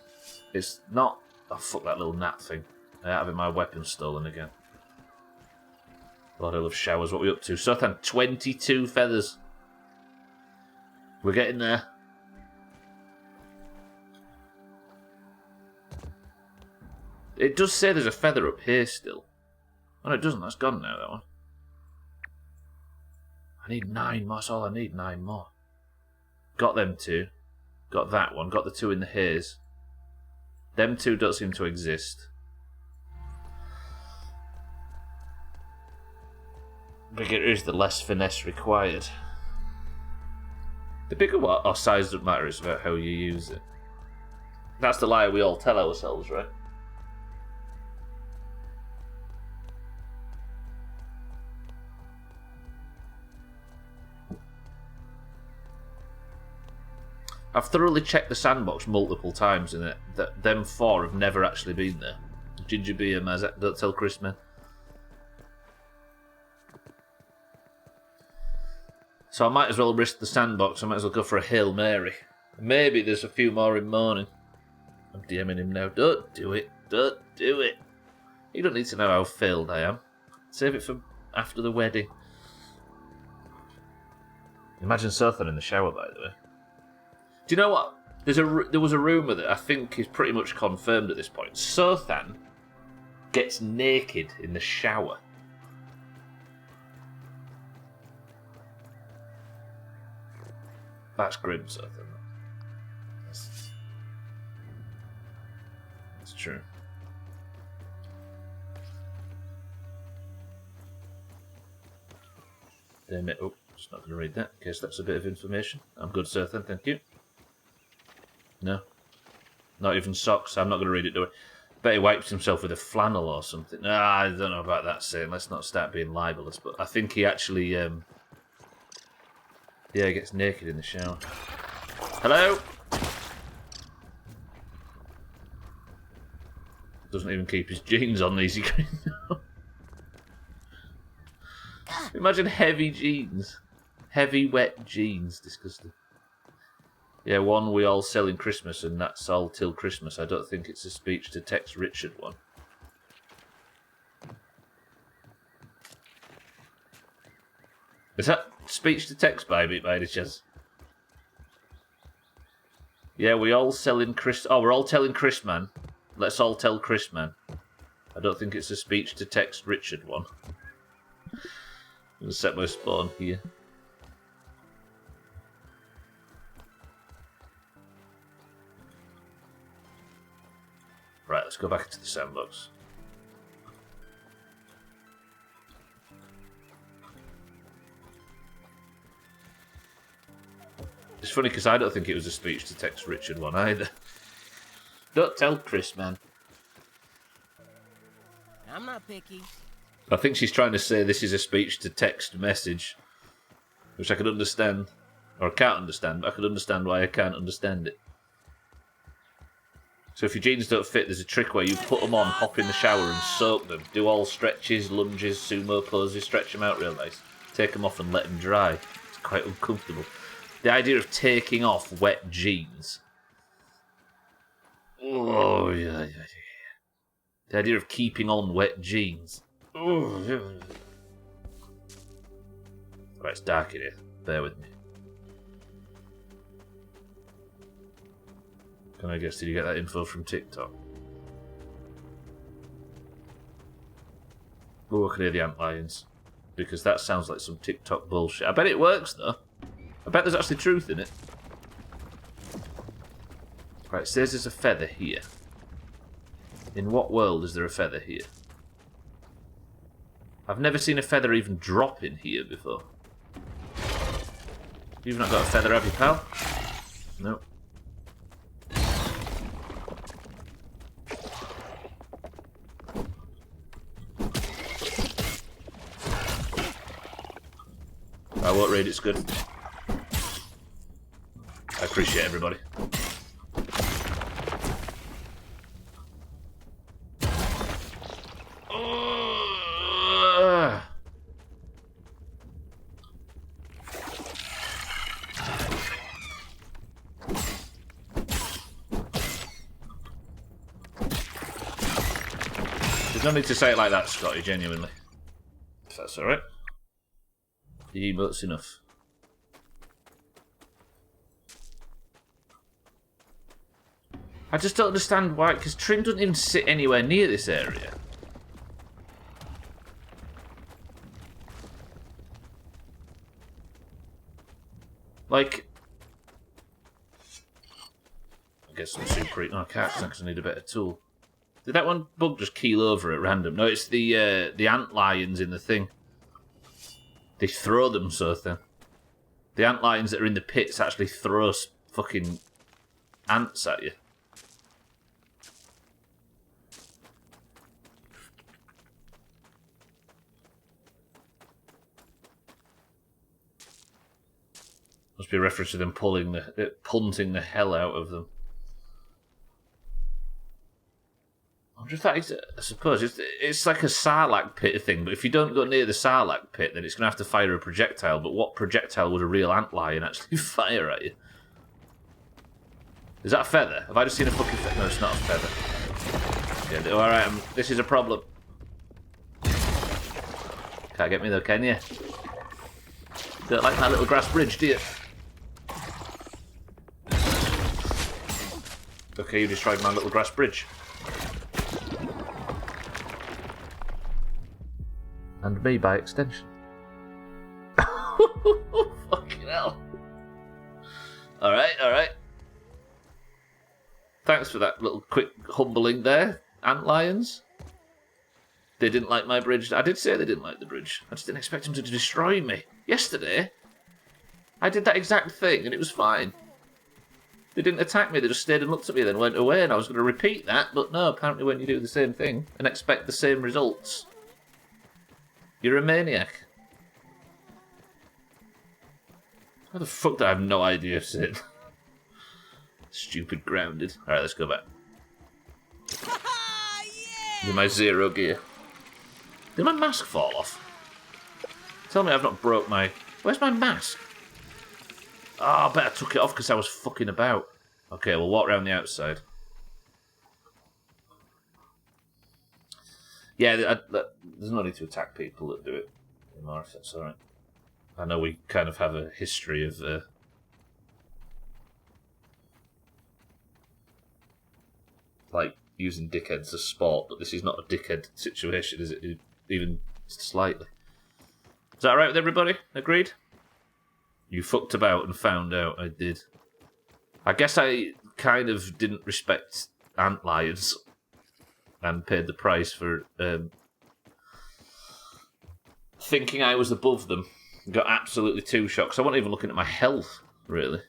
S1: It's not... Oh, fuck that little gnat thing. I having my weapon stolen again. Lord, I love showers. What are we up to? Sothan, 22 feathers. We're getting there. It does say there's a feather up here still. Oh, no, it doesn't. That's gone now, that one. I need 9 more. That's all I need, 9 more. Got them 2. Got that one. Got the 2 in the haze. Them 2 don't seem to exist. Bigger is the less finesse required. The bigger what or size doesn't matter, it's about how you use it. That's the lie we all tell ourselves, right? I've thoroughly checked the sandbox multiple times in it. Them 4 have never actually been there. Ginger beer, Mazak, don't tell Chris, man. So I might as well risk the sandbox. I might as well go for a Hail Mary. Maybe there's a few more in morning. I'm DMing him now. Don't do it. Don't do it. You don't need to know how failed I am. Save it for after the wedding. Imagine Sothan in the shower, by the way. Do you know what? There was a rumour that I think is pretty much confirmed at this point. Sothan gets naked in the shower. That's grim, Sothan. That's true. Damn it. Oh, just not going to read that in case that's a bit of information. I'm good, Sothan, thank you. No. Not even socks. I'm not going to read it, do I? Bet he wipes himself with a flannel or something. I don't know about that saying. Let's not start being libelous. But I think he actually, yeah, he gets naked in the shower. Hello? Doesn't even keep his jeans on easy green. Imagine heavy jeans. Heavy, wet jeans. Disgusting. Yeah, one we all sell in Christmas, and that's all till Christmas. I don't think it's a speech to text Richard one. Is that speech to text by any chance? Yeah, we all sell in Chris. Oh, we're all telling Chris, man. Let's all tell Chris, man. I don't think it's a speech to text Richard one. I'm going to set my spawn here. Right, let's go back into the sandbox. It's funny because I don't think it was a speech to text Richard one either. Don't tell Chris, man.
S3: I'm not picky.
S1: I think she's trying to say this is a speech to text message, which I could understand, or I can't understand, but I could understand why I can't understand it. So if your jeans don't fit, there's a trick where you put them on, hop in the shower and soak them. Do all stretches, lunges, sumo poses, stretch them out real nice. Take them off and let them dry. It's quite uncomfortable. The idea of taking off wet jeans. Oh, yeah. The idea of keeping on wet jeans. Oh, yeah. Right, it's dark in here. Bear with me. Can I guess, did you get that info from TikTok? Oh, I can hear the antlions. Because that sounds like some TikTok bullshit. I bet it works, though. I bet there's actually truth in it. Right, it says there's a feather here. In what world is there a feather here? I've never seen a feather even drop in here before. You've not got a feather, have you, pal? Nope. I won't read, it's good. I appreciate everybody. There's no need to say it like that, Scotty, genuinely. If that's alright. The emote's enough. I just don't understand why, because Trim doesn't even sit anywhere near this area. Like, I guess some super. No, I can't because I need a better tool. Did that one bug just keel over at random? No, it's the ant lions in the thing. They throw them so thin. The antlions that are in the pits actually throw fucking ants at you. Must be a reference to them punting the hell out of them. I'm just like, I suppose it's like a sarlacc pit thing, but if you don't go near the sarlacc pit, then it's going to have to fire a projectile. But what projectile would a real antlion actually fire at you? Is that a feather? Have I just seen a fucking feather? No, it's not a feather. Yeah, alright, this is a problem. Can't get me though, can you? Don't like my little grass bridge, do you? Okay, you destroyed my little grass bridge. And me by extension. Fucking hell. Alright. Thanks for that little quick humbling there, antlions. They didn't like my bridge. I did say they didn't like the bridge. I just didn't expect them to destroy me. Yesterday, I did that exact thing and it was fine. They didn't attack me, they just stayed and looked at me, then went away, and I was going to repeat that, but no, apparently when you do the same thing and expect the same results, you're a maniac. How the fuck do I have no idea, Sid? Stupid grounded. Alright, let's go back. With my 0 gear. Did my mask fall off? Tell me I've not broke my... Where's my mask? Oh, I bet I took it off because I was fucking about. Okay, we'll walk around the outside. Yeah, there's no need to attack people that do it anymore, if that's alright. I know we kind of have a history of... like, using dickheads as sport, but this is not a dickhead situation, is it? Even slightly. Is that alright with everybody? Agreed? You fucked about and found out I did. I guess I kind of didn't respect antlions and paid the price for thinking I was above them. Got absolutely too shocked. So I wasn't even looking at my health, really.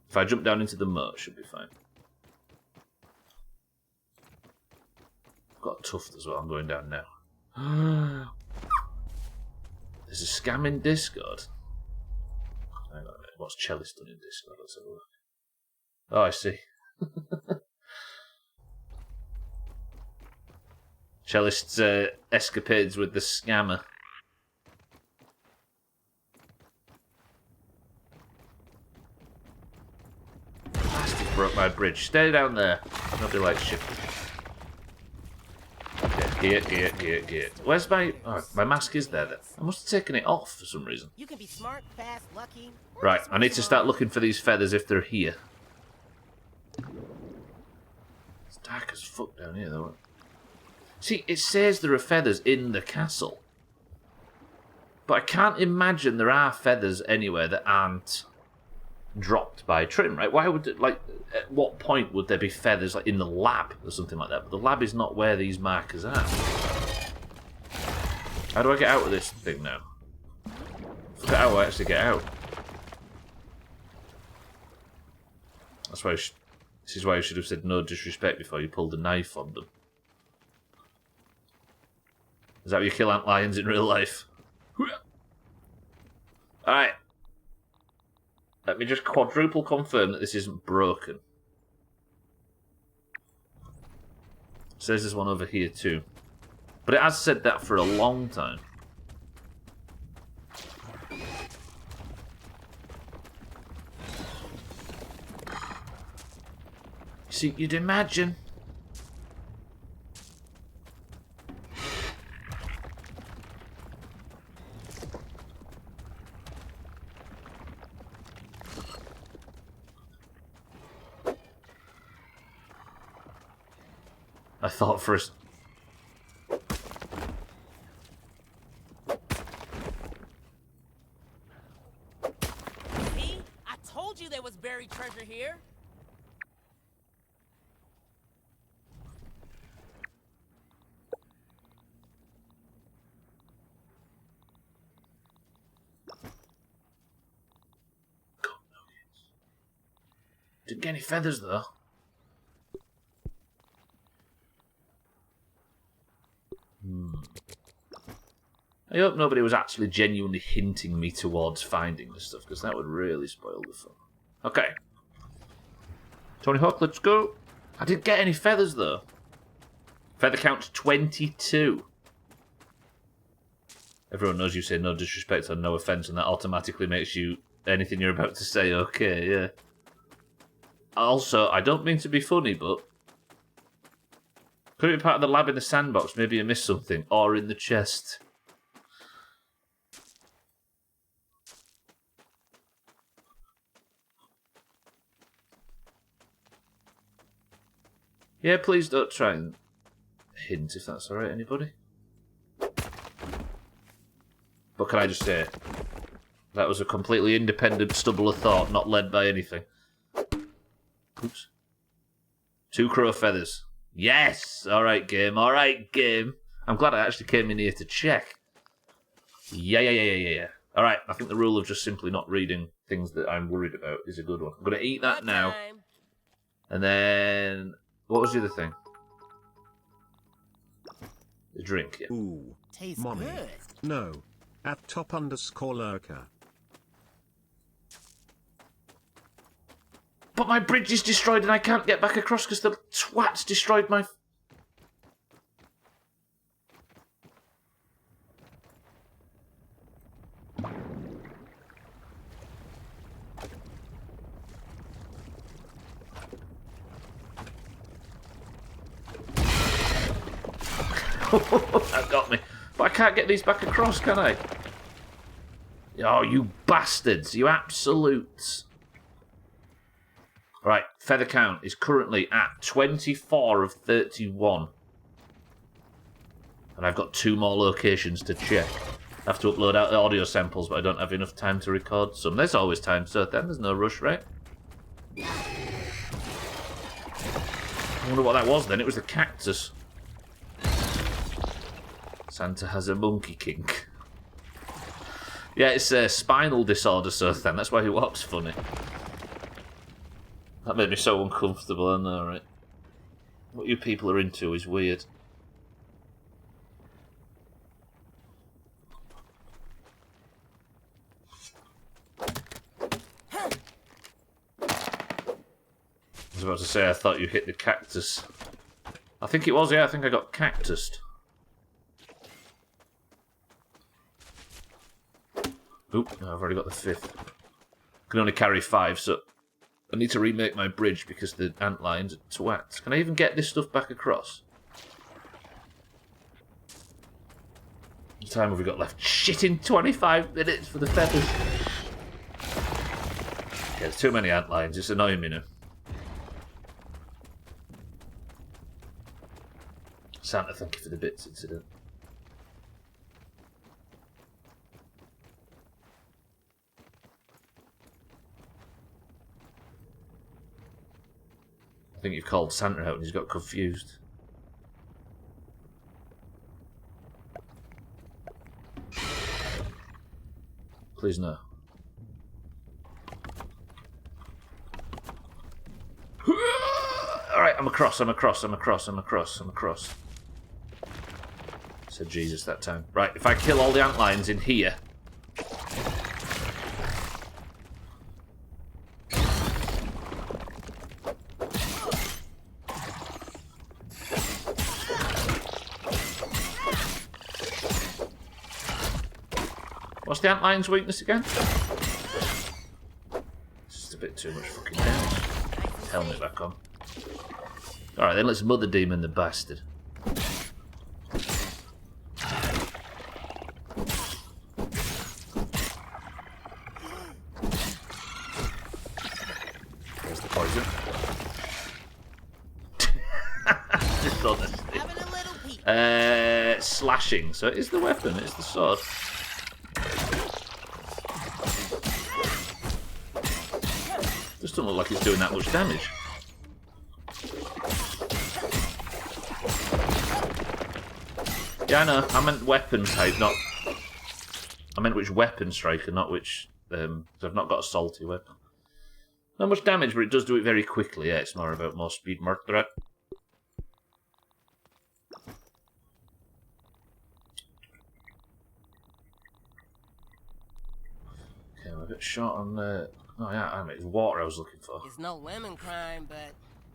S1: If I jump down into the moat, should be fine. I've got a tuft as well. I'm going down now. There's a scam in Discord. Hang on a minute. What's Cellist done in Discord? Let's have a look. Oh, I see. Cellist's escapades with the scammer. Bastard broke my bridge. Stay down there. Nobody likes you. Gear. Where's my... Oh, my mask is there then. I must have taken it off for some reason.
S3: You can be smart, fast, lucky.
S1: Right, I need to start looking for these feathers if they're here. It's dark as fuck down here though. See, it says there are feathers in the castle. But I can't imagine there are feathers anywhere that aren't dropped by Trim, right? Why would it, like, at what point would there be feathers, like in the lab or something like that? But the lab is not where these markers are. How do I get out of this thing now? Forget how I actually get out. That's why this is why you should have said no disrespect before you pulled a knife on them. Is that how you kill antlions in real life? Alright. Let me just quadruple confirm that this isn't broken. Says there's one over here too. But it has said that for a long time. See, you'd imagine... I thought for a...
S3: See? I told you there was buried treasure here.
S1: Didn't get any feathers, though. I hope nobody was actually genuinely hinting me towards finding this stuff, because that would really spoil the fun. Okay. Tony Hawk, let's go. I didn't get any feathers, though. Feather count 22. Everyone knows you say no disrespect or no offence, and that automatically makes you anything you're about to say okay, yeah. Also, I don't mean to be funny, but could it be part of the lab in the sandbox? Maybe you missed something. Or in the chest. Yeah, please don't try and hint if that's alright, anybody. But can I just say, that was a completely independent Stubbler thought, not led by anything. Oops. 2 crow feathers. Yes! Alright, game. Alright, game. I'm glad I actually came in here to check. Yeah. Alright, I think the rule of just simply not reading things that I'm worried about is a good one. I'm going to eat that now. And then... what was the other thing? The drink, yeah.
S2: Ooh.
S3: Tastes
S2: Mommy.
S3: good.
S2: No. At top_lurker.
S1: But my bridge is destroyed and I can't get back across because the twats destroyed my... That got me. But I can't get these back across, can I? Oh, you bastards. You absolutes. Right, feather count is currently at 24 of 31. And I've got 2 more locations to check. I have to upload out the audio samples, but I don't have enough time to record some. There's always time, so then there's no rush, right? I wonder what that was then. It was the cactus. Santa has a monkey kink. Yeah, it's a spinal disorder, so then that's why he walks funny. That made me so uncomfortable, I know, right? What you people are into is weird. I was about to say I thought you hit the cactus. I think it was, yeah, I think I got cactused. Oop, no, I've already got the 5th. Can only carry 5, so I need to remake my bridge because the antlines are twats. Can I even get this stuff back across? What time have we got left? Shit, in 25 minutes for the feathers. Yeah, there's too many antlines. It's annoying me now. Santa, thank you for the bits incident. I think you've called Santa out and he's got confused. Please no. Alright, I'm across. Said Jesus that time. Right, if I kill all the antlines in here... What's the antline's weakness again? It's just a bit too much fucking damage. Helmet back on. Alright then, let's mother demon the bastard. There's the poison. Just honestly. Slashing. So it is the weapon, it's the sword. Just doesn't look like it's doing that much damage. Yeah, I know. I meant weapon type, not... I meant which weapon striker, not which... I've not got a salty weapon. Not much damage, but it does do it very quickly. Yeah, it's more about more speed, more threat. Okay, we're a bit short on the... Oh yeah, I mean, it's water I was looking for.
S3: It's no lemon crime, but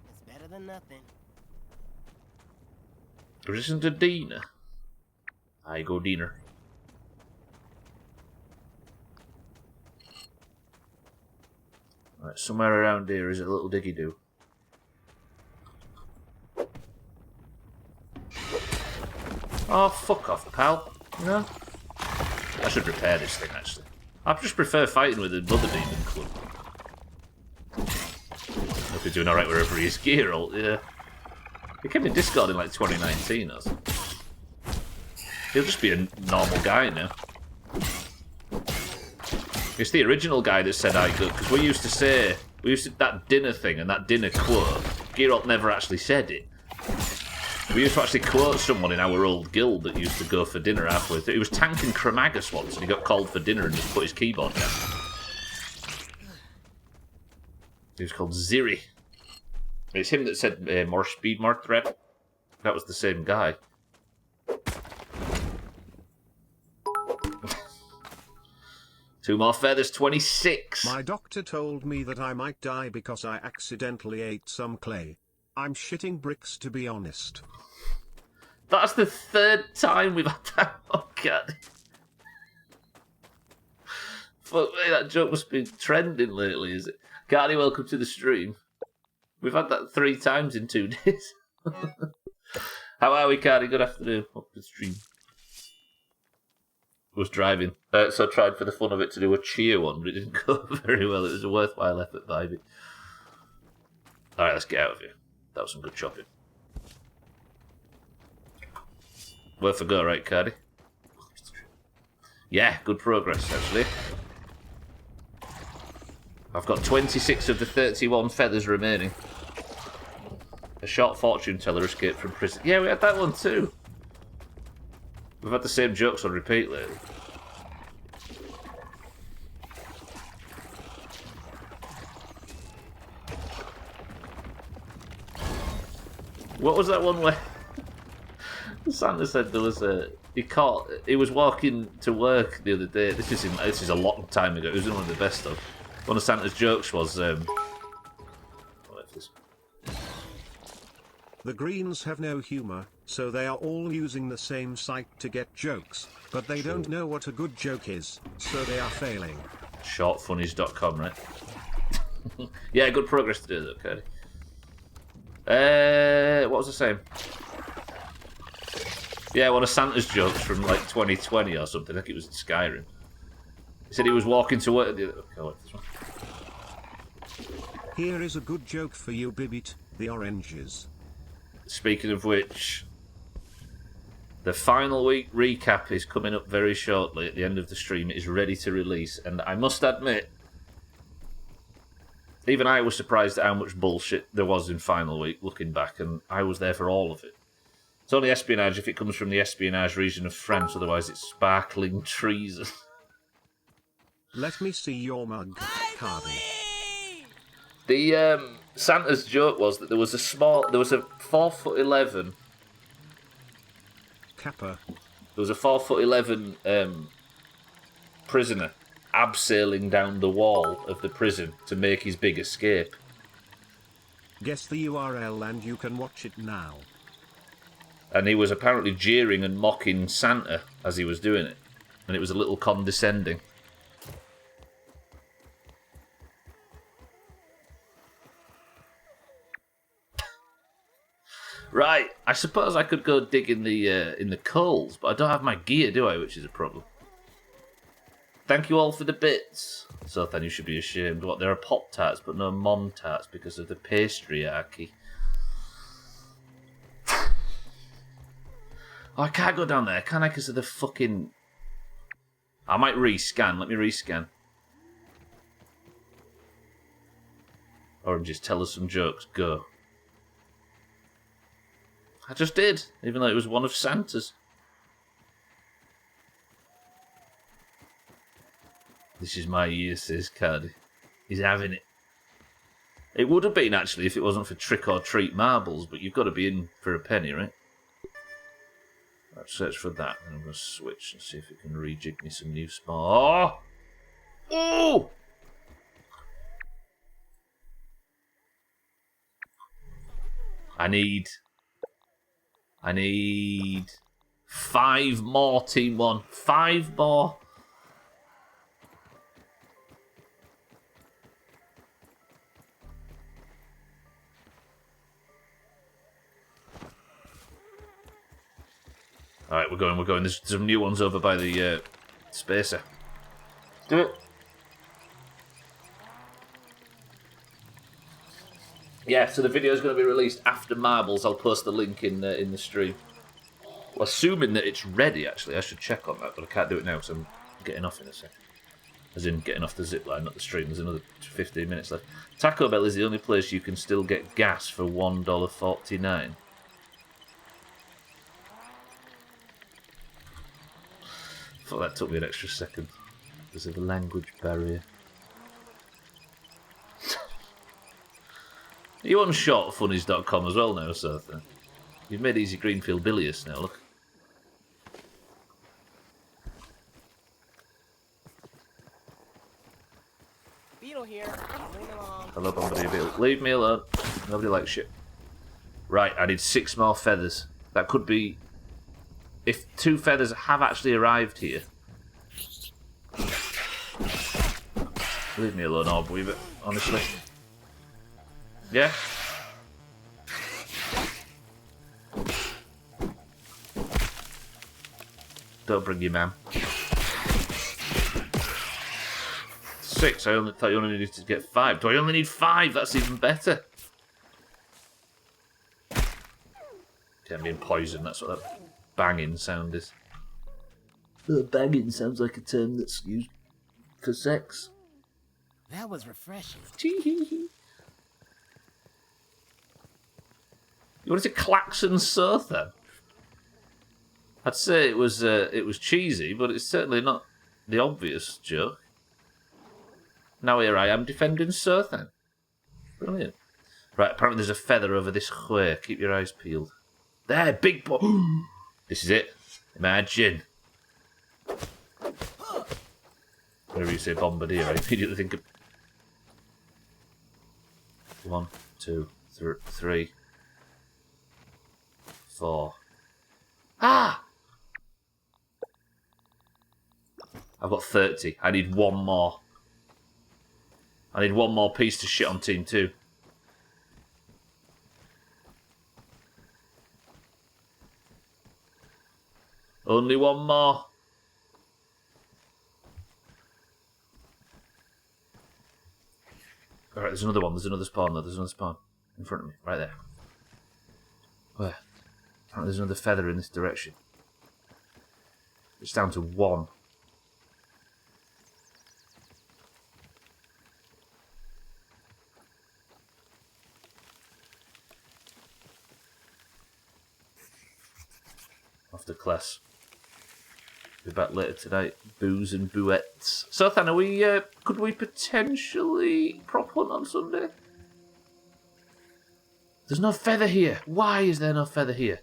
S3: it's better than nothing.
S1: Resistant to Dina. I go Diener. Right, somewhere around here is a little diggy do. Oh, fuck off, pal. No? I should repair this thing, actually. I just prefer fighting with another demon club. Hope he's doing alright wherever he is. Geralt, yeah. He came in Discord in like 2019 or something. He'll just be a normal guy now. It's the original guy that said I good, because we used to that dinner thing and that dinner quote, Geralt never actually said it. We used to actually quote someone in our old guild that used to go for dinner halfway through. He was tanking Cremagus once and he got called for dinner and just put his keyboard down. He was called Ziri. It's him that said more speed, more threat. That was the same guy. Two more feathers, 26.
S2: My doctor told me that I might die because I accidentally ate some clay. I'm shitting bricks, to be honest.
S1: That's the third time we've had that. Oh, God. Fuck me, that joke must be trending lately, is it? Cardi, welcome to the stream. We've had that 3 times in 2 days. How are we, Cardi? Good afternoon. Welcome to the stream. Was driving, so I tried for the fun of it to do a cheer one, but it didn't go very well. It was a worthwhile effort by me. Alright, let's get out of here. That was some good shopping. Worth a go, right, Cardi? Yeah, good progress, actually. I've got 26 of the 31 feathers remaining. A short fortune teller escaped from prison. Yeah, we had that one too. We've had the same jokes on repeat lately. What was that one where Santa said there was a he was walking to work the other day. This is a long time ago. It was one of the best of. One of Santa's jokes was
S2: The Greens have no humor, so they are all using the same site to get jokes, but they don't know what a good joke is, so they are failing.
S1: Shortfunnies.com, right? Yeah, good progress to do though, Cody. What was I saying? Yeah, one of Santa's jokes from like 2020 or something. I think it was in Skyrim. He said he was walking to work. Okay, wait, this one.
S2: Here is a good joke for you, Bibbit. The oranges.
S1: Speaking of which, the final week recap is coming up very shortly. At the end of the stream, it is ready to release, and I must admit, even I was surprised at how much bullshit there was in final week. Looking back, and I was there for all of it. It's only espionage if it comes from the espionage region of France. Otherwise, it's sparkling treason.
S2: Let me see your mug, Cardi.
S1: The Santa's joke was that there was a 4'11"
S2: Kappa.
S1: There was a 4'11" prisoner abseiling down the wall of the prison to make his big escape.
S2: Guess the URL and you can watch it now.
S1: And he was apparently jeering and mocking Santa as he was doing it. And it was a little condescending. Right, I suppose I could go dig in the coals, but I don't have my gear, do I? Which is a problem. Thank you all for the bits. So then you should be ashamed. What, there are Pop-Tarts, but no Mom-Tarts because of the patriarchy. Oh, I can't go down there, can I? Because of the fucking... I might rescan. Let me rescan. Oranges, tell us some jokes. Go. I just did, even though it was one of Santa's. This is my year, says Cardi. He's having it. It would have been, actually, if it wasn't for trick-or-treat marbles, but you've got to be in for a penny, right? Let's search for that, and I'm going to switch and see if it can rejig me some new spawn. Oh! Oh! I need 5 more, Team 1. 5 more. Alright, we're going. There's some new ones over by the spacer. Do it. Yeah, so the video is going to be released after Marbles. I'll post the link in the stream. Well, assuming that it's ready, actually. I should check on that, but I can't do it now because I'm getting off in a second. As in, getting off the zipline, not the stream. There's another 15 minutes left. Taco Bell is the only place you can still get gas for $1.49. I thought that took me an extra second because of the language barrier. You on shortfunnies.com as well now, Sotha? You've made Easy Greenfield bilious now, look.
S3: Beetle here. Moving along.
S1: Hello, Bombadil Beetle. Leave me alone. Nobody likes shit. Right, I need 6 more feathers. That could be... If 2 feathers have actually arrived here. Leave me alone, Orb Weaver, honestly. Yeah? Don't bring your man. 6, I only thought you only needed to get 5. Do I only need 5? That's even better. Yeah, I'm being poisoned, that's what that banging sound is. Banging sounds like a term that's used for sex.
S3: That was refreshing.
S1: You wanted to klaxon Surf then? I'd say it was cheesy, but it's certainly not the obvious joke. Now here I am defending Surf then. Brilliant. Right, apparently there's a feather over this way. Keep your eyes peeled. There, big boy. This is it. Imagine. Whenever you say bombardier, I immediately think of 1, 2, 3, 4. Ah! I've got 30. I need 1 more. I need 1 more piece to shit on Team 2. Only 1 more. Alright, there's another one. There's another spawn though. There's another spawn in front of me. Right there. Where? Apparently there's another feather in this direction. It's down to 1. Off to class. Be back later tonight. Booze and bouettes. So, Than, could we potentially prop hunt on Sunday? There's no feather here. Why is there no feather here?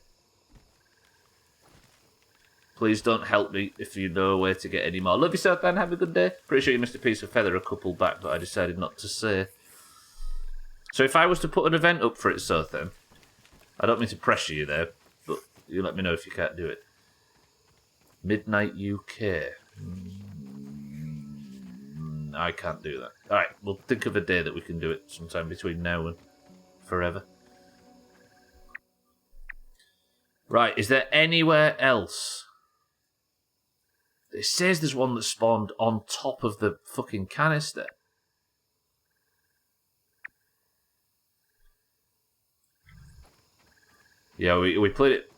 S1: Please don't help me if you know where to get any more. Love yourself, Dan. Have a good day. Pretty sure you missed a piece of feather a couple back, but I decided not to say. So if I was to put an event up for it, Sothan, I don't mean to pressure you there, but you let me know if you can't do it. Midnight UK. I can't do that. Alright, we'll think of a day that we can do it sometime between now and forever. Right, is there anywhere else? It says there's one that spawned on top of the fucking canister. Yeah, we played it.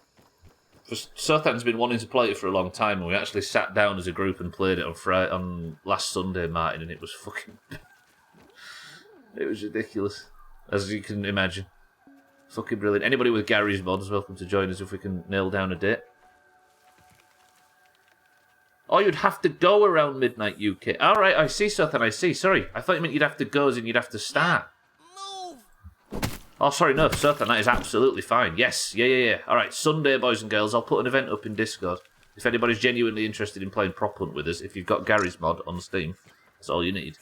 S1: Sothan's been wanting to play it for a long time, and we actually sat down as a group and played it on last Sunday, Martin, and it was fucking... It was ridiculous, as you can imagine. Fucking brilliant. Anybody with Gary's mods, welcome to join us if we can nail down a date. Oh, you'd have to go around Midnight UK. Alright, I see, Sothan, I see. Sorry, I thought you meant you'd have to go as in you'd have to start. Oh, sorry, no, Sothan, that is absolutely fine. Yes, yeah. All right, Sunday, boys and girls, I'll put an event up in Discord. If anybody's genuinely interested in playing Prop Hunt with us, if you've got Gary's mod on Steam, that's all you need.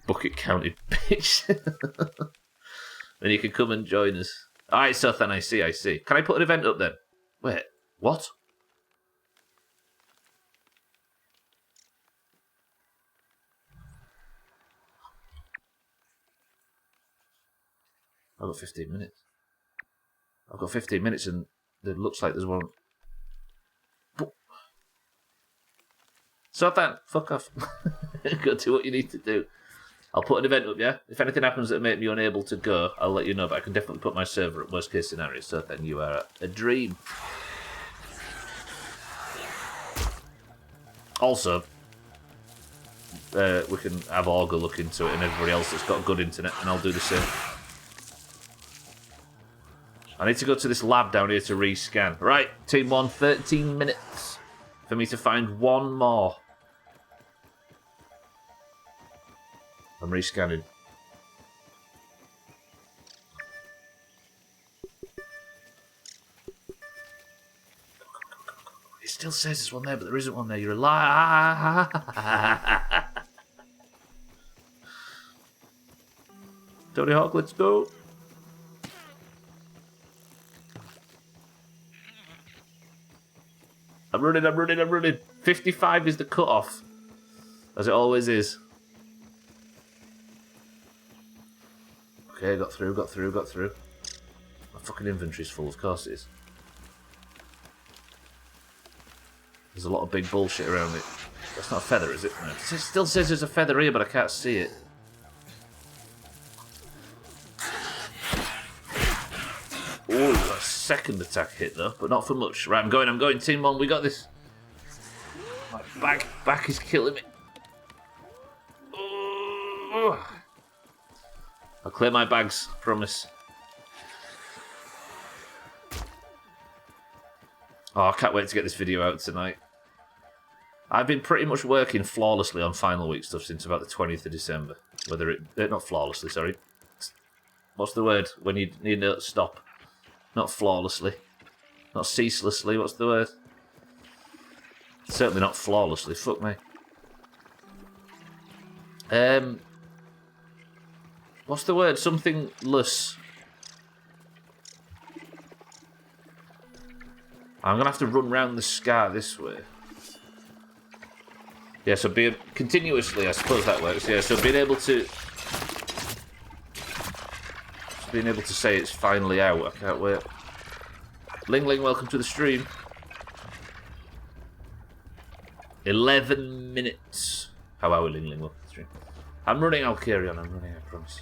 S1: Bucket counted, bitch. Then you can come and join us. All right, Sothan, I see. Can I put an event up then? Wait, what? I've got 15 minutes. I've got 15 minutes and it looks like there's one. Sothan, fuck off. Go do what you need to do. I'll put an event up, yeah? If anything happens that make me unable to go, I'll let you know, but I can definitely put my server at worst case scenario, so then you are a dream. Also, we can have Augur look into it and everybody else that's got good internet, and I'll do the same. I need to go to this lab down here to rescan. Right, Team 1, 13 minutes for me to find one more. I'm rescanning. It still says there's one there, but there isn't one there. You're a liar. Tony Hawk, let's go. I'm running. 55 is the cutoff, as it always is. Okay, got through. My fucking inventory's full, of course it is. There's a lot of big bullshit around it. That's not a feather, is it? No. It still says there's a feather here, but I can't see it. Oh, got a second attack hit though, but not for much. Right, I'm going. Team 1, we got this. My back is killing me. Oh. I'll clear my bags, promise. Oh, I can't wait to get this video out tonight. I've been pretty much working flawlessly on Final Week stuff since about the 20th of December. Not flawlessly, sorry. What's the word when you need to stop? Not flawlessly. Not ceaselessly, what's the word? Certainly not flawlessly, fuck me. What's the word? Something less. I'm going to have to run round the scar this way. Yeah, so continuously, I suppose that works. Yeah, so being able to say it's finally out, I can't wait. Ling Ling, welcome to the stream. 11 minutes. How are we, Ling Ling? Welcome to the stream. I'm running, I'll carry on. I'm running, I promise.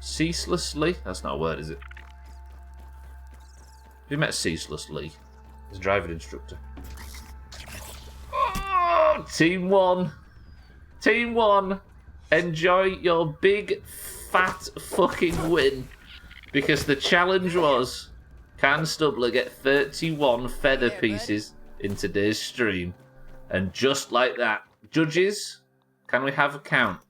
S1: Ceaselessly? That's not a word, is it? Have you met Ceaselessly? He's a driving instructor. Oh, Team 1. Team 1. Enjoy your big, fat fucking win. Because the challenge was, can Stubbler get 31 feather pieces in today's stream? And just like that, judges, can we have a count?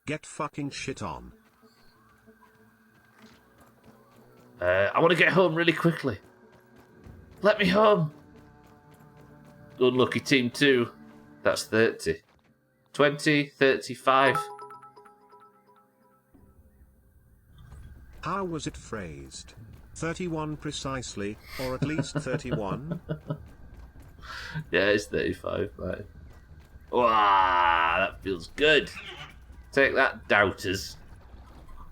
S2: Get fucking shit on.
S1: I want to get home really quickly. Let me home. Unlucky Team 2. That's 30. 20, 35.
S2: How was it phrased? 31 precisely, or at least 31?
S1: Yeah, it's 35, right. Wow, that feels good. Take that, doubters.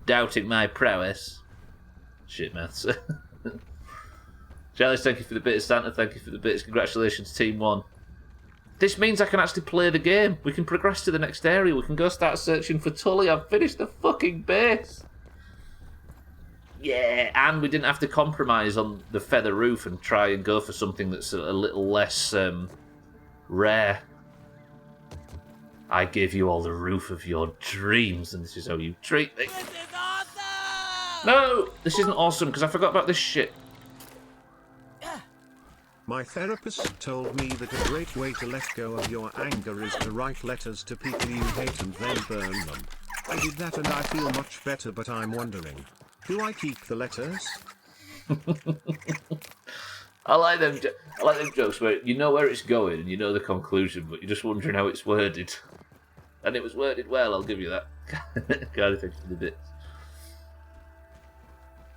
S1: Doubting my prowess. Shit, maths. Jealous, thank you for the bits. Santa, thank you for the bits. Congratulations, Team 1. This means I can actually play the game. We can progress to the next area. We can go start searching for Tully. I've finished the fucking base. Yeah, and we didn't have to compromise on the feather roof and try and go for something that's a little less rare. I gave you all the roof of your dreams, and this is how you treat me.
S3: This is awesome!
S1: No! This isn't awesome, because I forgot about this shit.
S2: My therapist told me that a great way to let go of your anger is to write letters to people you hate and then burn them. I did that and I feel much better, but I'm wondering, do I keep the letters?
S1: I like them jokes where you know where it's going and you know the conclusion, but you're just wondering how it's worded. And it was worded well, I'll give you that. Kind of thing for the bits.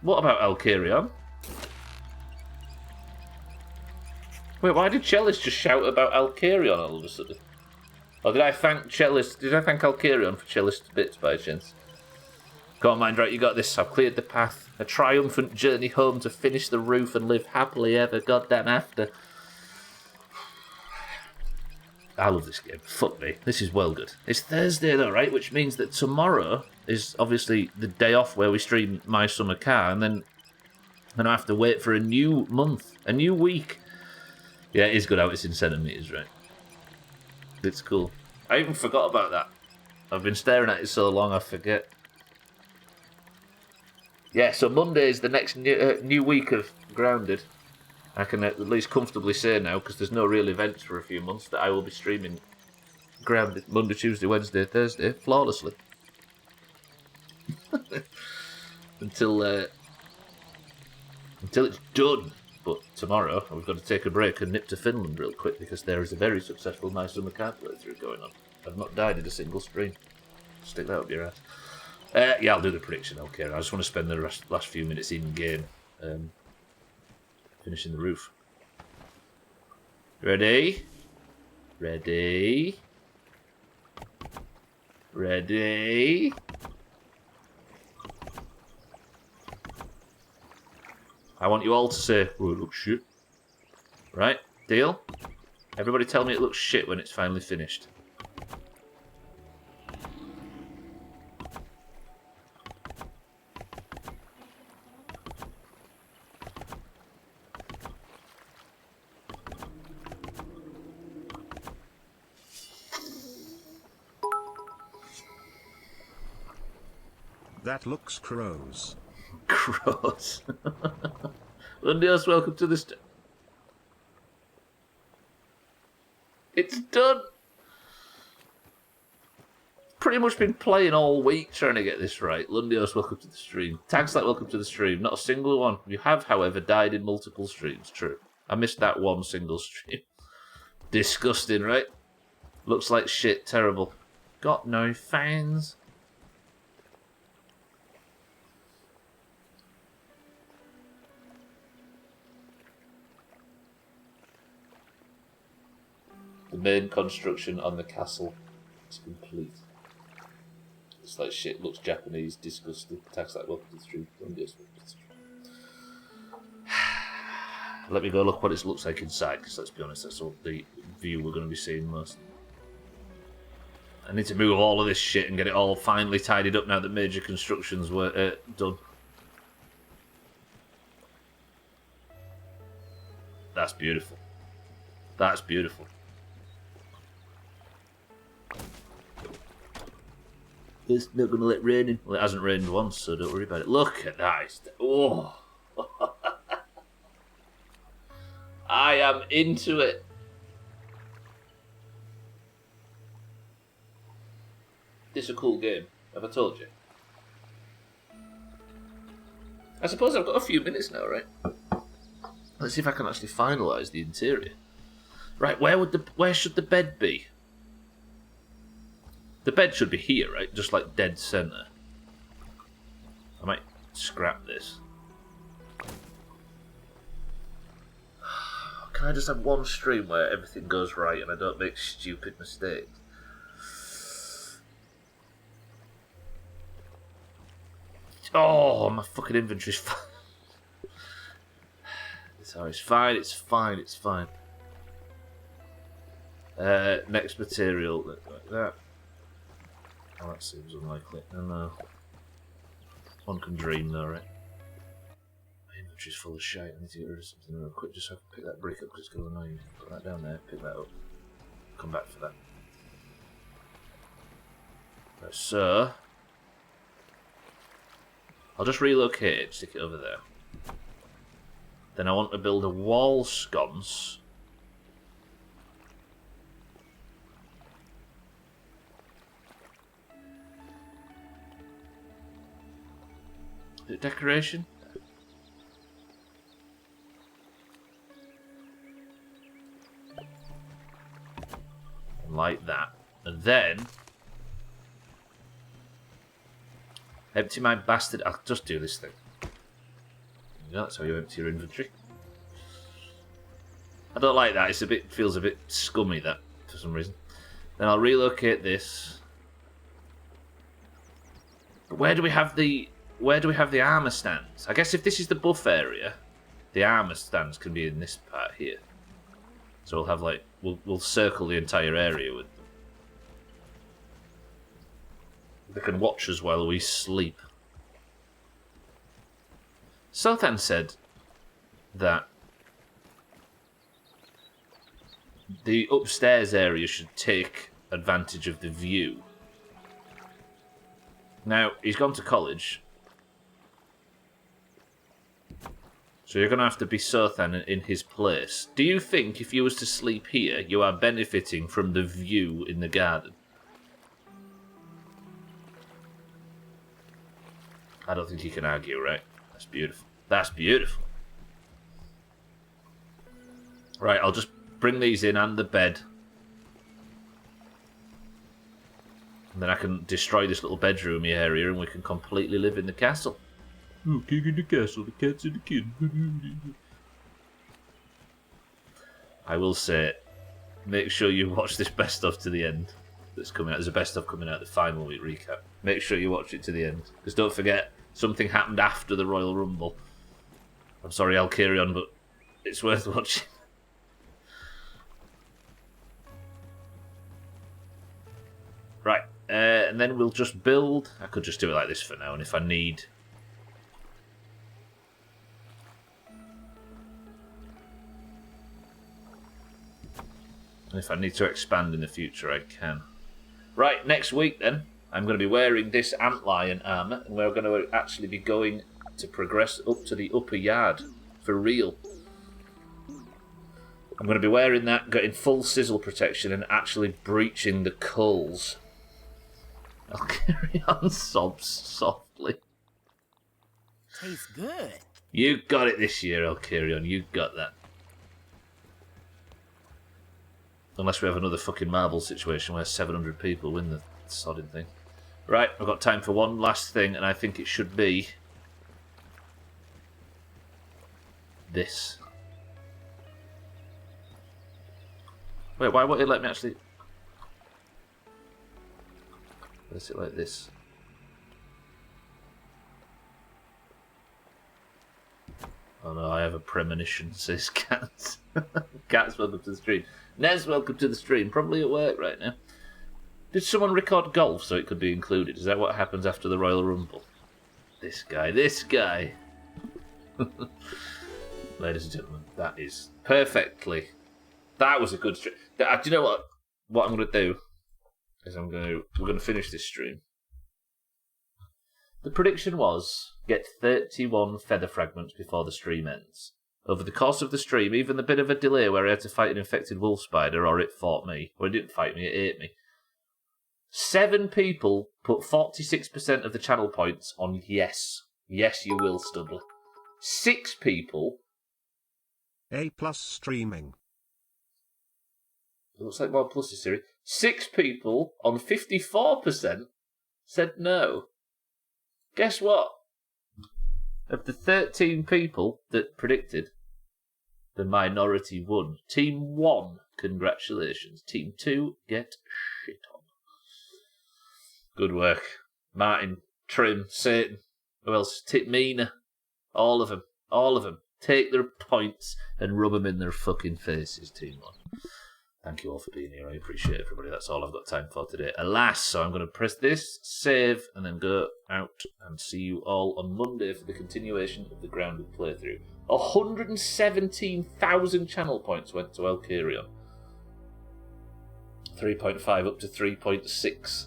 S1: What about Alkirion? Wait, why did Chalice just shout about Alkirion all of a sudden? Or did I thank Chalice? Did I thank Alkirion for Chalice bits by chance? Go on, Mindright, you got this. I've cleared the path. A triumphant journey home to finish the roof and live happily ever goddamn after. I love this game. Fuck me. This is well good. It's Thursday though, right? Which means that tomorrow is obviously the day off where we stream My Summer Car, and then I have to wait for a new month, a new week. Yeah, it is good how it's in centimetres, right? It's cool. I even forgot about that. I've been staring at it so long, I forget. Yeah, so Monday is the next new week of Grounded. I can at least comfortably say now, because there's no real events for a few months, that I will be streaming Grounded Monday, Tuesday, Wednesday, Thursday, flawlessly. Until it's done. But tomorrow, we've got to take a break and nip to Finland real quick, because there is a very successful My Summer Car playthrough going on. I've not died in a single stream. Stick that up your ass. Yeah, I'll do the prediction, okay. I just want to spend the last few minutes in-game finishing the roof. Ready? Ready? Ready? I want you all to say, oh, it looks shit. Right? Deal? Everybody tell me it looks shit when it's finally finished.
S2: That looks crows.
S1: Gross. Lundios, welcome to the It's done! Pretty much been playing all week trying to get this right. Lundios, welcome to the stream. Tagslack, welcome to the stream. Not a single one. You have, however, died in multiple streams. True. I missed that one single stream. Disgusting, right? Looks like shit. Terrible. Got no fans. The main construction on the castle is complete. It's like shit, looks Japanese, disgusting. Tax that welcome to the stream. Let me go look what it looks like inside, because let's be honest, that's all the view we're going to be seeing most. I need to move all of this shit and get it all finally tidied up now that major constructions were done. That's beautiful. That's beautiful. It's not going to let rain in. Well, it hasn't rained once, so don't worry about it. Look at that. Oh. I am into it. This is a cool game. Have I told you? I suppose I've got a few minutes now, right? Let's see if I can actually finalise the interior. Right, where should the bed be? The bed should be here, right? Just like dead centre. I might scrap this. Can I just have one stream where everything goes right and I don't make stupid mistakes? Oh, my fucking inventory's fine. It's fine, it's fine, it's fine. Next material, like that. Oh, that seems unlikely. No. One can dream though, right? My inventory's full of shit. I need to get rid of something real quick just so I can pick that brick up because it's going to annoy me. Put that down there, pick that up. Come back for that. Right, so... I'll just relocate it, stick it over there. Then I want to build a wall sconce. Is it decoration? Like that. And then empty my bastard. I'll just do this thing. Yeah, that's how you empty your inventory. I don't like that. Feels a bit scummy, that, for some reason. Then I'll relocate this. But where do we have the armor stands? I guess if this is the buff area, the armor stands can be in this part here. So we'll have like we'll circle the entire area with them. They can watch us while we sleep. Sothan said that the upstairs area should take advantage of the view. Now, he's gone to college, so you're going to have to be Sothan in his place. Do you think if you was to sleep here, you are benefiting from the view in the garden? I don't think you can argue, right? That's beautiful. That's beautiful. Right, I'll just bring these in and the bed. And then I can destroy this little bedroomy area and we can completely live in the castle. Oh, king in the castle, the cat's in the kid. I will say, make sure you watch this best of to the end. That's coming out. There's a best of coming out, the final week recap. Make sure you watch it to the end. Because don't forget, something happened after the Royal Rumble. I'm sorry, I'll carry on, but it's worth watching. Right, and then we'll just build. I could just do it like this for now, and if I need... to expand in the future, I can. Right, next week then, I'm going to be wearing this antlion armour, and we're going to actually be going to progress up to the upper yard, for real. I'm going to be wearing that, getting full sizzle protection, and actually breaching the culls. I'll carry on sobs softly.
S3: Tastes good.
S1: You got it this year, I'll carry on. You got that. Unless we have another fucking marble situation where 700 people win the sodding thing. Right, I've got time for one last thing, and I think it should be this. Wait, why won't it let me actually... Let's it like this. Oh no, I have a premonition, says Cats. Cats, welcome to the stream. Nez, welcome to the stream. Probably at work right now. Did someone record golf so it could be included? Is that what happens after the Royal Rumble? This guy. Ladies and gentlemen, that is perfectly... That was a good stream. Do you know what? What I'm going to do is we're going to finish this stream. The prediction was get 31 feather fragments before the stream ends. Over the course of the stream, even the bit of a delay where I had to fight an infected wolf spider, or it fought me, or it didn't fight me, it ate me. 7 people put 46% of the channel points on yes. Yes, you will, Stubbler. 6 people...
S2: A+ streaming.
S1: It looks like more plus this series. 6 people on 54% said no. Guess what? Of the 13 people that predicted, the minority won. Team 1, congratulations. Team 2, get shit on. Good work. Martin, Trim, Satan, who else? Mina. All of them. All of them. Take their points and rub them in their fucking faces, Team 1. Thank you all for being here. I appreciate everybody. That's all I've got time for today. Alas, so I'm going to press this, save, and then go out and see you all on Monday for the continuation of the grounded playthrough. 117,000 channel points went to Elkarion. 3.5 up to 3.6.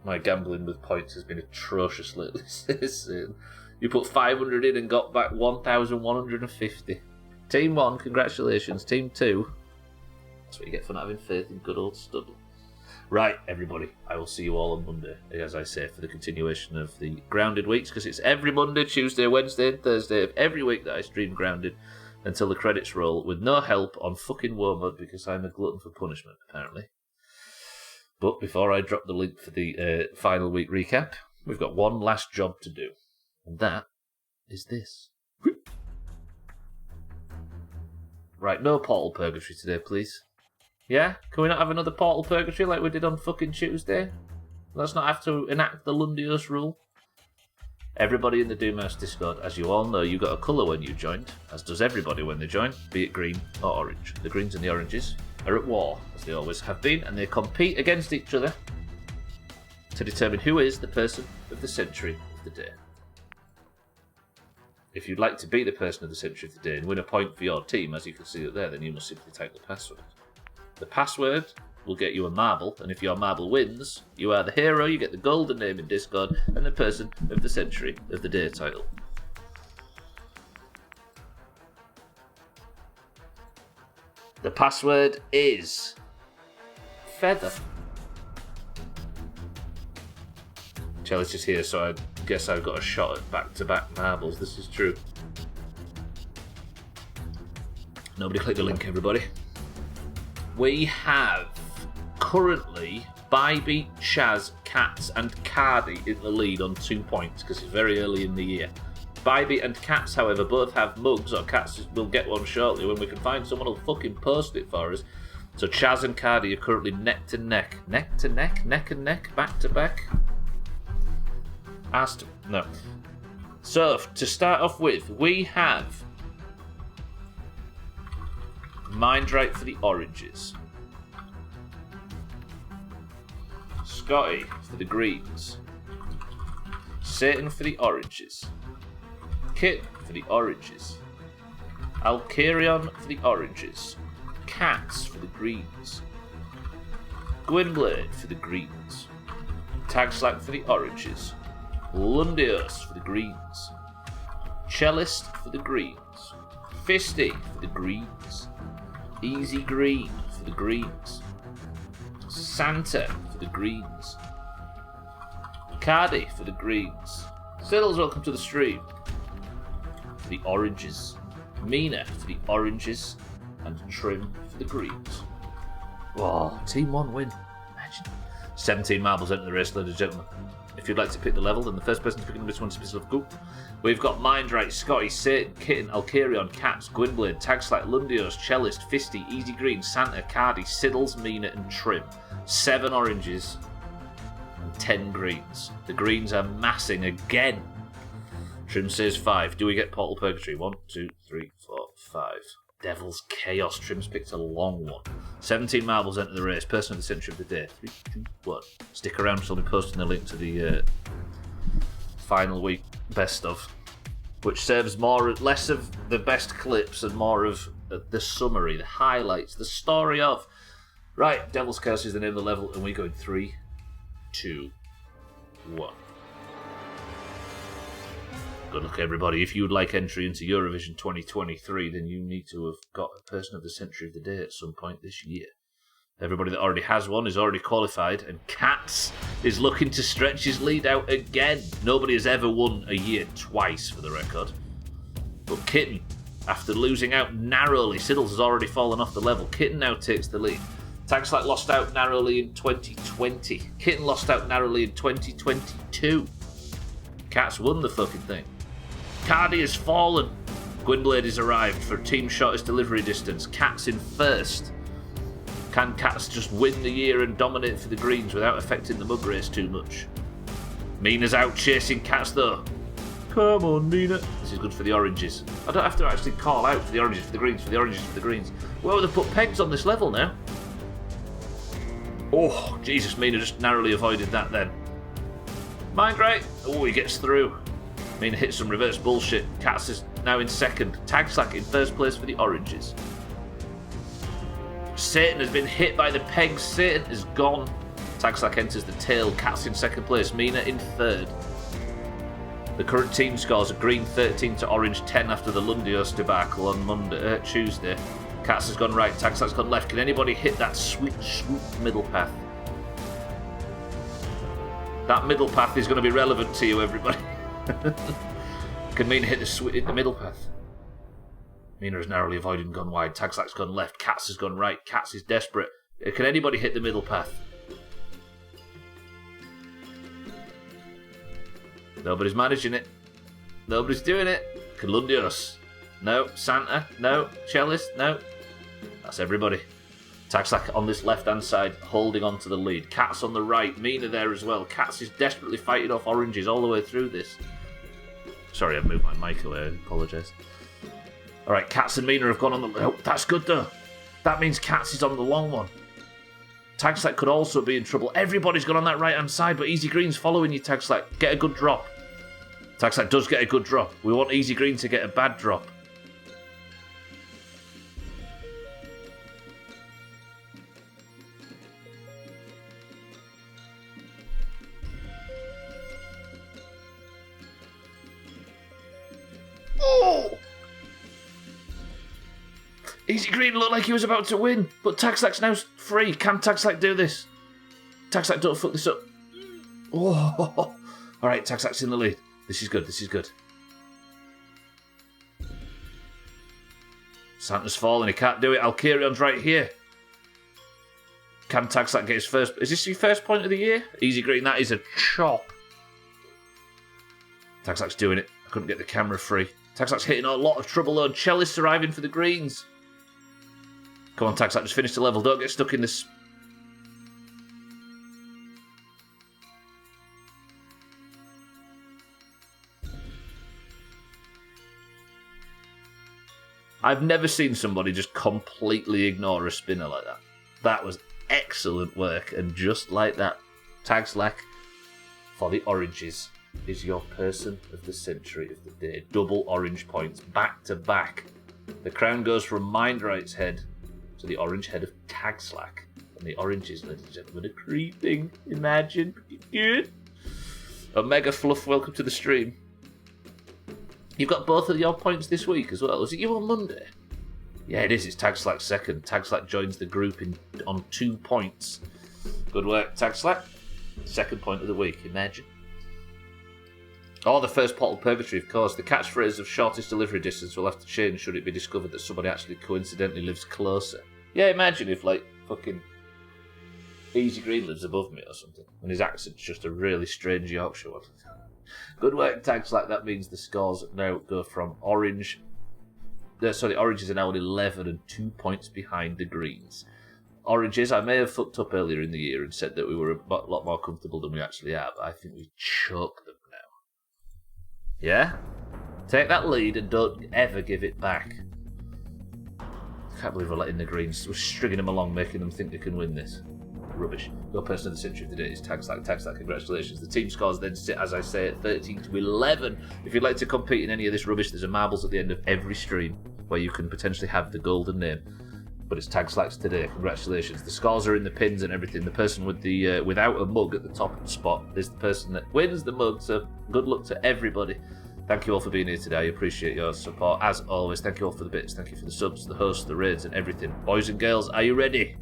S1: My gambling with points has been atrocious lately. You put 500 in and got back 1,150. Team 1, congratulations. Team 2, that's what you get for not having faith in good old Stubbler. Right, everybody, I will see you all on Monday, as I say, for the continuation of the Grounded weeks, because it's every Monday, Tuesday, Wednesday, and Thursday of every week that I stream Grounded until the credits roll, with no help on fucking War Mode, because I'm a glutton for punishment, apparently. But before I drop the link for the final week recap, we've got one last job to do, and that is this. Right, no Portal Purgatory today, please. Yeah? Can we not have another Portal Purgatory like we did on fucking Tuesday? Let's not have to enact the Lundios rule. Everybody in the Doomhaus Discord, as you all know, you got a colour when you joined, as does everybody when they join, be it green or orange. The greens and the oranges are at war, as they always have been, and they compete against each other to determine who is the person of the century of the day. If you'd like to be the person of the century of the day and win a point for your team, as you can see up there, then you must simply type the password. The password will get you a marble, and if your marble wins, you are the hero, you get the golden name in Discord, and the person of the century of the day title. The password is Feather. Chelly's just here, so I guess I've got a shot at back-to-back marbles. This is true. Nobody click the link, everybody. We have currently Bybee, Chaz, Cats, and Cardi in the lead on 2 points because it's very early in the year. Bybee and Cats, however, both have mugs, or Cats will get one shortly when we can find someone who'll fucking post it for us. So Chaz and Cardi are currently neck to neck. Neck to neck? Neck and neck? Back to back? No. So, to start off with, we have Mindright for the oranges, Scotty for the greens, Satan for the oranges, Kit for the oranges, Alkarion for the oranges, Cats for the greens, Gwynblade for the greens, Tagslack for the oranges, Lundios for the greens, Cellist for the greens, Fisty for the greens, Easy Green for the greens, Santa for the greens, Cardi for the greens, Siddles, welcome to the stream, for the oranges, Mina for the oranges, and Trim for the greens. Whoa, Team 1 win. Imagine. 17 marbles enter the race, ladies and gentlemen. If you'd like to pick the level, then the first person to pick this one's special go. We've got Mindright, Scotty, Satan, Kitten, Alkarion, Cats, Gwynblade, Tagslack, Lundios, Cellist, Fisty, Easy Green, Santa, Cardi, Siddles, Mina, and Trim. 7 oranges and 10 greens. The greens are massing again. Trim says 5. Do we get Portal Purgatory? 1, 2, 3, 4, 5. Devil's Chaos. Trim's picked a long one. 17 marbles enter the race. Person of the century of the day. 3, 2, 1. Stick around, so I'll be posting the link to the final week best of, which serves less of the best clips and more of the summary, the highlights, the story of. Right, Devil's Chaos is the name of the level, and we go in 3, 2, 1. Good luck, everybody. If you would like entry into Eurovision 2023, then you need to have got a person of the century of the day at some point this year. Everybody that already has one is already qualified, and Cats is looking to stretch his lead out again. Nobody has ever won a year twice, for the record. But Kitten, after losing out narrowly, Siddles has already fallen off the level. Kitten now takes the lead. Tagslack lost out narrowly in 2020. Kitten lost out narrowly in 2022. Cats won the fucking thing. Cardi has fallen. Gwynblade has arrived for team shortest delivery distance. Cats in first. Can Cats just win the year and dominate for the greens without affecting the mug race too much? Mina's out chasing Cats though. Come on, Mina. This is good for the oranges. I don't have to actually call out for the oranges, for the greens, for the oranges, for the greens. Where would they put pegs on this level now? Oh, Jesus, Mina just narrowly avoided that then. Mindright. Oh, he gets through. Mina hits some reverse bullshit. Cats is now in second. Tagslack in first place for the oranges. Satan has been hit by the pegs. Satan is gone. Tagslack enters the tail. Cats in second place. Mina in third. The current team scores are green 13 to orange 10 after the Lundios debacle on Tuesday. Cats has gone right. Tagslack's gone left. Can anybody hit that sweet, swoop middle path? That middle path is going to be relevant to you, everybody. Can Mina hit the middle path? Mina is narrowly avoiding gone wide. Tagslack's gone left. Cats has gone right. Cats is desperate. Can anybody hit the middle path? Nobody's managing it. Nobody's doing it. Colundios. No. Santa. No. Cellist. No. That's everybody. Tagslack on this left-hand side, holding on to the lead. Cats on the right. Mina there as well. Cats is desperately fighting off oranges all the way through this. Sorry, I've moved my mic away. I apologise. All right, Cats and Mina have gone on the... Oh, that's good, though. That means Cats is on the long one. Tagslack could also be in trouble. Everybody's gone on that right-hand side, but Easy Green's following you, Tagslack. Get a good drop. Tagslack does get a good drop. We want Easy Green to get a bad drop. Oh! Easy Green looked like he was about to win, but Tagslack's now free. Can Tagslack do this? Tagslack, don't fuck this up. Oh! Alright, Tagslack's in the lead. This is good, this is good. Santa's falling, he can't do it. Alcarion's right here. Can Tagslack get his first... Is this your first point of the year? Easy Green, that is a chop. Tagslack's doing it. I couldn't get the camera free. Tagslack's hitting a lot of trouble though. Cellist's arriving for the greens. Come on, Tagslack, just finish the level. Don't get stuck in this. I've never seen somebody just completely ignore a spinner like that. That was excellent work, and just like that, Tagslack for the oranges is your person of the century of the day. Double orange points, back to back. The crown goes from Mindright's head to the orange head of Tagslack. And the oranges, ladies and gentlemen, are creeping. Imagine. Pretty good. Omega Fluff, welcome to the stream. You've got both of your points this week as well. Was it you on Monday? Yeah, it is. It's Tagslack second. Tagslack joins the group on 2 points. Good work, Tagslack. Second point of the week. Imagine. Oh, the first pot of purgatory, of course. The catchphrase of shortest delivery distance will have to change should it be discovered that somebody actually coincidentally lives closer. Yeah, imagine if, like, fucking Easy Green lives above me or something, and his accent's just a really strange Yorkshire one. Good work, Tagslack. That means the scores now go from orange... Sorry, oranges are now on 11 and 2 points behind the greens. Oranges, I may have fucked up earlier in the year and said that we were a lot more comfortable than we actually are, but I think we choked them now. Yeah? Take that lead and don't ever give it back. I can't believe we're letting the greens. We're stringing them along, making them think they can win this. Rubbish. Your person of the century of the day is Tagslack. Tagslack, congratulations. The team scores then sit, as I say, at 13 to 11. If you'd like to compete in any of this rubbish, there's a marbles at the end of every stream where you can potentially have the golden name. But it's Tagslack's today. Congratulations. The scores are in the pins and everything. The person with the without a mug at the top spot is the person that wins the mug. So good luck to everybody. Thank you all for being here today. I appreciate your support. As always, thank you all for the bits. Thank you for the subs, the hosts, the raids, and everything. Boys and girls, are you ready?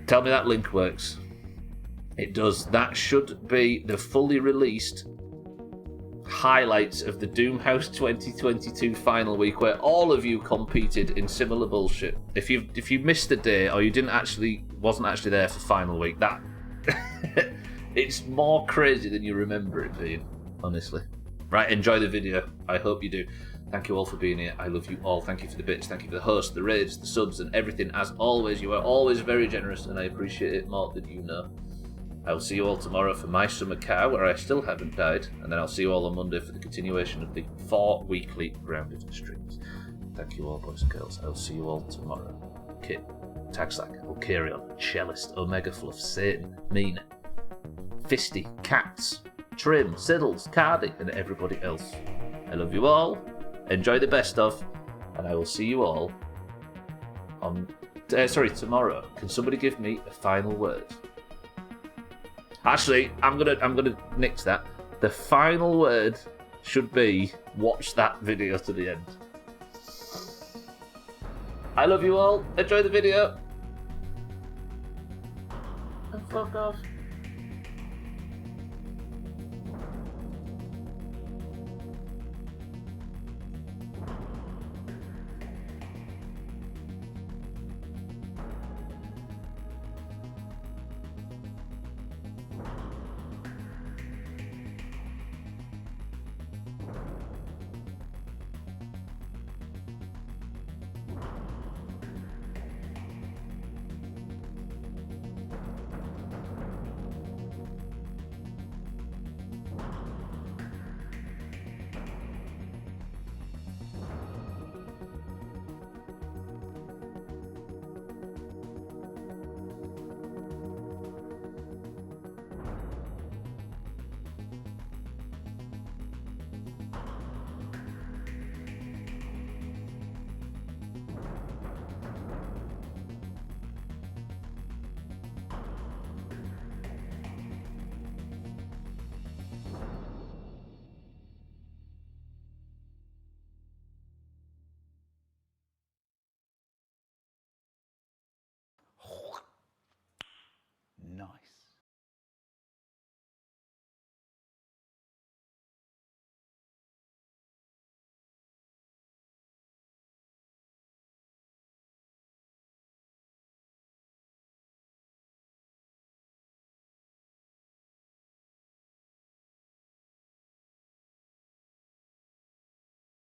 S1: Tell me that link works. It does. That should be the fully released highlights of the Doomhaus 2022 final week, where all of you competed in similar bullshit. If you missed the day or you wasn't actually there for final week, that it's more crazy than you remember it being, honestly. Right, enjoy the video. I hope you do. Thank you all for being here. I love you all. Thank you for the bits. Thank you for the hosts, the raids, the subs, and everything. As always, you are always very generous, and I appreciate it more than you know. I will see you all tomorrow for my summer car, where I still haven't died, and then I'll see you all on Monday for the continuation of the 4 weekly grounded streams. Thank you all, boys and girls. I will see you all tomorrow. Kit, Tagslack, Alcarion, Cellist, Omega Fluff, Satan, Mina, Fisty, Cats, Trim, Siddles, Cardi, and everybody else. I love you all. Enjoy the best of, and I will see you all on Sorry, tomorrow. Can somebody give me a final word? Actually, I'm gonna nix that. The final word should be watch that video to the end. I love you all. Enjoy the video. And fuck off.